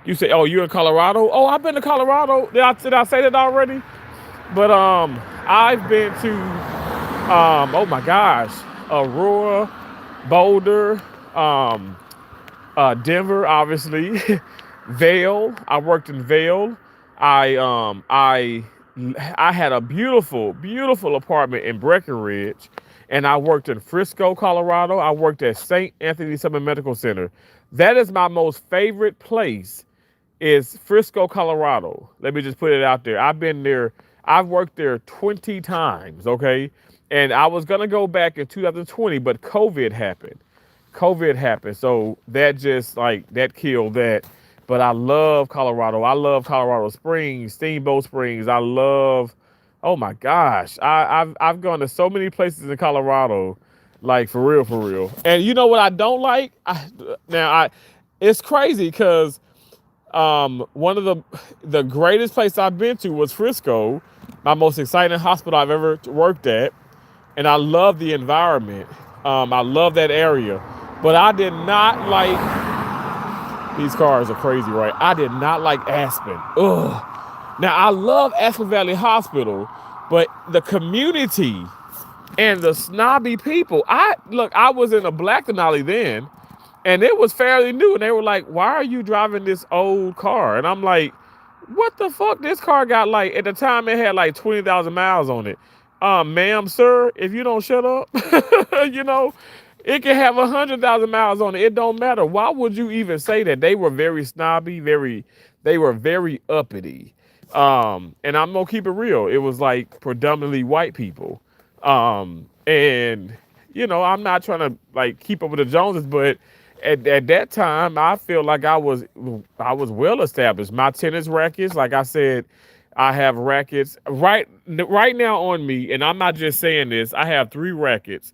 You say, oh, you're in Colorado? Oh, I've been to Colorado. Did I say that already? But I've been to oh my gosh, Aurora, Boulder, Denver, obviously, Vail. I worked in Vail. I had a beautiful, beautiful apartment in Breckenridge, and I worked in Frisco, Colorado. I worked at St. Anthony Summer Medical Center. That is my most favorite place, is Frisco, Colorado. Let me just put it out there. I've been there. I've worked there 20 times, okay? And I was gonna go back in 2020, but COVID happened. COVID happened, so that just like that killed that. But I love Colorado. I love Colorado Springs, Steamboat Springs. I love. Oh my gosh, I've gone to so many places in Colorado, like for real, for real. And you know what I don't like? It's crazy because one of the greatest place I've been to was Frisco, my most exciting hospital I've ever worked at, and I love the environment. I love that area, but I did not like. These cars are crazy, right? I did not like Aspen. Ugh. Now I love Aspen Valley Hospital, but the community and the snobby people. I was in a Black Denali then, and it was fairly new, and they were like, "Why are you driving this old car?" And I'm like, "What the fuck? This car got like at the time it had like 20,000 miles on it." Ma'am, sir, if you don't shut up, you know, it can have 100,000 miles on it. It don't matter. Why would you even say that? They were very snobby, they were very uppity. And I'm gonna keep it real. It was like predominantly white people. And you know, I'm not trying to like keep up with the Joneses, but at that time, I feel like I was well established. My tennis rackets, like I said, I have rackets right now on me, and I'm not just saying this. I have 3 rackets.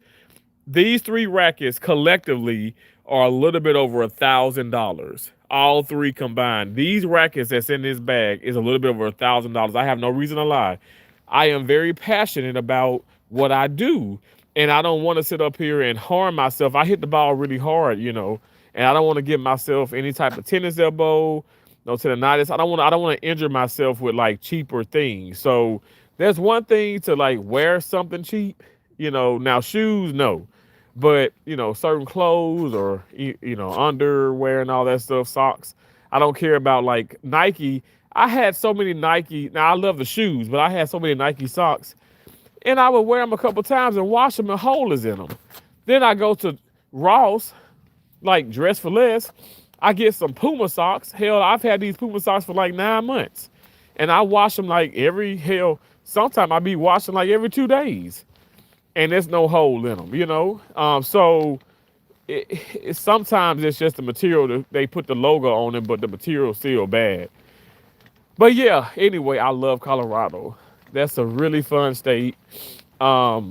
These 3 rackets collectively are a little bit over $1,000. All 3 combined. These rackets that's in this bag is a little bit over $1,000. I have no reason to lie. I am very passionate about what I do, and I don't want to sit up here and harm myself. I hit the ball really hard, you know, and I don't want to give myself any type of tennis elbow, no tendonitis. I don't want to injure myself with like cheaper things. So there's one thing to like wear something cheap, you know. Now shoes, no. But you know, certain clothes or you know, underwear and all that stuff, socks. I don't care about like Nike. I had so many Nike. Now I love the shoes, but I had so many Nike socks, and I would wear them a couple times and wash them and holes in them. Then I go to Ross, like Dress for Less. I get some Puma socks. Hell, I've had these Puma socks for like 9 months, and I wash them like sometimes I be washing like every 2 days. And there's no hole in them, you know? So sometimes it's just the material that they put the logo on it, but the material's still bad. But yeah, anyway, I love Colorado. That's a really fun state. I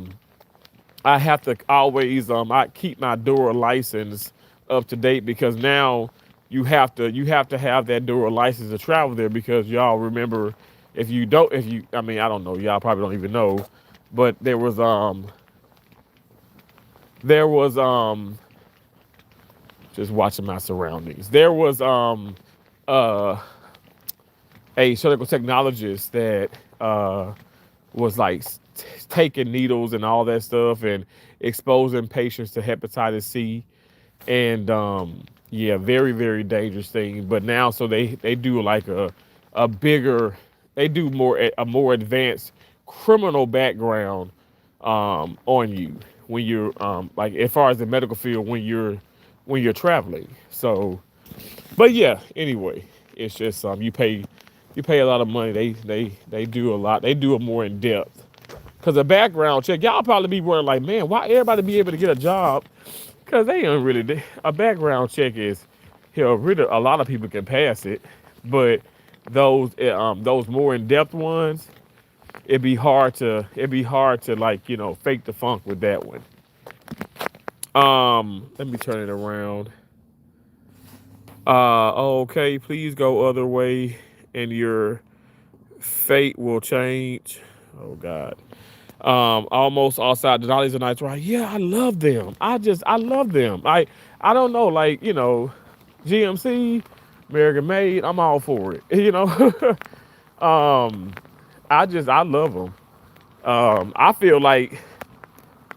have to always I keep my Dura license up to date because now you have to have that Dura license to travel there, because y'all remember, I don't know, y'all probably don't even know, but there was just watching my surroundings. There was a surgical technologist that was like taking needles and all that stuff and exposing patients to hepatitis C, and yeah, very, very dangerous thing. But now, so they do like a bigger, they do a more advanced criminal background on you when you're like, as far as the medical field, when you're traveling. So, but yeah, anyway, it's just you pay a lot of money. They do a lot. They do it more in depth. Cause a background check, y'all probably be wondering like, man, why everybody be able to get a job? Cause they don't really. A background check is, really a lot of people can pass it, but those more in depth ones, it'd be hard to like, you know, fake the funk with that one. Let me turn it around. Okay, please go other way and your fate will change. Oh God. Almost outside Denali's a nice ride. Yeah, I love them. I love them. I don't know, like, you know, GMC, American Made, I'm all for it. You know, I love them. I feel like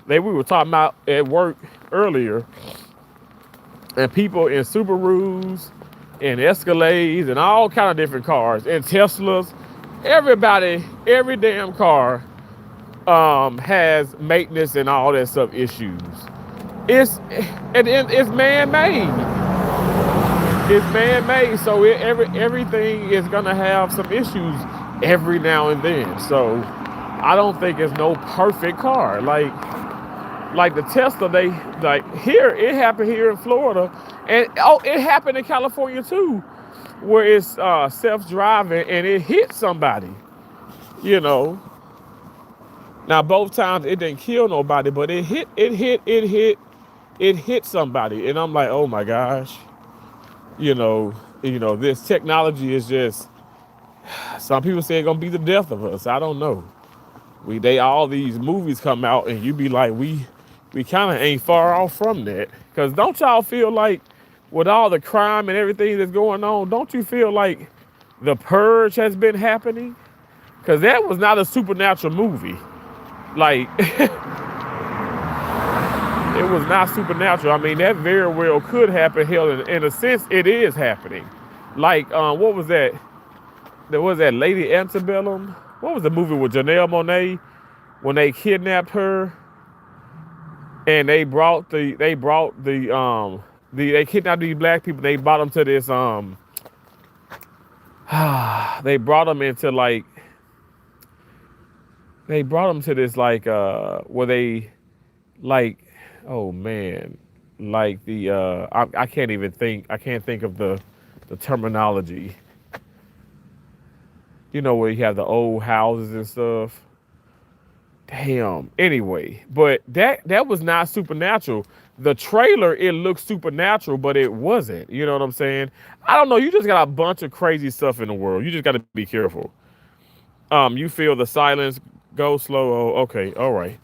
we were talking about at work earlier, and people in Subarus and Escalades and all kind of different cars and Teslas, every damn car has maintenance and all that stuff issues. It's man-made. It's man-made, so everything is gonna have some issues every now and then. So I don't think it's no perfect car. Like the Tesla, they like here, it happened here in Florida, and oh, it happened in California too, where it's self-driving and it hit somebody, you know. Now both times it didn't kill nobody, but it hit somebody, and I'm like, oh my gosh, this technology is just. Some people say it's gonna be the death of us. I don't know. All these movies come out, and you be like, we kind of ain't far off from that. Cause don't y'all feel like with all the crime and everything that's going on, don't you feel like the purge has been happening? Cause that was not a supernatural movie. Like it was not supernatural. I mean, that very well could happen. Hell, in a sense, it is happening. Like what was that? There was that Lady Antebellum. What was the movie with Janelle Monáe when they kidnapped her and they kidnapped these black people. They brought them to this they brought them into where they like, oh man, like the I can't even think. I can't think of the terminology. You know, where you have the old houses and stuff. Damn. Anyway, but that was not supernatural. The trailer, it looked supernatural, but it wasn't. You know what I'm saying? I don't know. You just got a bunch of crazy stuff in the world. You just got to be careful. You feel the silence. Go slow. Oh, okay. All right.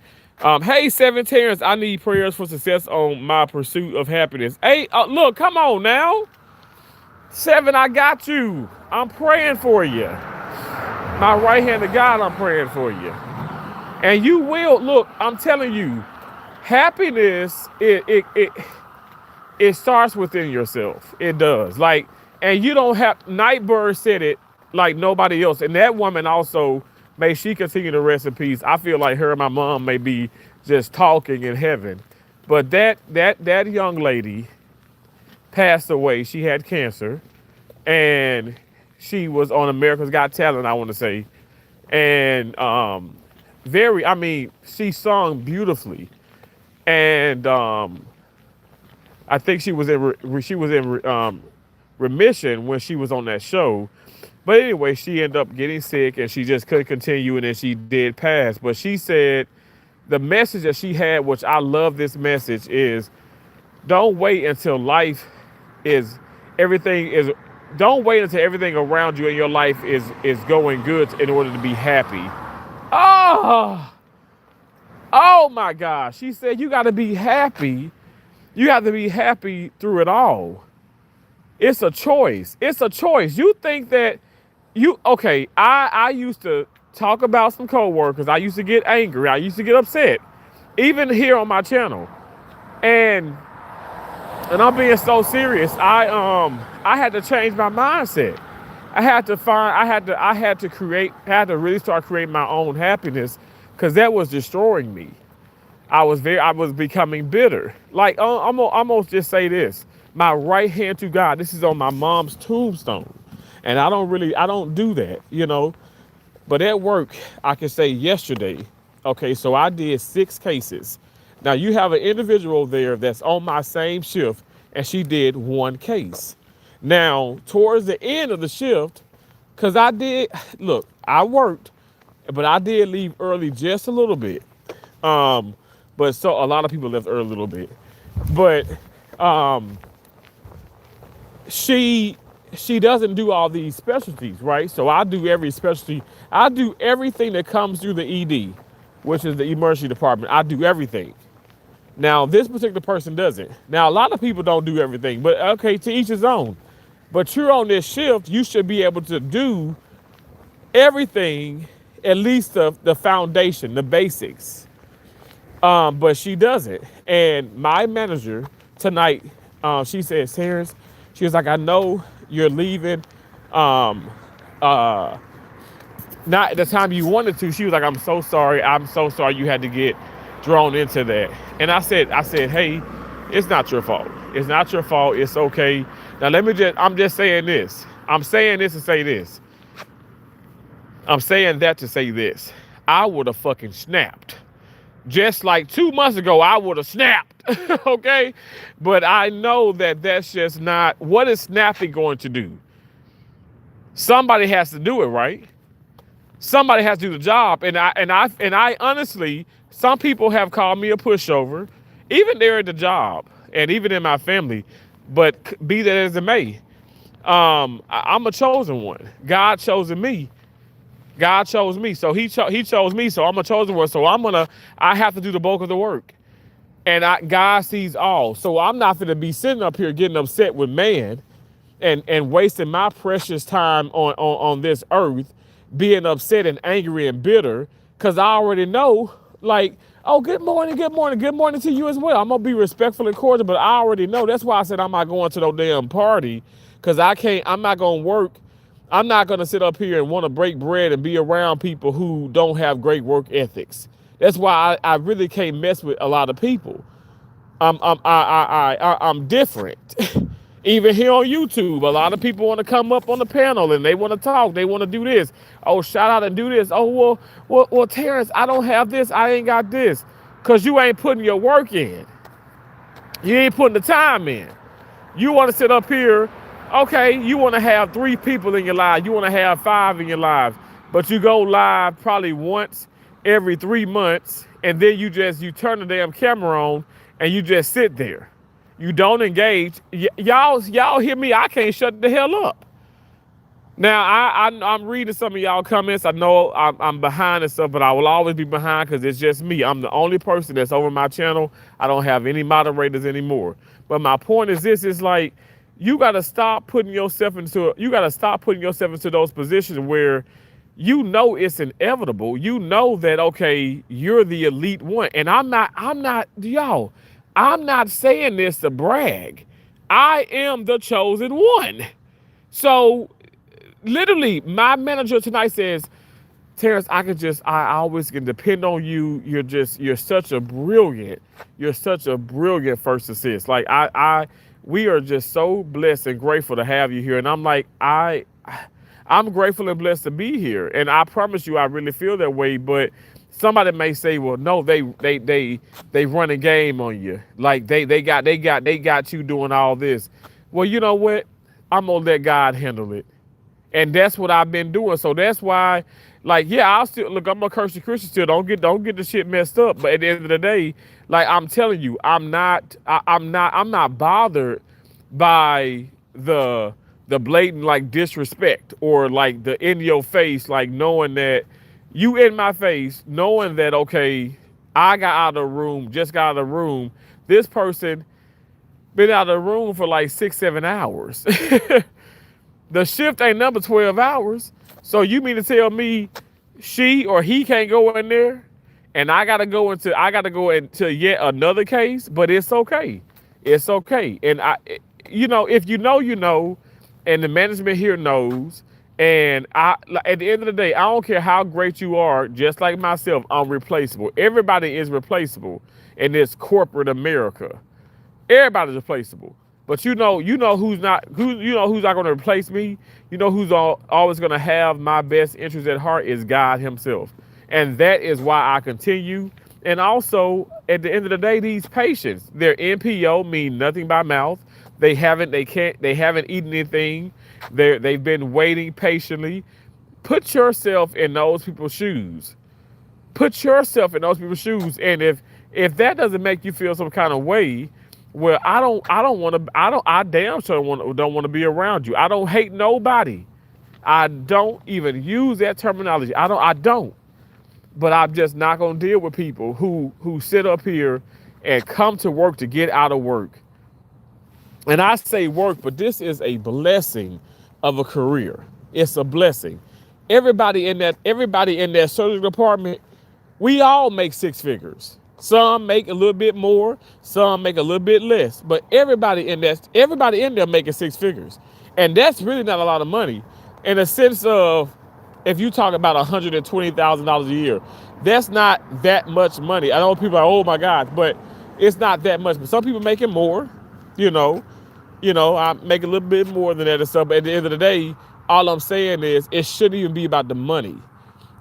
Hey, Seven Terrence, I need prayers for success on my pursuit of happiness. Hey, look, come on now. Seven, I got you. I'm praying for you. My right hand of God, I'm praying for you. And you will, look, I'm telling you, happiness, it starts within yourself. It does. Like, and you don't have, Nightbird said it like nobody else. And that woman also, may she continue to rest in peace. I feel like her and my mom may be just talking in heaven. But that young lady passed away. She had cancer. And she was on America's Got Talent, I want to say. And she sung beautifully. And I think she was in remission when she was on that show. But anyway, she ended up getting sick and she just couldn't continue, and then she did pass. But she said the message that she had, which I love this message, is don't wait until don't wait until everything around you in your life is going good in order to be happy. Oh my gosh. She said you got to be happy. You have to be happy through it all. It's a choice. It's a choice. You think that I used to talk about some coworkers. I used to get angry. I used to get upset, even here on my channel. And I'm being so serious. I had to change my mindset. I had to really start creating my own happiness, because that was destroying me. I was becoming bitter. Like, I'm gonna just say this. My right hand to God, this is on my mom's tombstone. And I don't do that, But at work, I can say yesterday, okay, so I did 6 cases. Now you have an individual there that's on my same shift, and she did 1 case. Now, towards the end of the shift, because I worked, but I did leave early just a little bit. But so a lot of people left early a little bit. But she doesn't do all these specialties, right? So I do every specialty. I do everything that comes through the ED, which is the emergency department. I do everything. Now, this particular person doesn't. Now, a lot of people don't do everything, but okay, to each his own. But you're on this shift, you should be able to do everything, at least the foundation, the basics. But she doesn't. And my manager tonight, she said, Terrence, she was like, I know you're leaving. Not at the time you wanted to. She was like, I'm so sorry you had to get drawn into that. And I said, hey, it's not your fault. It's not your fault. It's okay. Now I'm just saying this. I'm saying this to say this. I'm saying that to say this. I would have fucking snapped. Just like 2 months ago, I would have snapped. Okay? But I know that that's just not, what is snapping going to do? Somebody has to do it, right? Somebody has to do the job. And I honestly, some people have called me a pushover, even there at the job and even in my family. But be that as it may, I'm a chosen one. God chosen me. God chose me. So he chose me. So I'm a chosen one. So I have to do the bulk of the work. And God sees all. So I'm not going to be sitting up here getting upset with man and wasting my precious time on this earth, being upset and angry and bitter, because I already know, like, oh, good morning, good morning, good morning to you as well. I'm going to be respectful and cordial, but I already know. That's why I said I'm not going to no damn party, because I'm not going to work. I'm not going to sit up here and want to break bread and be around people who don't have great work ethics. That's why I really can't mess with a lot of people. I'm different. Even here on YouTube, a lot of people want to come up on the panel and they want to talk. They want to do this. Oh, shout out and do this. Oh, well, Terrence, I don't have this. I ain't got this. Because you ain't putting your work in. You ain't putting the time in. You want to sit up here. Okay, you want to have 3 people in your life. You want to have 5 in your life. But you go live probably once every 3 months. And then you turn the damn camera on and you just sit there. You don't engage. Y'all hear me? I can't shut the hell up. Now, I'm reading some of y'all comments. I know I'm behind and stuff, but I will always be behind because it's just me. I'm the only person that's over my channel. I don't have any moderators anymore. But my point is this, is like, you got to stop putting yourself into those positions where you know it's inevitable. You know that, okay, you're the elite one. And I'm not, y'all, I'm not saying this to brag. I am the chosen one. So literally, my manager tonight says, Terrence, I always can depend on you. You're such a brilliant first assist. Like we are just so blessed and grateful to have you here. And I'm like, I'm grateful and blessed to be here. And I promise you, I really feel that way. But somebody may say, well, no, they run a game on you. Like they got you doing all this. Well, you know what? I'm gonna let God handle it. And that's what I've been doing. So that's why, like, yeah, I'll still look, I'm a Christian still. Don't get the shit messed up. But at the end of the day, like I'm telling you, I'm not bothered by the blatant like disrespect or like the in your face, like knowing that you in my face, knowing that, okay, I got out of the room. This person been out of the room for like 6-7 hours. The shift ain't number 12 hours. So you mean to tell me she or he can't go in there and I gotta go into yet another case? But it's okay. It's okay. And if you know, and the management here knows, and at the end of the day, I don't care how great you are, just like myself, I'm replaceable. Everybody is replaceable in this corporate America. Everybody's replaceable. But you know who's not going to replace me. You know who's always going to have my best interest at heart is God himself. And that is why I continue. And also, at the end of the day, these patients, their NPO mean nothing by mouth. They haven't eaten anything. They've been waiting patiently. Put yourself in those people's shoes. Put yourself in those people's shoes. And if that doesn't make you feel some kind of way, well, I damn sure don't want to be around you. I don't hate nobody. I don't even use that terminology. I don't. But I'm just not gonna deal with people who sit up here and come to work to get out of work. And I say work, but this is a blessing of a career. It's a blessing. Everybody in that surgery department, we all make 6 figures. Some make a little bit more, some make a little bit less, but everybody in there making 6 figures. And that's really not a lot of money. In a sense of, if you talk about $120,000 a year, that's not that much money. I know people are, oh my God, but it's not that much. But some people making more, I make a little bit more than that and stuff. But at the end of the day, all I'm saying is it shouldn't even be about the money.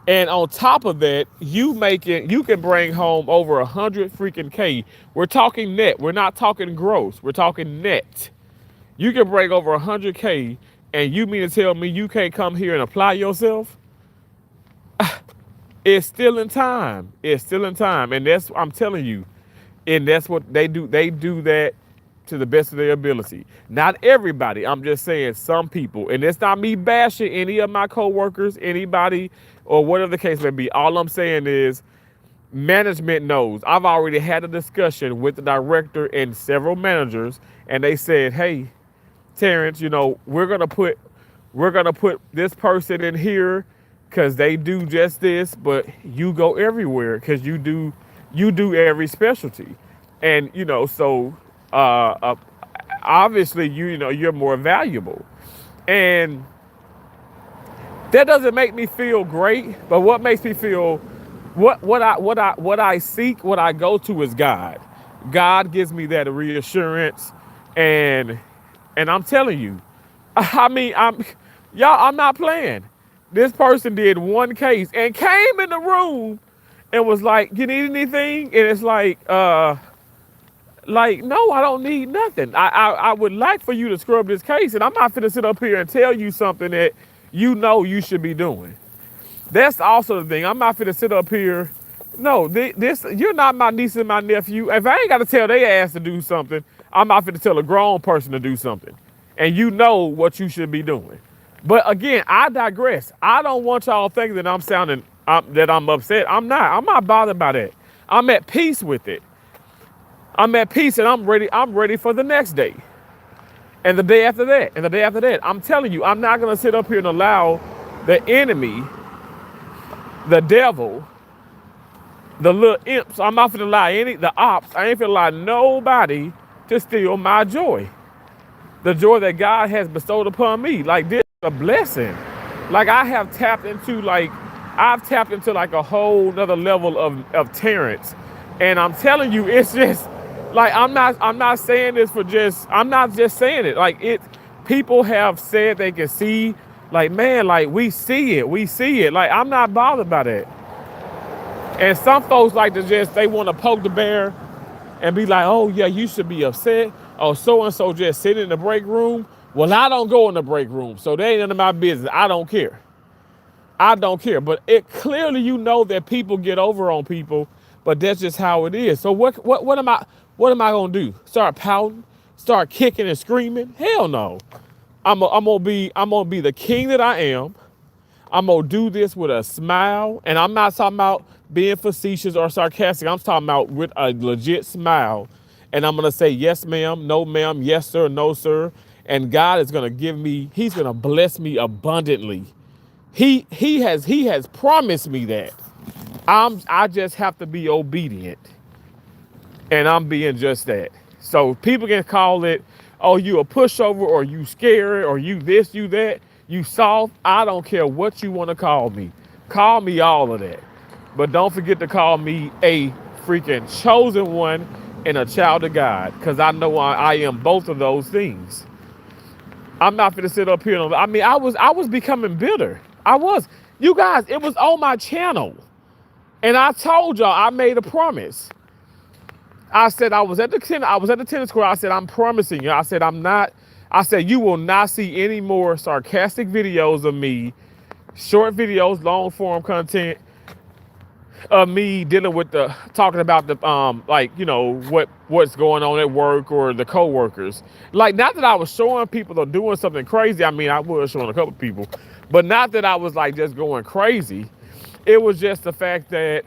And on top of that, you can bring home over 100 freaking K. We're talking net. We're not talking gross. We're talking net. You can bring over 100K, and you mean to tell me you can't come here and apply yourself? It's still in time. It's still in time. And that's, I'm telling you, and that's what they do. They do that to the best of their ability. Not everybody. I'm just saying some people. And it's not me bashing any of my coworkers, anybody, or whatever the case may be. All I'm saying is management knows. I've already had a discussion with the director and several managers, and they said, hey, Terrence, we're gonna put this person in here because they do just this, but you go everywhere because you do every specialty, and so uh, uh, obviously you're more valuable, and that doesn't make me feel great. But what makes me feel what I seek, what I go to is God. God gives me that reassurance, and I'm telling you, I mean, I'm not playing. This person did one case and came in the room and was like, "You need anything?" And it's like, no, I don't need nothing. I would like for you to scrub this case, and I'm not finna sit up here and tell you something that you should be doing. That's also the thing. I'm not finna sit up here. No, this you're not my niece and my nephew. If I ain't gotta tell their ass to do something, I'm not finna tell a grown person to do something. And you know what you should be doing. But again, I digress. I don't want y'all thinking that that I'm upset. I'm not. I'm not bothered by that. I'm at peace with it. I'm at peace, and I'm ready. I'm ready for the next day, and the day after that, and the day after that. I'm telling you, I'm not gonna sit up here and allow the enemy, the devil, the little imps. I'm not gonna allow the ops. I ain't gonna allow nobody to steal my joy. The joy that God has bestowed upon me. Like, this is a blessing. Like, I've tapped into like a whole nother level of Terrence. And I'm telling you, it's just like, I'm not saying this for just, I'm not just saying it. Like, people have said they can see, like, man, like, we see it. Like, I'm not bothered by that. And some folks like to they want to poke the bear and be like, oh yeah, you should be upset. Oh, so-and-so just sit in the break room. Well, I don't go in the break room, so they ain't none of my business. I don't care. I don't care. But it clearly, that people get over on people, but that's just how it is. So what am I gonna do? Start pouting? Start kicking and screaming? Hell no. I'm gonna be the king that I am. I'm gonna do this with a smile, and I'm not talking about being facetious or sarcastic. I'm talking about with a legit smile, and I'm gonna say yes, ma'am, no, ma'am, yes, sir, no, sir, and God is gonna He's gonna bless me abundantly. He has promised me that. I just have to be obedient, and I'm being just that. So people can call it, oh, you a pushover, or you scared, or you this, you that, you soft. I don't care what you want to call me. Call me all of that. But don't forget to call me a freaking chosen one and a child of God, because I know I am both of those things. I'm not going to sit up here. I mean, I was becoming bitter. I was. You guys, it was on my channel. And I told y'all, I made a promise. I said I was at the tennis court. I said, I'm promising you. I said, you will not see any more sarcastic videos of me, short videos, long form content of me dealing with talking about what's going on at work or the coworkers. Like, not that I was showing people or doing something crazy. I mean, I was showing a couple people, but not that I was like just going crazy. It was just the fact that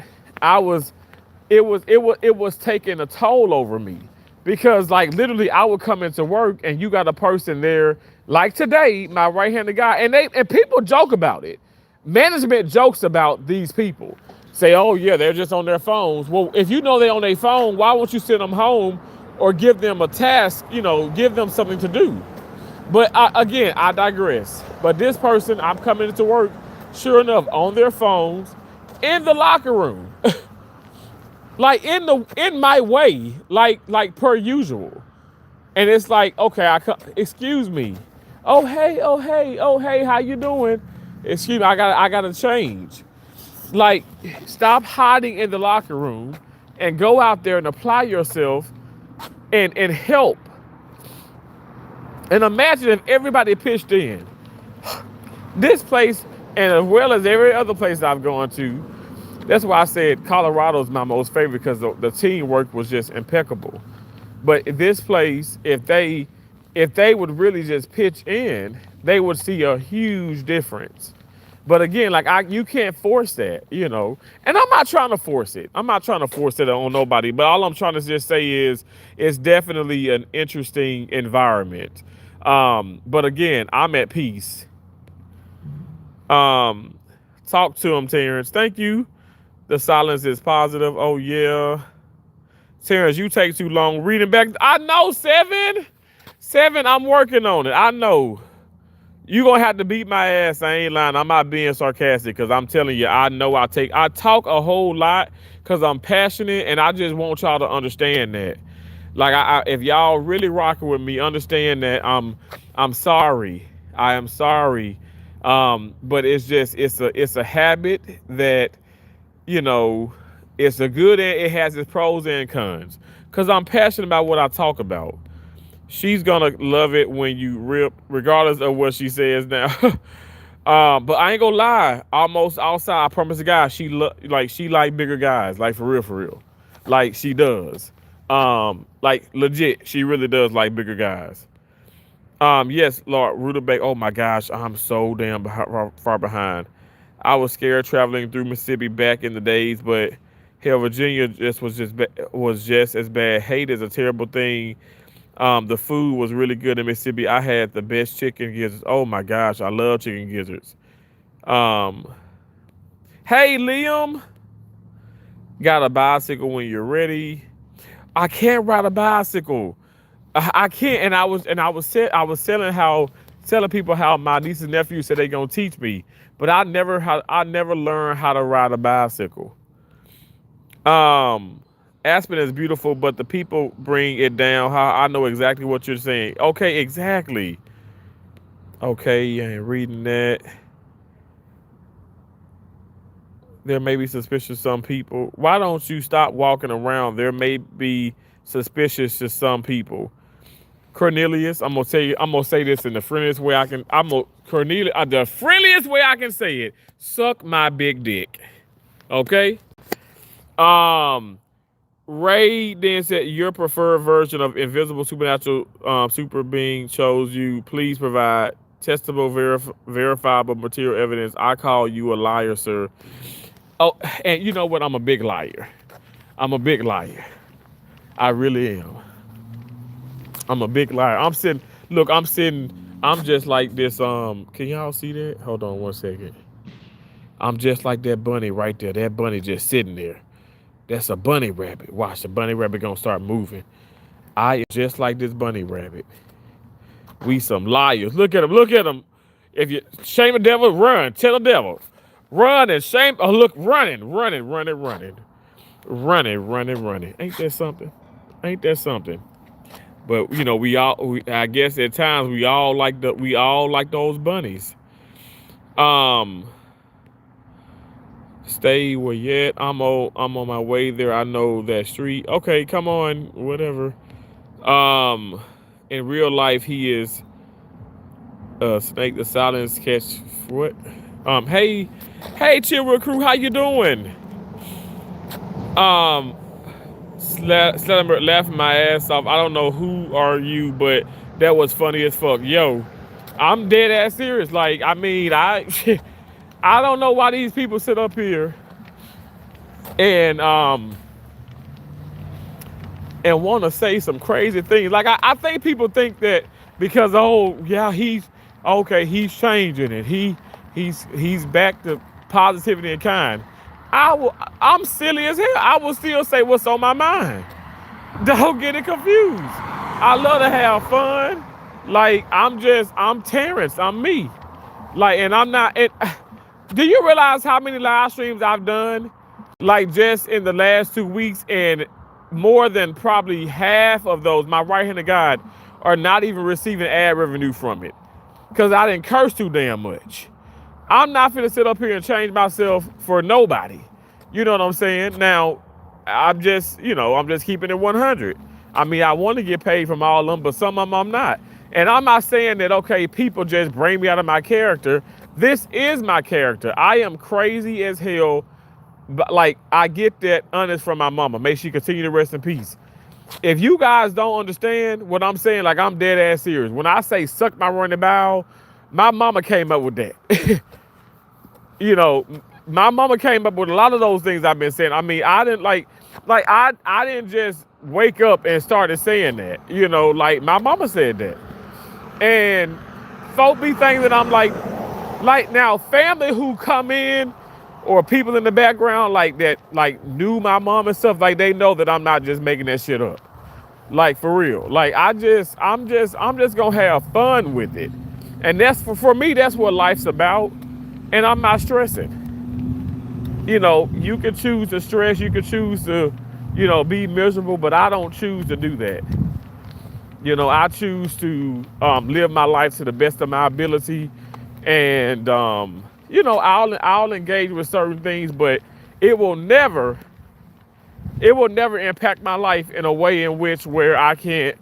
it was taking a toll over me, because like literally I would come into work and you got a person there like today, my right-handed guy, and people joke about it. Management jokes about these people. Say, oh yeah, they're just on their phones. Well, if you know they're on their phone, why won't you send them home or give them a task, give them something to do? But I digress. But this person, I'm coming into work, sure enough, on their phones, in the locker room. Like in my way, like per usual. And it's like, okay, excuse me. Oh hey, how you doing? Excuse me, I gotta change. Like, stop hiding in the locker room and go out there and apply yourself and help. And imagine if everybody pitched in. This place, and as well as every other place I've gone to, that's why I said Colorado's my most favorite, because the teamwork was just impeccable. But this place, if they would really just pitch in, they would see a huge difference. But again, like you can't force that, you know. And I'm not trying to force it. I'm not trying to force it on nobody. But all I'm trying to just say is it's definitely an interesting environment. But again, I'm at peace. Talk to him, Terrence. Thank you. The silence is positive. Oh yeah. Terrence, you take too long reading back. I know, Seven, I'm working on it. I know. You gonna have to beat my ass. I ain't lying. I'm not being sarcastic, because I'm telling you, I know I talk a whole lot because I'm passionate, and I just want y'all to understand that. Like, if y'all really rocking with me, understand that I'm sorry. I am sorry. But it's a habit that, you know, it's a good, it has its pros and cons. Because I'm passionate about what I talk about. She's gonna love it when you rip, regardless of what she says now. But I ain't gonna lie. Almost outside, I promise to God, she like bigger guys, like for real, like she does. Like legit, she really does like bigger guys. Yes, Lord Rutabaga. Oh my gosh, I'm so damn far behind. I was scared traveling through Mississippi back in the days, but hell, Virginia was just as bad. Hate is a terrible thing. The food was really good in Mississippi. I had the best chicken gizzards. Oh my gosh, I love chicken gizzards. Hey Liam, got a bicycle when you're ready. I can't ride a bicycle. I can't. And I was telling people how my niece and nephew said they gonna teach me, but I never learned how to ride a bicycle. Aspen is beautiful, but the people bring it down. I know exactly what you're saying. Okay, exactly. Okay, I ain't reading that. There may be suspicious some people. Why don't you stop walking around? There may be suspicious to some people. Cornelius, I'm gonna say this in the friendliest way I can. The friendliest way I can say it. Suck my big dick. Okay? Ray then said your preferred version of invisible supernatural super being chose you. Please provide testable, verifiable material evidence. I call you a liar, sir. Oh, and you know what? I'm a big liar. I'm a big liar. I really am. I'm a big liar. I'm just like this. Can y'all see that? Hold on one second. I'm just like that bunny right there. That bunny just sitting there. That's a bunny rabbit. Watch, the bunny rabbit gonna start moving. I am just like this bunny rabbit. We some liars. Look at him. Look at him. If you shame the devil, run. Tell the devil. Run and shame. Oh, look, running. Ain't that something? Ain't that something? But you know, I guess at times we all like those bunnies. Stay where yet. I'm on my way there. I know that street. Okay, come on, whatever. In real life, he is Snake the Silence Catch. What? Hey, Chillwood crew, how you doing? Laughing my ass off. I don't know who are you, but that was funny as fuck. Yo, I'm dead ass serious. Like, I mean, I don't know why these people sit up here and want to say some crazy things. Like, I think people think that because, oh yeah, he's changing it. He's back to positivity and kind. I'm silly as hell. I will still say what's on my mind. Don't get it confused. I love to have fun. Like, I'm Terrence. I'm me. Like, and I'm not. Do you realize how many live streams I've done? Like, just in the last 2 weeks, and more than probably half of those, my right hand of God, are not even receiving ad revenue from it. Because I didn't curse too damn much. I'm not finna sit up here and change myself for nobody. You know what I'm saying? Now, I'm just keeping it 100. I mean, I want to get paid from all of them, but some of them I'm not. And I'm not saying that, okay, people just bring me out of my character. This is my character. I am crazy as hell, but like, I get that honest from my mama. May she continue to rest in peace. If you guys don't understand what I'm saying, like, I'm dead ass serious. When I say suck my running bowel, my mama came up with that. You know, my mama came up with a lot of those things I've been saying. I mean, I didn't I didn't just wake up and started saying that. You know, like my mama said that. And folk be thinking that I'm like now family who come in or people in the background like that, like knew my mom and stuff, like they know that I'm not just making that shit up. Like for real. Like I'm just gonna have fun with it. And that's for me, that's what life's about. And I'm not stressing. You know, you can choose to stress, you can choose to, be miserable, but I don't choose to do that. You know, I choose to live my life to the best of my ability, and I'll engage with certain things, but it will never, it will never impact my life in a way in which where I can't,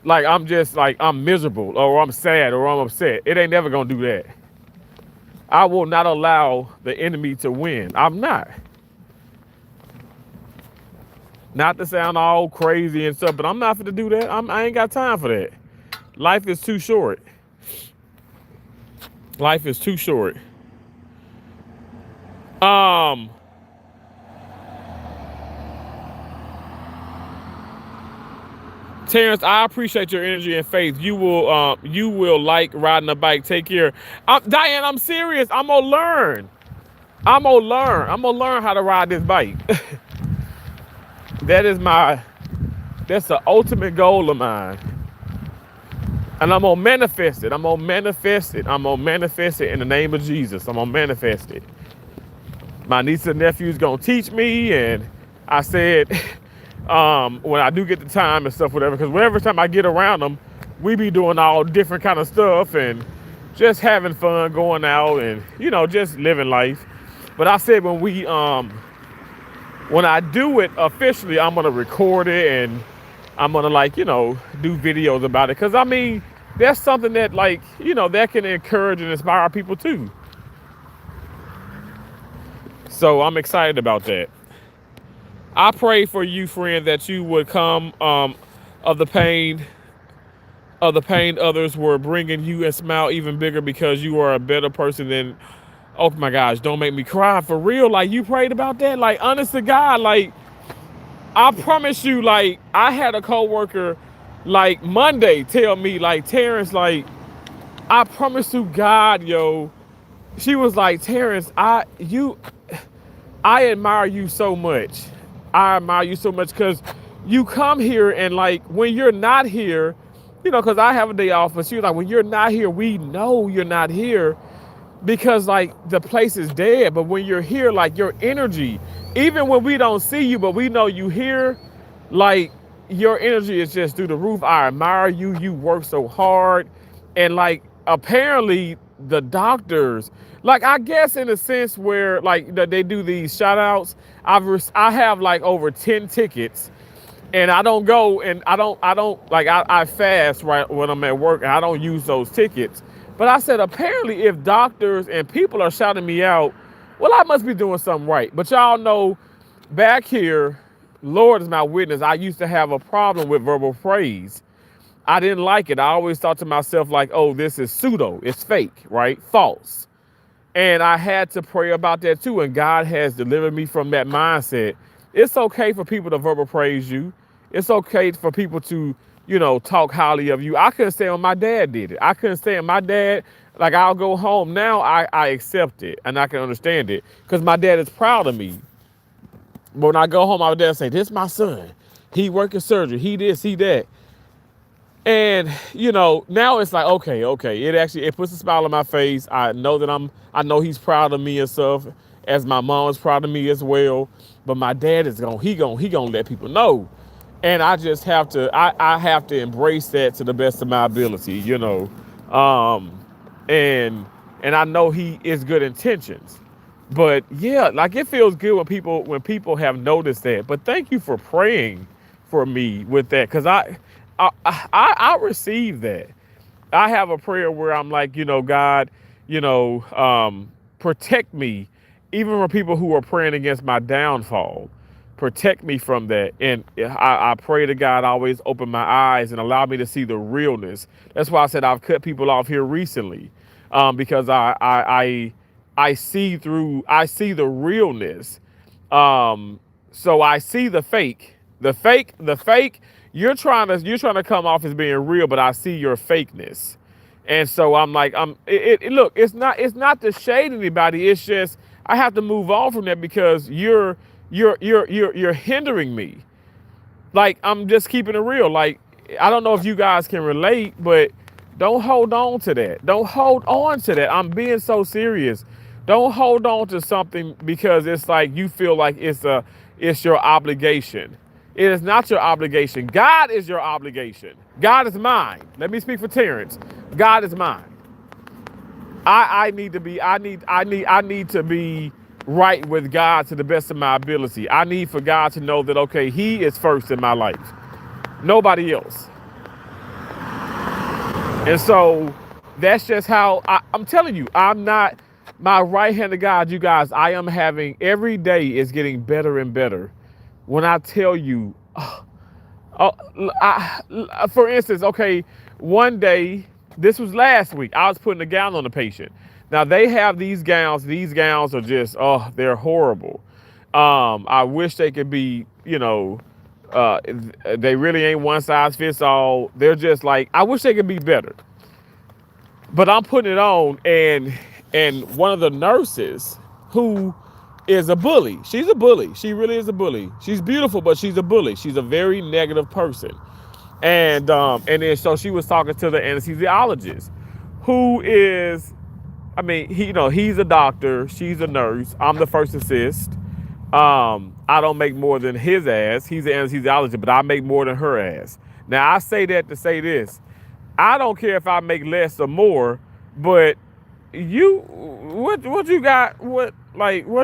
like I'm just like I'm miserable or I'm sad or I'm upset. It ain't never gonna do that. I will not allow the enemy to win. I'm not. Not to sound all crazy and stuff, but I'm not going to do that. I ain't got time for that. Life is too short. Life is too short. Terrence, I appreciate your energy and faith. You will like riding a bike. Take care. Diane, I'm serious. I'm gonna learn. I'm gonna learn how to ride this bike. That's the ultimate goal of mine. And I'm gonna manifest it. I'm gonna manifest it in the name of Jesus. I'm gonna manifest it. My niece and nephew's gonna teach me, and I said, when I do get the time and stuff, whatever, because whenever time I get around them, we be doing all different kind of stuff and just having fun, going out and, just living life. But I said when I do it officially, I'm gonna record it and I'm gonna do videos about it. Cause I mean, that's something that that can encourage and inspire people too. So I'm excited about that. I pray for you, friend, that you would come of the pain others were bringing you and smile even bigger because you are a better person than. Oh my gosh, don't make me cry for real. Like you prayed about that, like honest to God, like I promise you, like I had a coworker like Monday tell me like Terrence, like I promise to God, yo, she was like Terrence, I admire you so much. I admire you so much because you come here and like when you're not here, because I have a day off, but she was like, when you're not here, we know you're not here because like the place is dead. But when you're here, like your energy, even when we don't see you, but we know you here, like your energy is just through the roof. I admire you. You work so hard. And like apparently the doctors, like I guess in a sense where like they do these shout outs, I have like over 10 tickets and I don't go and I don't like I fast right when I'm at work and I don't use those tickets. But I said, apparently if doctors and people are shouting me out, well, I must be doing something right. But y'all know back here, Lord is my witness, I used to have a problem with verbal praise. I didn't like it. I always thought to myself like, oh, this is pseudo, it's fake, right? False. And I had to pray about that too. And God has delivered me from that mindset. It's okay for people to verbal praise you. It's okay for people to, talk highly of you. I couldn't stand when my dad did it. I couldn't stand my dad. Like I'll go home now, I accept it and I can understand it because my dad is proud of me. But when I go home, my dad say, this is my son. He working surgery. He this, he that. And, now it's like, okay. It puts a smile on my face. I know he's proud of me and stuff, as my mom is proud of me as well. But my dad is gonna let people know. And I just have to, I have to embrace that to the best of my ability, and and I know he is good intentions. But yeah, like it feels good when people have noticed that. But thank you for praying for me with that, because I receive that. I have a prayer where I'm like, God, protect me, even from people who are praying against my downfall. Protect me from that. And I pray to God always open my eyes and allow me to see the realness. That's why I said I've cut people off here recently, because I see the realness. So I see the fake, the fake. You're trying to come off as being real, but I see your fakeness. And so I'm like, look, it's not to shade anybody. It's just I have to move on from that, because you're hindering me. Like, I'm just keeping it real. Like, I don't know if you guys can relate, but don't hold on to that. Don't hold on to that. I'm being so serious. Don't hold on to something because it's like you feel like it's your obligation. It is not your obligation. God is your obligation. God is mine. Let me speak for Terrence. God is mine. I need to be right with God to the best of my ability. I need for God to know that, okay, he is first in my life, nobody else. And so that's just how I'm telling you, I'm not my right hand of God, you guys. I am having every day is getting better and better. When I tell you, for instance, okay, one day, this was last week, I was putting a gown on the patient. Now they have these gowns. These gowns are just, they're horrible. I wish they could be, they really ain't one size fits all. They're just like, I wish they could be better. But I'm putting it on, and one of the nurses who is a bully. She's a bully. She really is a bully. She's beautiful, but she's a bully. She's a very negative person. And then so she was talking to the anesthesiologist, who is, I mean, he's a doctor. She's a nurse. I'm the first assist. I don't make more than his ass. He's an anesthesiologist, but I make more than her ass. Now I say that to say this. I don't care if I make less or more, but what you got? What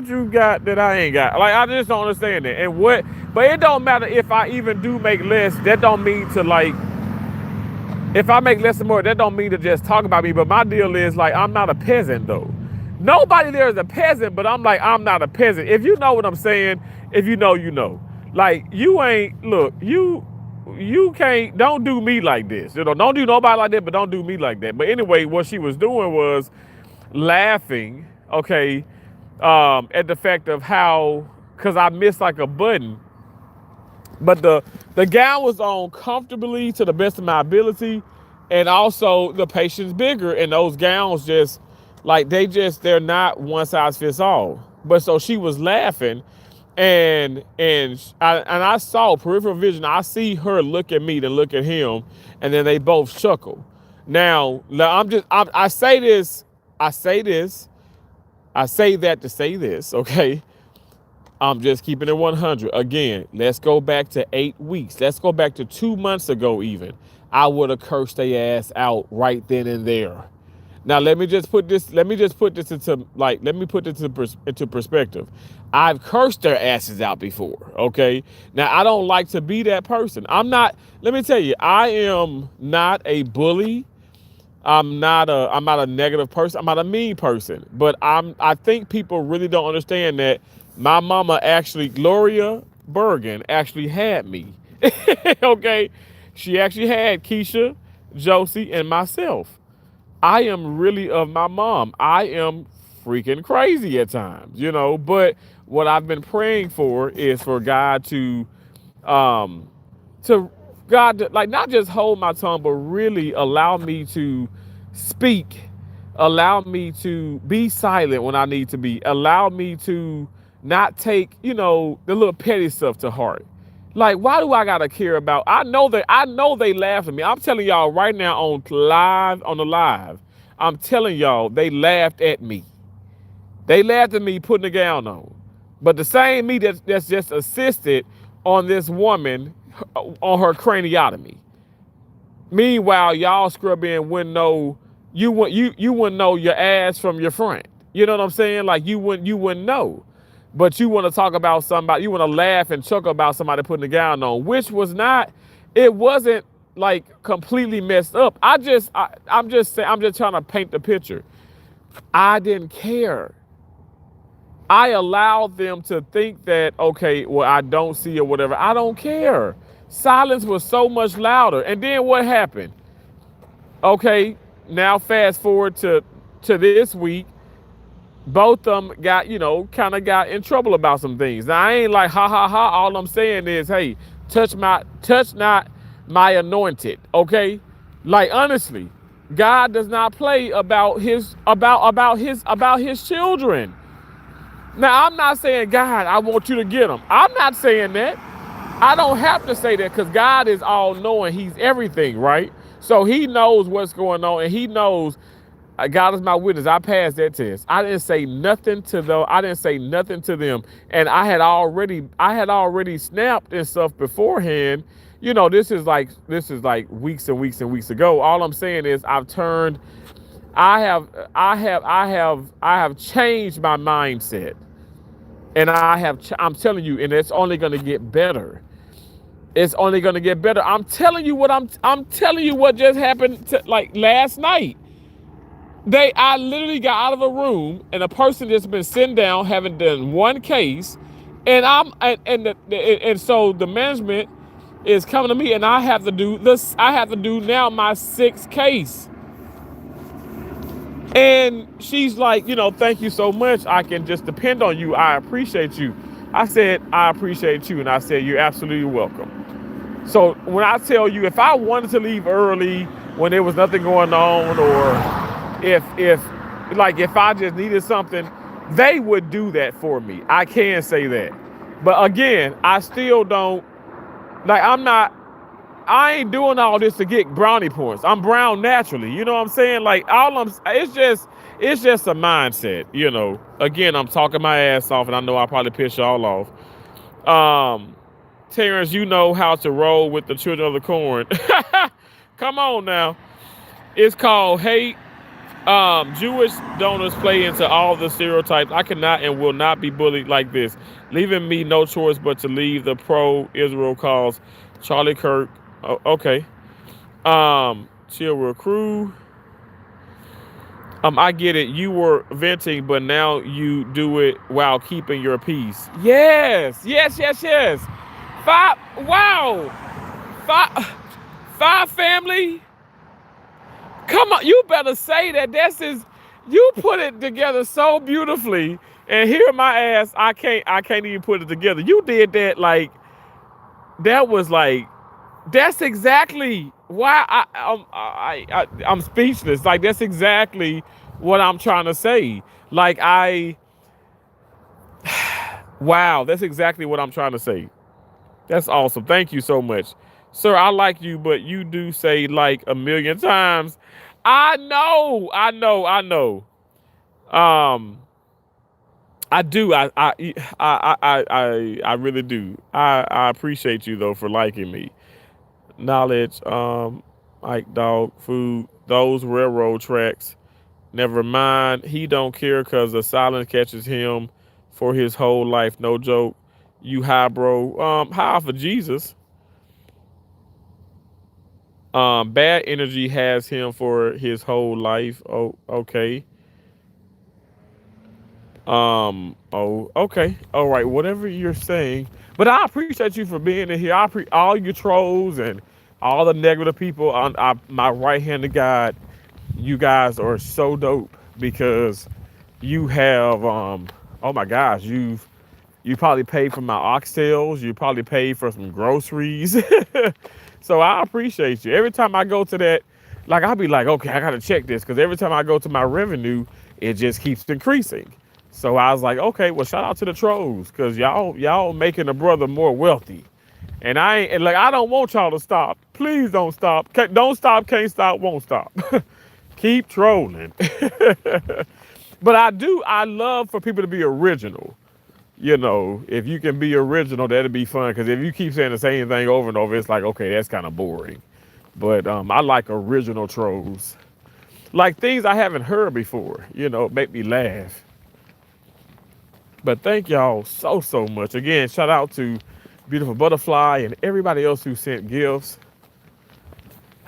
you got that I ain't got? Like, I just don't understand it. But it don't matter if I even do make less. That don't mean to, like, if I make less or more, that don't mean to just talk about me. But my deal is, like, I'm not a peasant though. Nobody there is a peasant, but I'm like, I'm not a peasant. If you know what I'm saying, if you know, you know. Like, you ain't, look, you can't, don't do me like this. Don't do nobody like that, but don't do me like that. But anyway, what she was doing was laughing, okay, at the fact of how, because I missed like a button, but the gown was on comfortably to the best of my ability, and also the patient's bigger, and those gowns just, like, they're not one size fits all. But so she was laughing, and I saw peripheral vision. I see her look at me, then look at him, and then they both chuckle. Now I say that to say this, okay? I'm just keeping it 100. Again, let's go back to 8 weeks. Let's go back to 2 months ago even. I would have cursed their ass out right then and there. Now let me put this into perspective. I've cursed their asses out before, okay? Now I don't like to be that person. Let me tell you, I am not a bully. I'm not a negative person. I'm not a mean person. But I think people really don't understand that my mama actually, Gloria Bergen, actually had me. Okay? She actually had Keisha, Josie, and myself. I am really of my mom. I am freaking crazy at times, but what I've been praying for is for God to like, not just hold my tongue, but really allow me to speak, allow me to be silent when I need to be, allow me to not take, the little petty stuff to heart. Like, why do I gotta care about? I know they laugh at me. I'm telling y'all right now on the live. I'm telling y'all they laughed at me. They laughed at me putting a gown on. But the same me that's just assisted on this woman on her craniotomy. Meanwhile, y'all scrub in wouldn't know you wouldn't know your ass from your front. You know what I'm saying? Like you wouldn't know. But you want to talk about somebody, you want to laugh and chuckle about somebody putting the gown on, which was not, it wasn't like completely messed up. I'm just saying, I'm just trying to paint the picture. I didn't care. I allowed them to think that, okay, well, I don't see or whatever. I don't care. Silence was so much louder. And then what happened? Okay, now fast forward to this week. Both of them got, kind of got in trouble about some things. Now I ain't like ha ha ha. All I'm saying is, hey, touch not my anointed. Okay, like honestly, God does not play about his children. Now I'm not saying God, I want you to get them. I'm not saying that. I don't have to say that because God is all knowing. He's everything, right? So he knows what's going on, and he knows. God is my witness. I passed that test. I didn't say nothing to them. I didn't say nothing to them, and I had already snapped and stuff beforehand. This is like weeks and weeks and weeks ago. All I'm saying is I've turned. I have changed my mindset, and I'm telling you, and it's only going to get better. It's only going to get better. I'm telling you I'm telling you what just happened like last night. I literally got out of a room and a person just been sitting down, having done one case, and so the management is coming to me, and I have to do this. I have to do now my sixth case, and she's like, thank you so much. I can just depend on you. I appreciate you. I said, I appreciate you, and I said, you're absolutely welcome. So when I tell you, if I wanted to leave early when there was nothing going on, or if I just needed something, they would do that for me. I can say that. But again, I still don't, I ain't doing all this to get brownie points. I'm brown naturally. You know what I'm saying? It's just a mindset. Again, I'm talking my ass off, and I know I probably piss y'all off. Terrence, you know how to roll with the children of the corn. Come on now. It's called hate. Jewish donors play into all the stereotypes. I cannot and will not be bullied like this, leaving me no choice but to leave the pro-Israel cause. Charlie Kirk. Oh, okay. Chill real crew. I get it. You were venting, but now you do it while keeping your peace. Yes. Wow. Five family. Come on, you better say that. You put it together so beautifully, and here my ass, I can't even put it together. You did that that's exactly why I'm speechless. Like that's exactly what I'm trying to say. Wow, that's exactly what I'm trying to say. That's awesome. Thank you so much. Sir, I like you, but you do say like a million times. I know. I do. I really do. I appreciate you though for liking me. Knowledge, like dog food, those railroad tracks. Never mind. He don't care because the silence catches him for his whole life. No joke. You high, bro. High for Jesus. Bad energy has him for his whole life. Oh, okay. Oh, okay. All right. Whatever you're saying. But I appreciate you for being in here. All you trolls and all the negative people on my right hand of God. You guys are so dope because you have, oh my gosh, you probably paid for my oxtails. You probably paid for some groceries. So I appreciate you. Every time I go to that, I'll be like, okay, I got to check this. Because every time I go to my revenue, it just keeps increasing. So I was like, okay, well, shout out to the trolls. Because y'all making a brother more wealthy. And I don't want y'all to stop. Please don't stop. Don't stop, can't stop, won't stop. Keep trolling. But I love for people to be original. If you can be original, that'd be fun. Because if you keep saying the same thing over and over, it's like, okay, that's kind of boring. But I like original trolls. Like things I haven't heard before, make me laugh. But thank y'all so much. Again, shout out to Beautiful Butterfly and everybody else who sent gifts.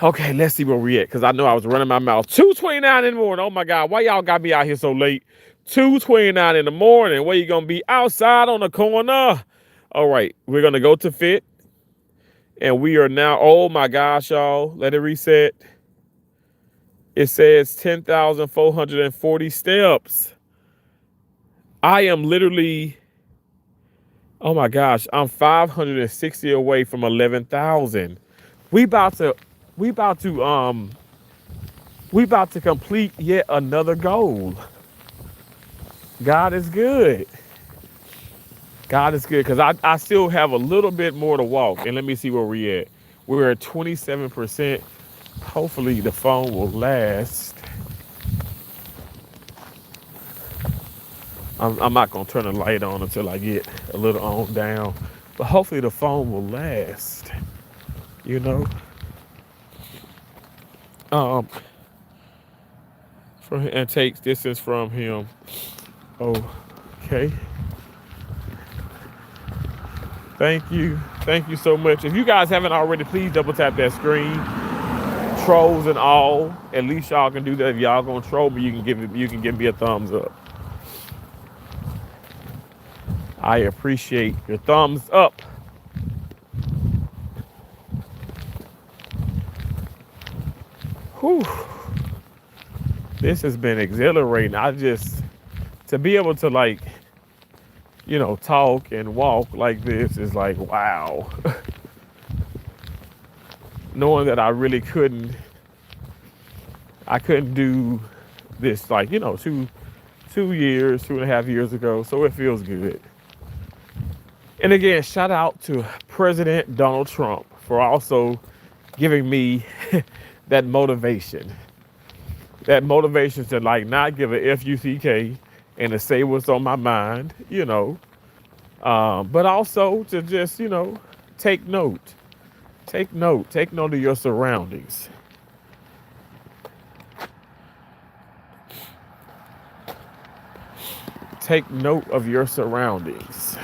Okay, let's see where we at, because I know I was running my mouth. 2:29 in the morning. Oh my God, why y'all got me out here so late? 2:29 in the morning. Where you gonna be? Outside on the corner. All right, we're gonna go to Fit. And we are now, oh my gosh, y'all. Let it reset. It says 10,440 steps. I am literally, oh my gosh, I'm 560 away from 11,000. We about to, we about to, um, we about to complete yet another goal. God is good. God is good, because I still have a little bit more to walk. And let me see where we at. We're at 27%. Hopefully the phone will last. I'm not going to turn the light on until I get a little on down. But hopefully the phone will last. You know? And takes distance from him. Okay. Thank you. Thank you so much. If you guys haven't already, please double tap that screen. Trolls and all. At least y'all can do that. If y'all gonna troll me, you can give me a thumbs up. I appreciate your thumbs up. Whew. This has been exhilarating. To be able to talk and walk like this is like, wow. Knowing that I really couldn't do this 2.5 years ago. So it feels good. And again, shout out to President Donald Trump for also giving me that motivation. That motivation to not give a FUCK and to say what's on my mind, but also to just, take note. Take note of your surroundings. Take note of your surroundings.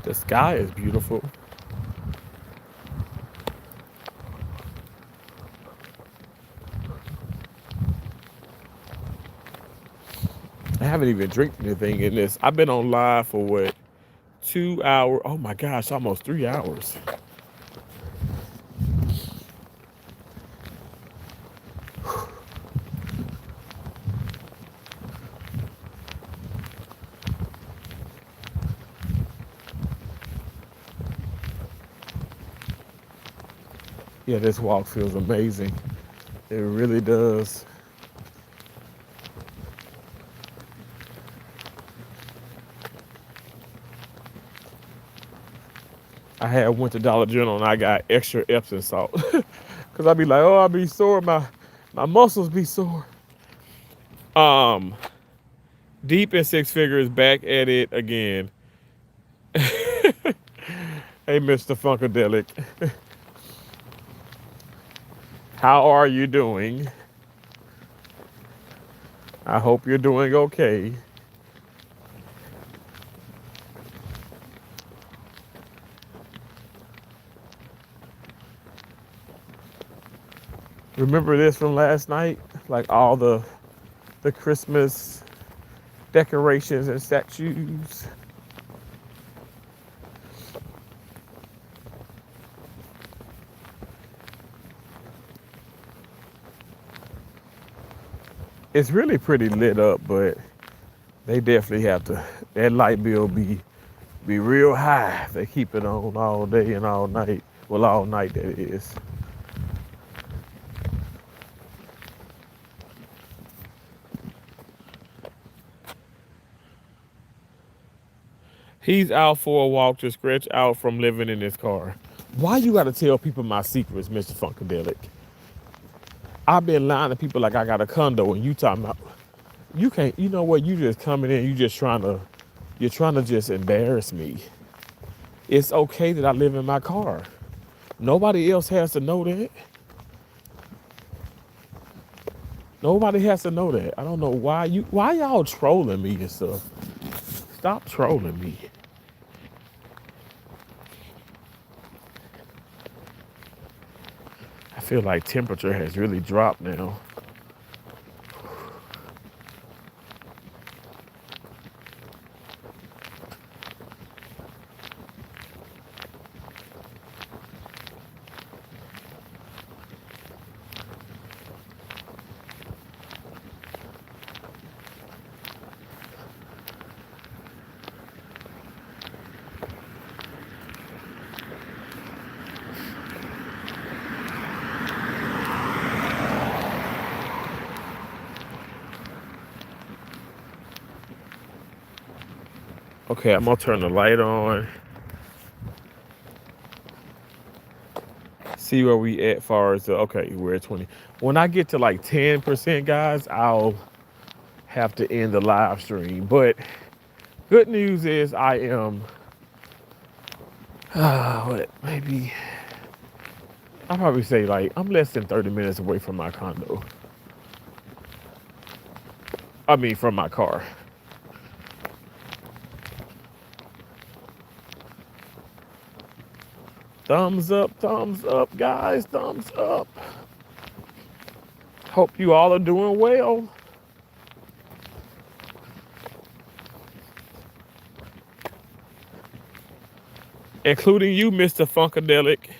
The sky is beautiful. I haven't even drank anything in this. I've been on live for what? 2 hours. Oh my gosh, almost 3 hours. Yeah, this walk feels amazing. It really does. I went to Dollar General and I got extra Epsom salt. Cause I'd be like, oh, I'll be sore. My muscles be sore. Deep in six figures, back at it again. Hey, Mr. Funkadelic. How are you doing? I hope you're doing okay. Remember this from last night? Like all the Christmas decorations and statues. It's really pretty lit up, but they definitely have to, that light bill be real high if they keep it on all day and all night. Well, all night that is. He's out for a walk to stretch out from living in his car. Why you gotta tell people my secrets, Mr. Funkadelic? I've been lying to people like I got a condo and you talking about you can't, you know what, you just coming in, you're trying to just embarrass me. It's okay that I live in my car. Nobody else has to know that. Nobody has to know that. I don't know why y'all trolling me and stuff. Stop trolling me. I feel like temperature has really dropped now. Okay, I'm gonna turn the light on. See where we at far as okay, we're at 20. When I get to like 10%, guys, I'll have to end the live stream. But good news is I am what maybe I'll probably say like I'm less than 30 minutes away from my condo. I mean from my car. Thumbs up, guys, thumbs up. Hope you all are doing well. Including you, Mr. Funkadelic.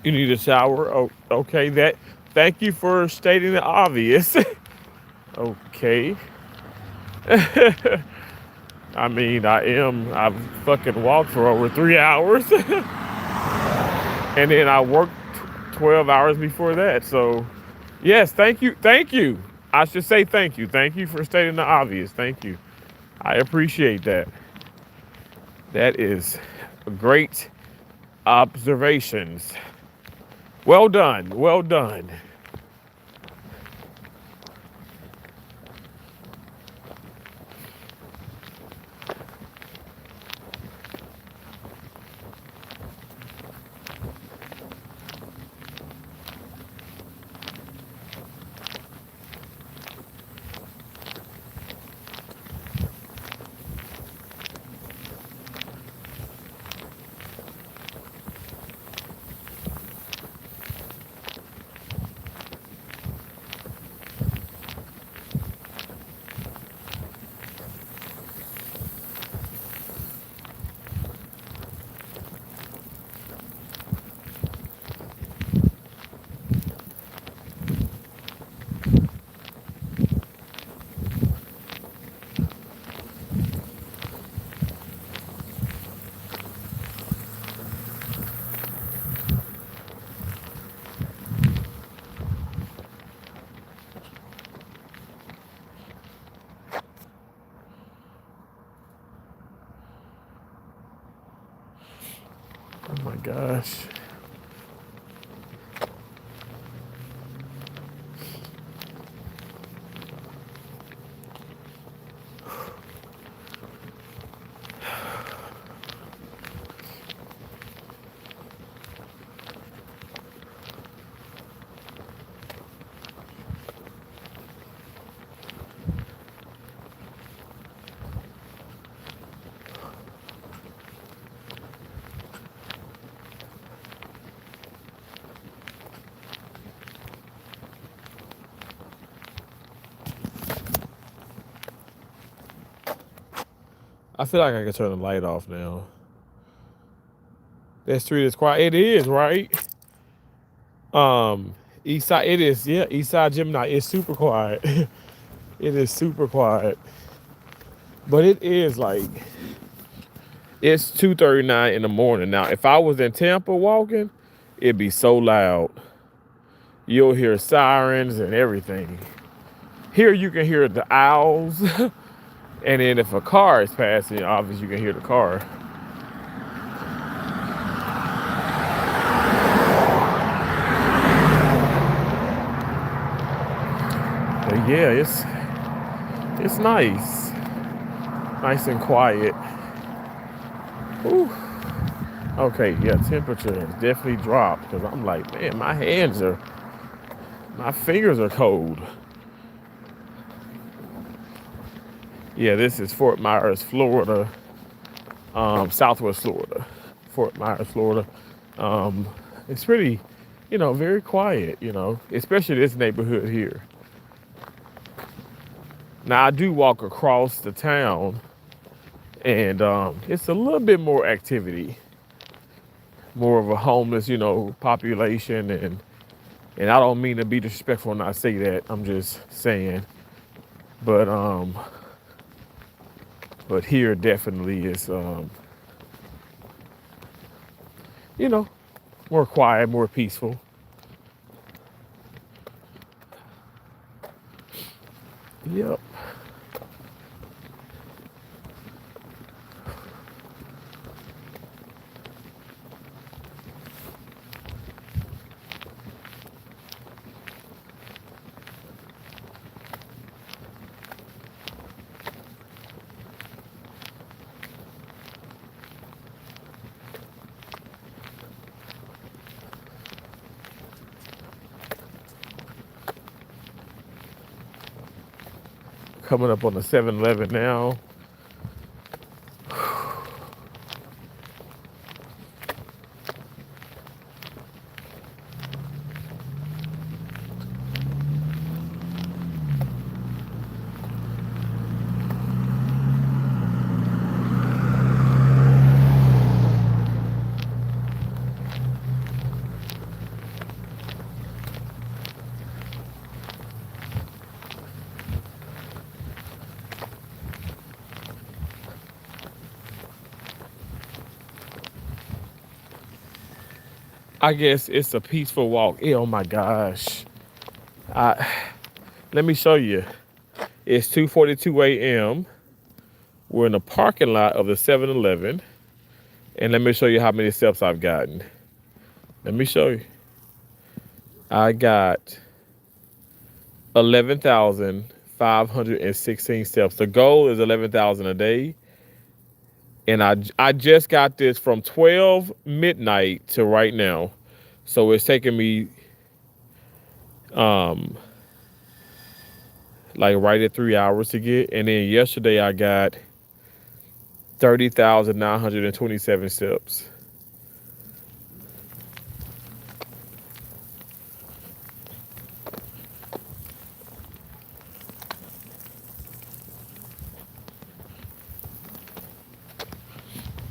You need a shower? Oh, okay. Thank you for stating the obvious. Okay. I mean, I've fucking walked for over 3 hours. And then I worked 12 hours before that. So, yes, thank you. Thank you. I should say thank you. Thank you for stating the obvious. Thank you. I appreciate that. That is great observations. Well done. Well done. Oh my gosh. I feel like I can turn the light off now. That street is quiet. It is, right? Um, East Side, it is, yeah, East Side Gemini is super quiet. It is super quiet. But it is like it's 2:39 in the morning. Now, if I was in Tampa walking, it'd be so loud. You'll hear sirens and everything. Here you can hear the owls. And then if a car is passing, obviously you can hear the car. But yeah, it's nice. Nice and quiet. Ooh. Okay, yeah, temperature has definitely dropped because I'm like, man, my fingers are cold. Yeah, this is Fort Myers, Florida, Southwest Florida, Fort Myers, Florida. Um, it's pretty, very quiet, especially this neighborhood here. Now I do walk across the town, and it's a little bit more activity, more of a homeless, population, and I don't mean to be disrespectful when I say that. I'm just saying, but here definitely is, you know, more quiet, more peaceful. Yep. Coming up on the 7-Eleven now. I guess it's a peaceful walk. Oh my gosh. I, Let me show you. It's 2:42 a.m. We're in the parking lot of the 7-Eleven. And let me show you how many steps I've gotten. Let me show you. I got 11,516 steps. The goal is 11,000 a day. And I just got this from 12 midnight to right now. So it's taking me like right at 3 hours to get. And then yesterday I got 30,927 steps.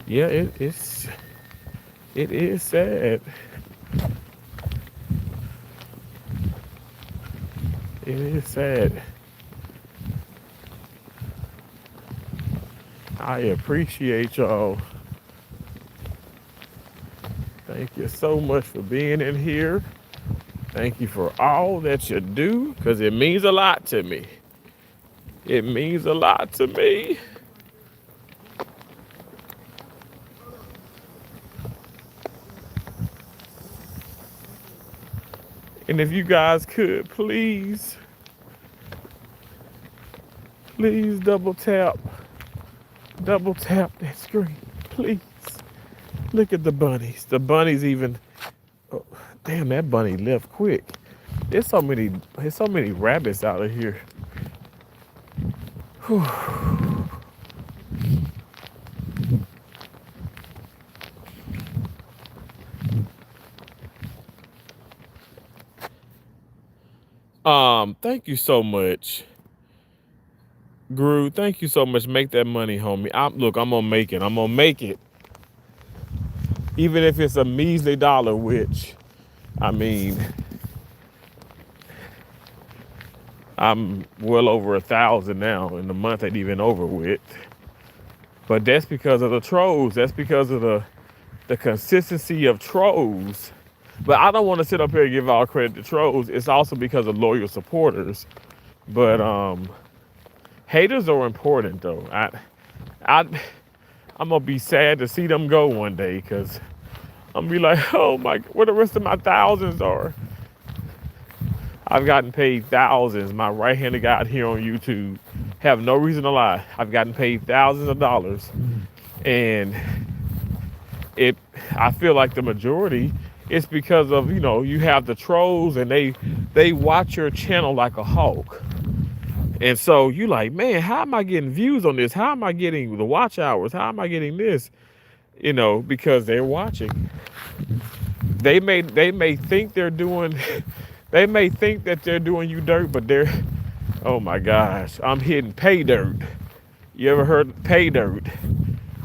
Yeah, it is sad. It is sad. I appreciate y'all. Thank you so much for being in here. Thank you for all that you do, because it means a lot to me. It means a lot to me. And if you guys could, please double tap that screen, please. Look at the bunnies. The bunnies even, oh, damn, that bunny left quick. There's so many rabbits out of here. Whew. Thank you so much. Gru, thank you so much. Make that money, homie. Look, I'm gonna make it. I'm gonna make it, even if it's a measly dollar. Which, I mean, I'm well over 1,000 now, and the month ain't even over with. But that's because of the trolls. That's because of the consistency of trolls. But I don't want to sit up here and give all credit to trolls. It's also because of loyal supporters. But haters are important though. I I'm gonna be sad to see them go one day because I'm gonna be like, oh my, where the rest of my thousands are. I've gotten paid thousands. My right-handed guy here on YouTube have no reason to lie. I've gotten paid thousands of dollars, and it. I feel like the majority is because of you have the trolls and they watch your channel like a hawk, and so you like, man, how am I getting views on this? How am I getting the watch hours? How am I getting this? Because they're watching. They may think they're doing. They may think that they're doing you dirt, but they're, oh my gosh, I'm hitting pay dirt. You ever heard of pay dirt?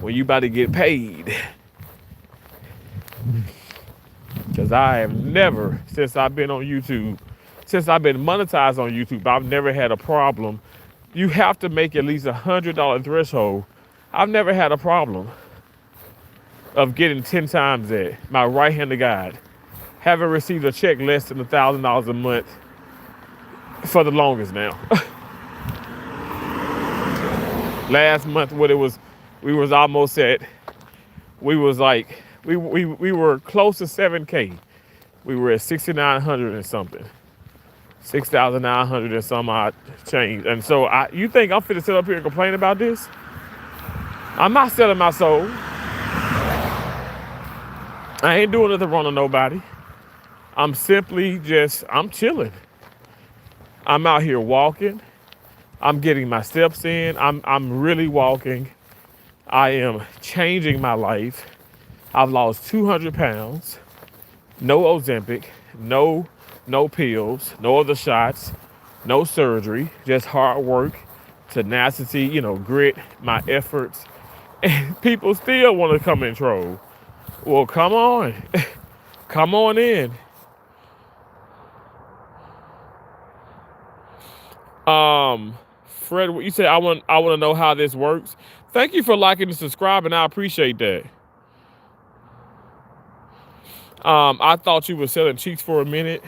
When you about to get paid. Because I have never, since I've been on YouTube, since I've been monetized on YouTube, I've never had a problem. You have to make at least $100 threshold. I've never had a problem of getting 10 times that. My right-handed guide. Haven't received a check less than $1,000 a month for the longest now. Last month, what it was, we was almost at, we was like, we were close to 7K. We were at 6,900 and something, 6,900 and some odd change. And so you think I'm finna sit up here and complain about this? I'm not selling my soul. I ain't doing nothing wrong to nobody. I'm simply I'm chilling. I'm out here walking. I'm getting my steps in. I'm really walking. I am changing my life. I've lost 200 pounds. No Ozempic, no pills, no other shots, no surgery, just hard work, tenacity, grit, my efforts. And people still want to come and troll. Well, come on. Come on in. Fred, you said I want to know how this works. Thank you for liking and subscribing. I appreciate that. I thought you were selling cheeks for a minute.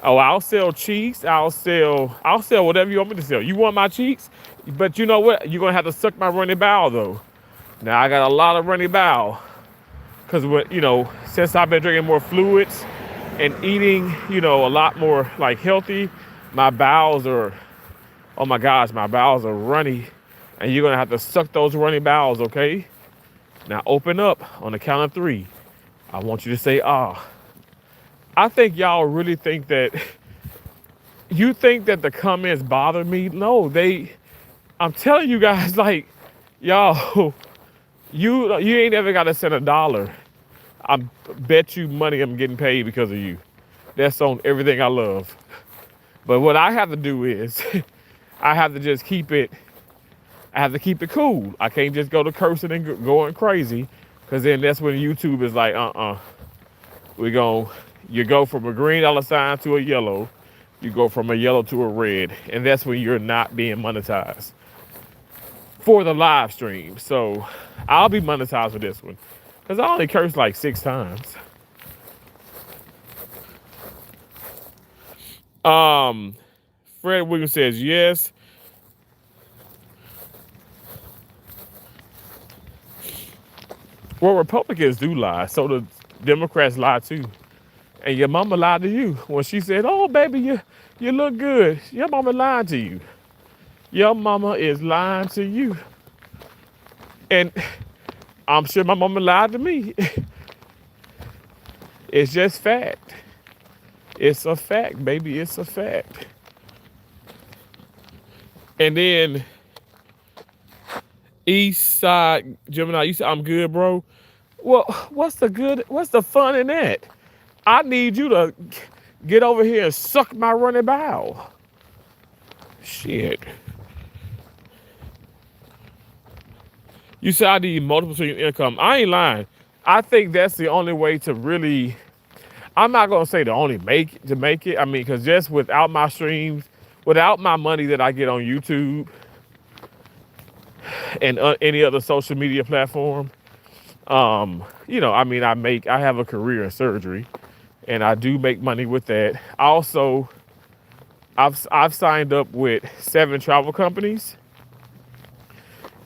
Oh, I'll sell cheeks. I'll sell whatever you want me to sell. You want my cheeks? But you know what? You're gonna have to suck my runny bowel though. Now I got a lot of runny bowel. Cause since I've been drinking more fluids and eating, a lot more like healthy, my bowels are, oh my gosh, my bowels are runny. And you're gonna have to suck those runny bowels, okay? Now open up on the count of 3. I want you to say, ah. I think y'all really think that, you think that the comments bother me. No, I'm telling you guys, like, y'all, you ain't ever gotta send $1. I bet you money I'm getting paid because of you. That's on everything I love. But what I have to do is, I have to just keep it cool. I can't just go to cursing and going crazy, because then that's when YouTube is like, you go from a green dollar sign to a yellow, you go from a yellow to a red, and that's when you're not being monetized for the live stream. So I'll be monetized for this one, because I only cursed like 6 times. Fred Williams says yes. Well, Republicans do lie, so the Democrats lie too. And your mama lied to you when she said, "Oh, baby, you look good." Your mama lied to you. Your mama is lying to you. And I'm sure my mama lied to me. It's just fact. It's a fact, baby. It's a fact. And then East Side Gemini, you said, "I'm good, bro." Well, what's the fun in that? I need you to get over here and suck my running bowel. Shit. You said I need multiple streams of income. I ain't lying. I think that's the only way to really. I'm not gonna say the only make it. I mean, because just without my streams, without my money that I get on YouTube and any other social media platform, I mean, I have a career in surgery, and I do make money with that. Also, I've signed up with 7 travel companies,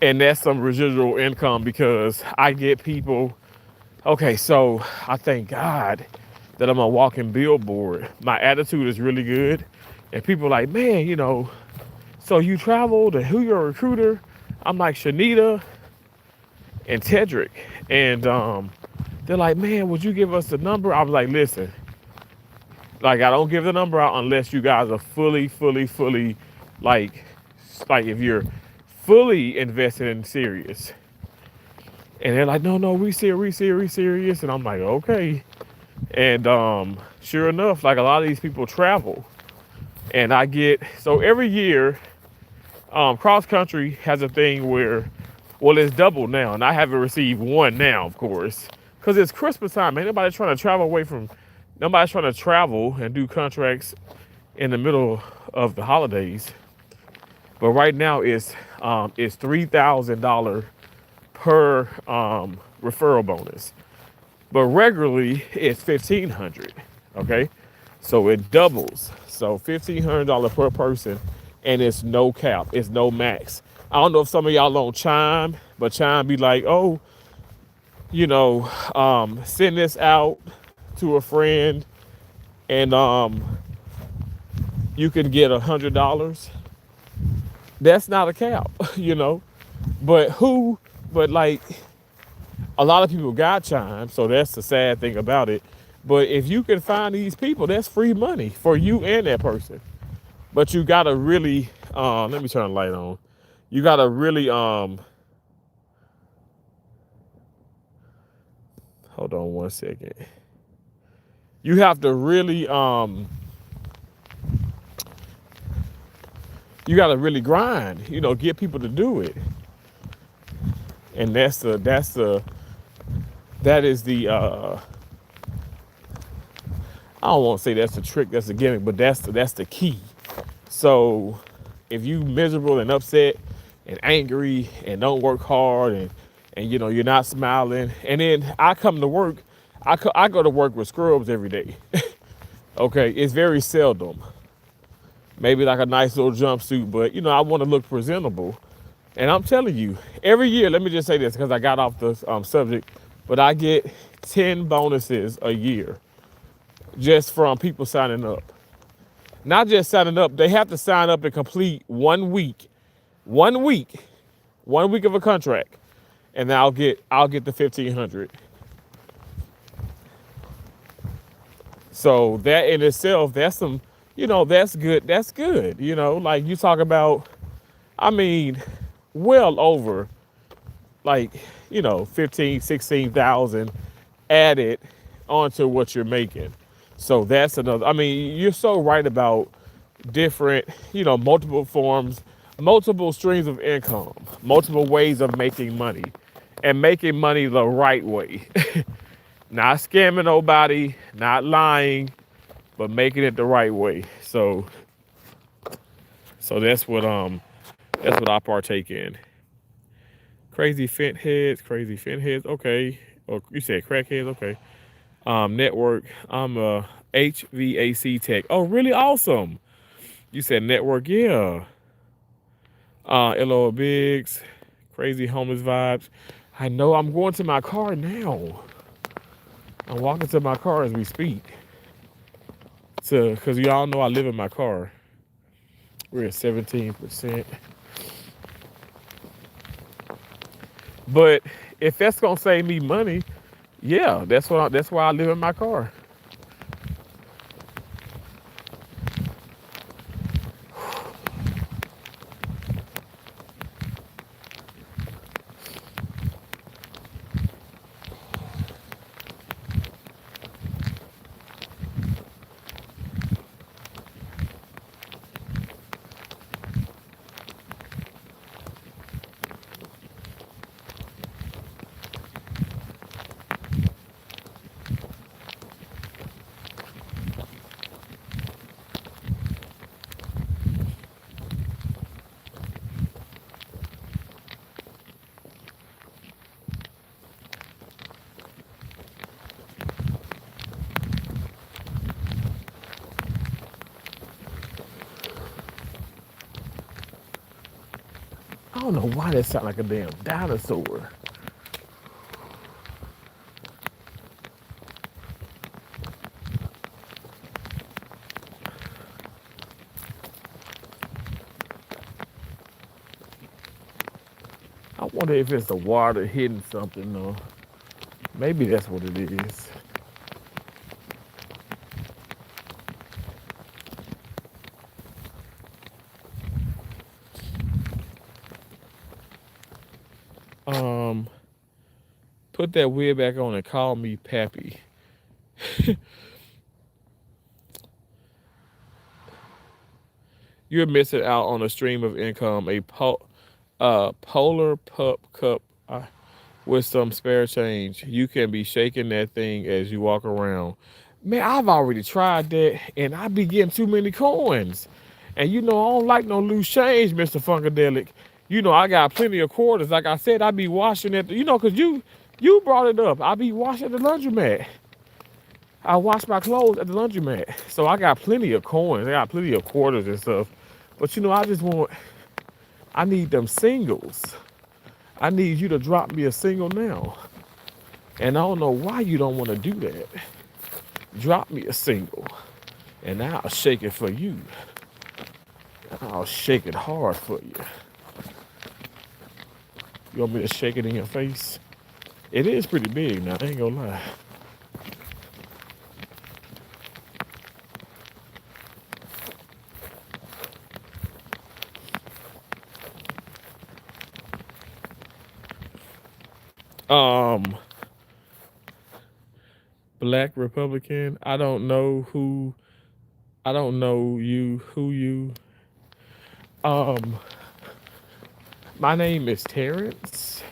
and that's some residual income because I get people. Okay, so I thank God that I'm a walking billboard. My attitude is really good, and people are like, man, so you traveled, and who your recruiter? I'm like Shanita and Tedrick, and they're like, man, would you give us the number? I was like, listen, like I don't give the number out unless you guys are fully, like if you're fully invested in serious. And they're like, no, we serious. And I'm like, okay. And sure enough, like a lot of these people travel. And so every year, cross country has a thing where, well, it's double now. And I haven't received one now, of course. Because it's Christmas time. Ain't nobody trying to travel nobody's trying to travel and do contracts in the middle of the holidays. But right now it's $3,000 per referral bonus, but regularly it's $1,500. Okay, so it doubles. So $1,500 per person, and it's no cap. It's no max. I don't know if some of y'all on Chime, but Chime be like, oh, send this out to a friend, and you can get $100. That's not a cap, But like a lot of people got Chime, so that's the sad thing about it. But if you can find these people, that's free money for you and that person. But you gotta really, let me turn the light on. You gotta really, hold on one second. You have to really, you gotta really grind, get people to do it. And that is the I don't want to say that's the trick, that's the gimmick, but that's the key. So if you miserable and upset and angry and don't work hard and you're not smiling, and then I come to work, I go to work with scrubs every day. Okay, it's very seldom. Maybe like a nice little jumpsuit, but I want to look presentable. And I'm telling you, every year, let me just say this because I got off the subject, but I get 10 bonuses a year just from people signing up. Not just signing up, they have to sign up and complete 1 week. 1 week. 1 week of a contract. And then I'll get the $1,500. So that in itself, that's some, that's good. That's good. Like you talk about, I mean, well over like 15, 16,000 added onto what you're making. So that's another, I mean, you're so right about different, multiple forms, multiple streams of income, multiple ways of making money, and making money the right way. Not scamming nobody, not lying, but making it the right way. So that's what I partake in. Crazy fent heads. Okay. Or you said crackheads. Okay. Network. I'm a HVAC tech. Oh, really awesome. You said network. Yeah. LO Biggs. Crazy homeless vibes. I know. I'm going to my car now. I'm walking to my car as we speak. So, because y'all know I live in my car. We're at 17%. But if that's gonna save me money, yeah, that's why I live in my car. I don't know why that sound like a damn dinosaur. I wonder if it's the water hitting something though. Maybe that's what it is. Um, Put that wig back on and call me Pappy. You're missing out on a stream of income, polar pup cup with some spare change. You can be shaking that thing as you walk around. Man, I've already tried that, and I be getting too many coins. And you know, I don't like no loose change, Mr. Funkadelic. You know, I got plenty of quarters. Like I said, I be washing at you know, cause you brought it up. I be washing at the laundromat. I wash my clothes at the laundromat. So I got plenty of coins. I got plenty of quarters and stuff. But you know, I need them singles. I need you to drop me a single now. And I don't know why you don't want to do that. Drop me a single and I'll shake it for you. I'll shake it hard for you. You want me to shake it in your face? It is pretty big now, I ain't gonna lie. Black Republican. I don't know you. Um, my name is Terrence,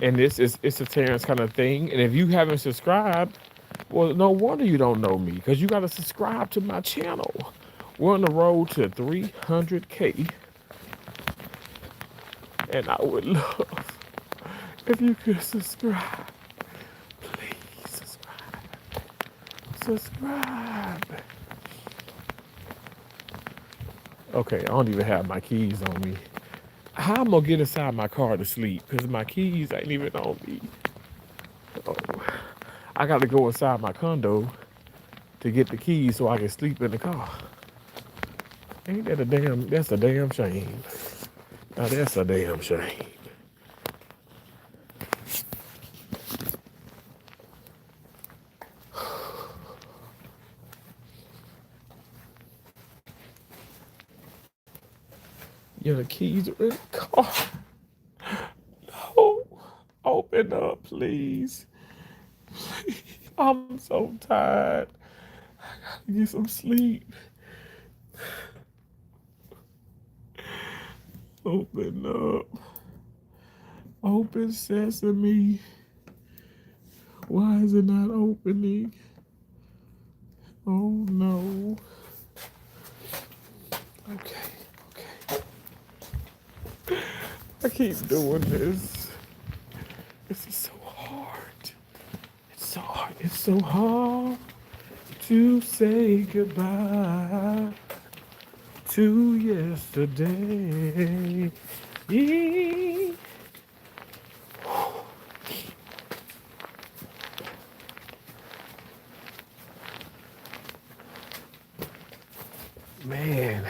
and it's a Terrence kind of thing. And if you haven't subscribed, well, no wonder you don't know me, because you got to subscribe to my channel. We're on the road to 300K, and I would love if you could subscribe. Please subscribe. Subscribe. Okay, I don't even have my keys on me. How I'm gonna get inside my car to sleep? Because my keys ain't even on me. Oh, I got to go inside my condo to get the keys so I can sleep in the car. Ain't that that's a damn shame. Now that's a damn shame. Yeah, the keys are in the car. No, open up, please. I'm so tired. I gotta get some sleep. Open up. Open sesame. Why is it not opening? Oh no. Okay. I keep doing this. This is so hard. It's so hard. It's so hard to say goodbye to yesterday. Man,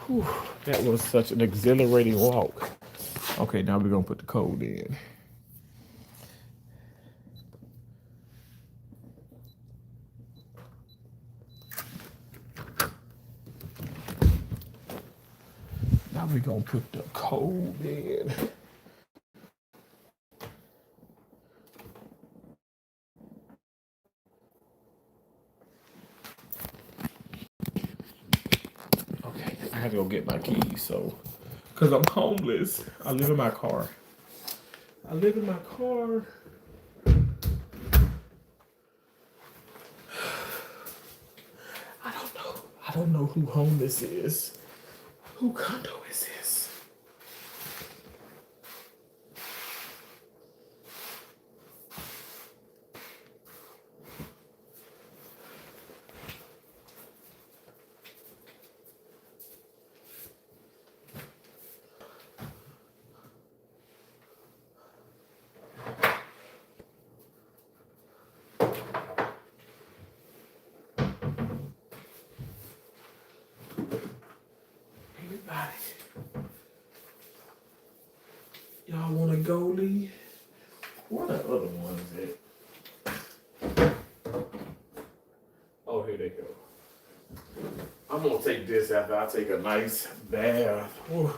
whew, that was such an exhilarating walk. Okay, now we're gonna put the code in. Now we're gonna put the code in. Okay, I had to go get my keys, so because I'm homeless, I live in my car. I live in my car. I don't know who home this is. Who condo is this? Anybody? Y'all want a goalie? What are the other ones at? Oh, here they go. I'm gonna take this after I take a nice bath. Whew.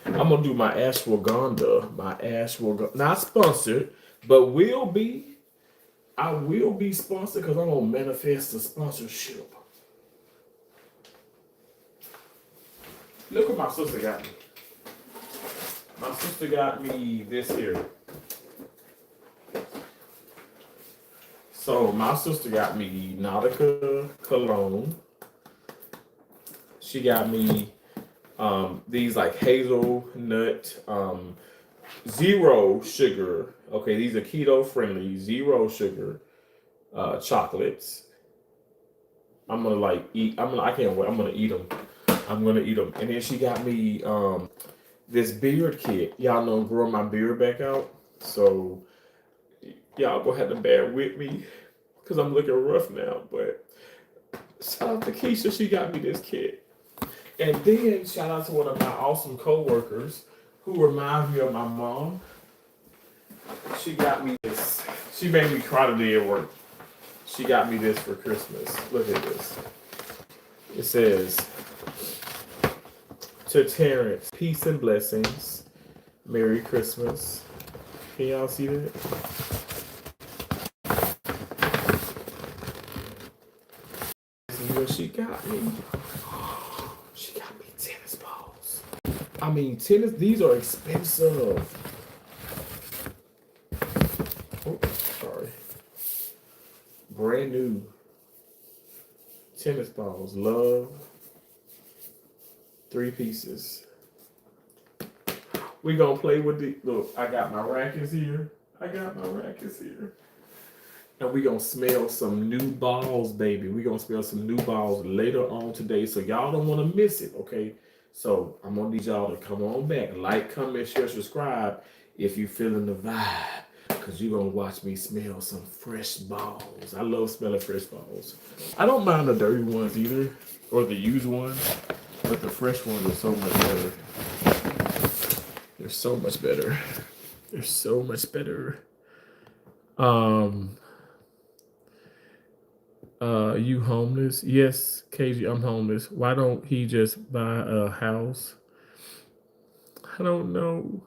I'm gonna do my ashwagandha. Not sponsored, but will be. I will be sponsored because I'm gonna manifest the sponsorship. Look what my sister got me. My sister got me this here. So my sister got me Nautica cologne. She got me these like hazelnut, zero sugar. Okay, these are keto friendly, zero sugar chocolates. I'm gonna like eat. I can't wait. I'm gonna eat them. And then she got me this beard kit. Y'all know I'm growing my beard back out, so y'all gonna have to bear with me because I'm looking rough now. But shout out to Keisha, she got me this kit. And then shout out to one of my awesome coworkers who reminds me of my mom. She got me this. She made me cry today at work. She got me this for Christmas. Look at this. It says, to Terrence, peace and blessings. Merry Christmas. Can y'all see that? This is what she got me. She got me tennis balls. I mean, these are expensive. Oh, sorry. Brand new tennis balls. Love. 3 pieces. We gonna play with the, look, I got my rackets here. And we gonna smell some new balls, baby. We gonna smell some new balls later on today. So y'all don't wanna miss it, okay? So I'm gonna need y'all to come on back. Like, comment, share, subscribe if you feeling the vibe. Cause you gonna watch me smell some fresh balls. I love smelling fresh balls. I don't mind the dirty ones either, or the used ones. But the fresh ones are so much better. They're so much better. They're so much better. You homeless? Yes, KG, I'm homeless. Why don't he just buy a house? I don't know.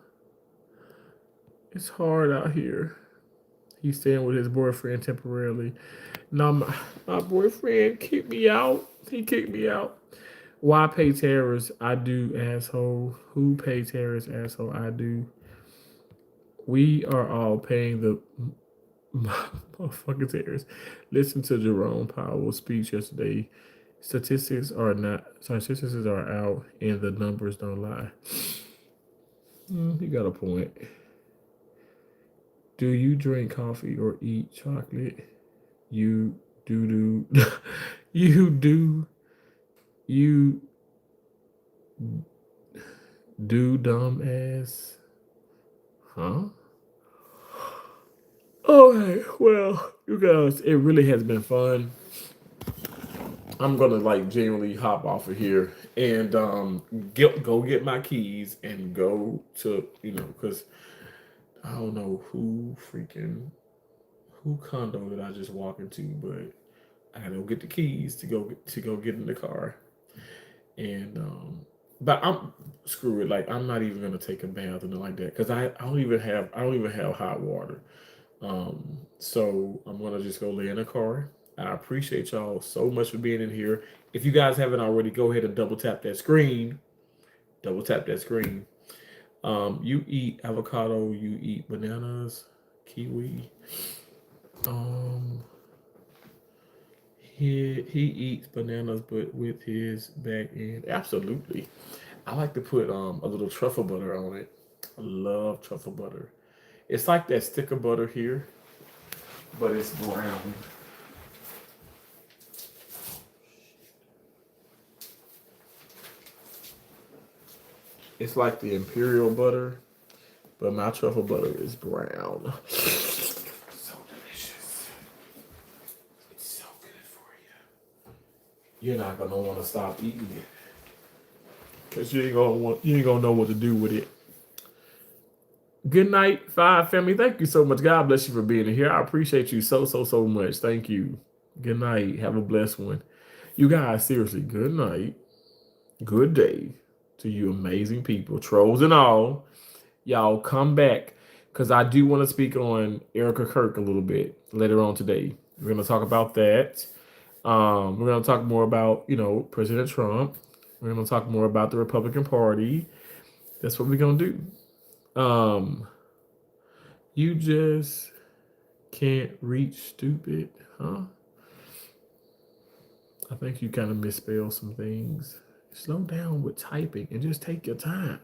It's hard out here. He's staying with his boyfriend temporarily. No, my boyfriend kicked me out. He kicked me out. Why pay terrorists? I do, asshole. Who pay terrorists, asshole? I do. We are all paying the motherfucking terrorists. Listen to Jerome Powell's speech yesterday. Statistics are out and the numbers don't lie. He got a point. Do you drink coffee or eat chocolate? You do. You do. You do, dumb ass. Huh? Okay, well, you guys, it really has been fun. I'm gonna like genuinely hop off of here and go get my keys and go to, because I don't know who condo that I just walk into, but I gotta go get the keys to go get in the car. And but I'm screw it. Like, I'm not even gonna take a bath or nothing like that because I don't even have hot water. So I'm gonna just go lay in the car. I appreciate y'all so much for being in here. If you guys haven't already, go ahead and double tap that screen. You eat avocado, you eat bananas, kiwi. He eats bananas, but with his back end. Absolutely. I like to put a little truffle butter on it. I love truffle butter. It's like that stick of butter here, but it's brown. It's like the imperial butter, but my truffle butter is brown. So delicious. It's so good for you. You're not gonna want to stop eating it. Cause you ain't gonna know what to do with it. Good night, Five family. Thank you so much. God bless you for being here. I appreciate you so much. Thank you. Good night. Have a blessed one. You guys, seriously, good night. Good day to you amazing people, trolls and all. Y'all come back because I do want to speak on Erica Kirk a little bit later on today. We're going to talk about that. We're going to talk more about, President Trump. We're going to talk more about the Republican Party. That's what we're going to do. You just can't reach stupid, huh? I think you kind of misspelled some things. Slow down with typing and just take your time.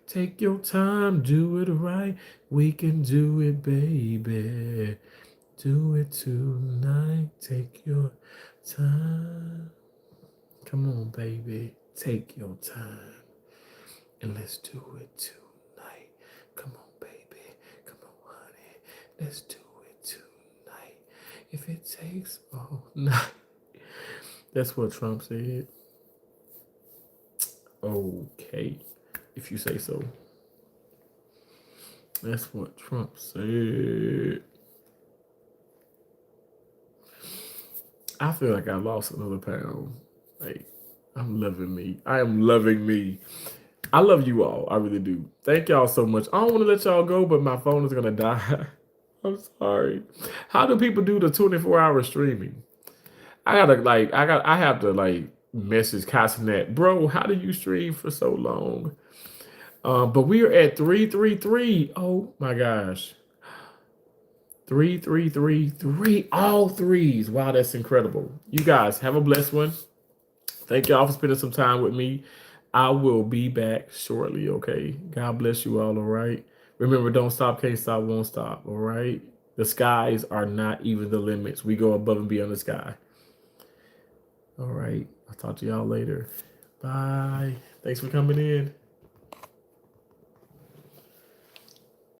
Take your time, do it right. We can do it, baby. Do it tonight. Take your time. Come on, baby. Take your time. And let's do it tonight. Come on, baby. Come on, honey. Let's do it tonight. If it takes all night. That's what Trump said. Okay, if you say so. That's what Trump said. I feel like I lost another pound. Like, I'm loving me. I am loving me. I love you all. I really do. Thank y'all so much. I don't want to let y'all go, but my phone is going to die. I'm sorry. How do people do the 24-hour streaming? I have to message Cassinet, bro. How do you stream for so long? But we are at 333. Oh my gosh, 333, all threes. Wow, that's incredible. You guys have a blessed one. Thank y'all for spending some time with me. I will be back shortly. Okay. God bless you all. All right. Remember, don't stop, can't stop, won't stop. All right. The skies are not even the limits. We go above and beyond the sky. All right. I'll talk to y'all later. Bye. Thanks for coming in.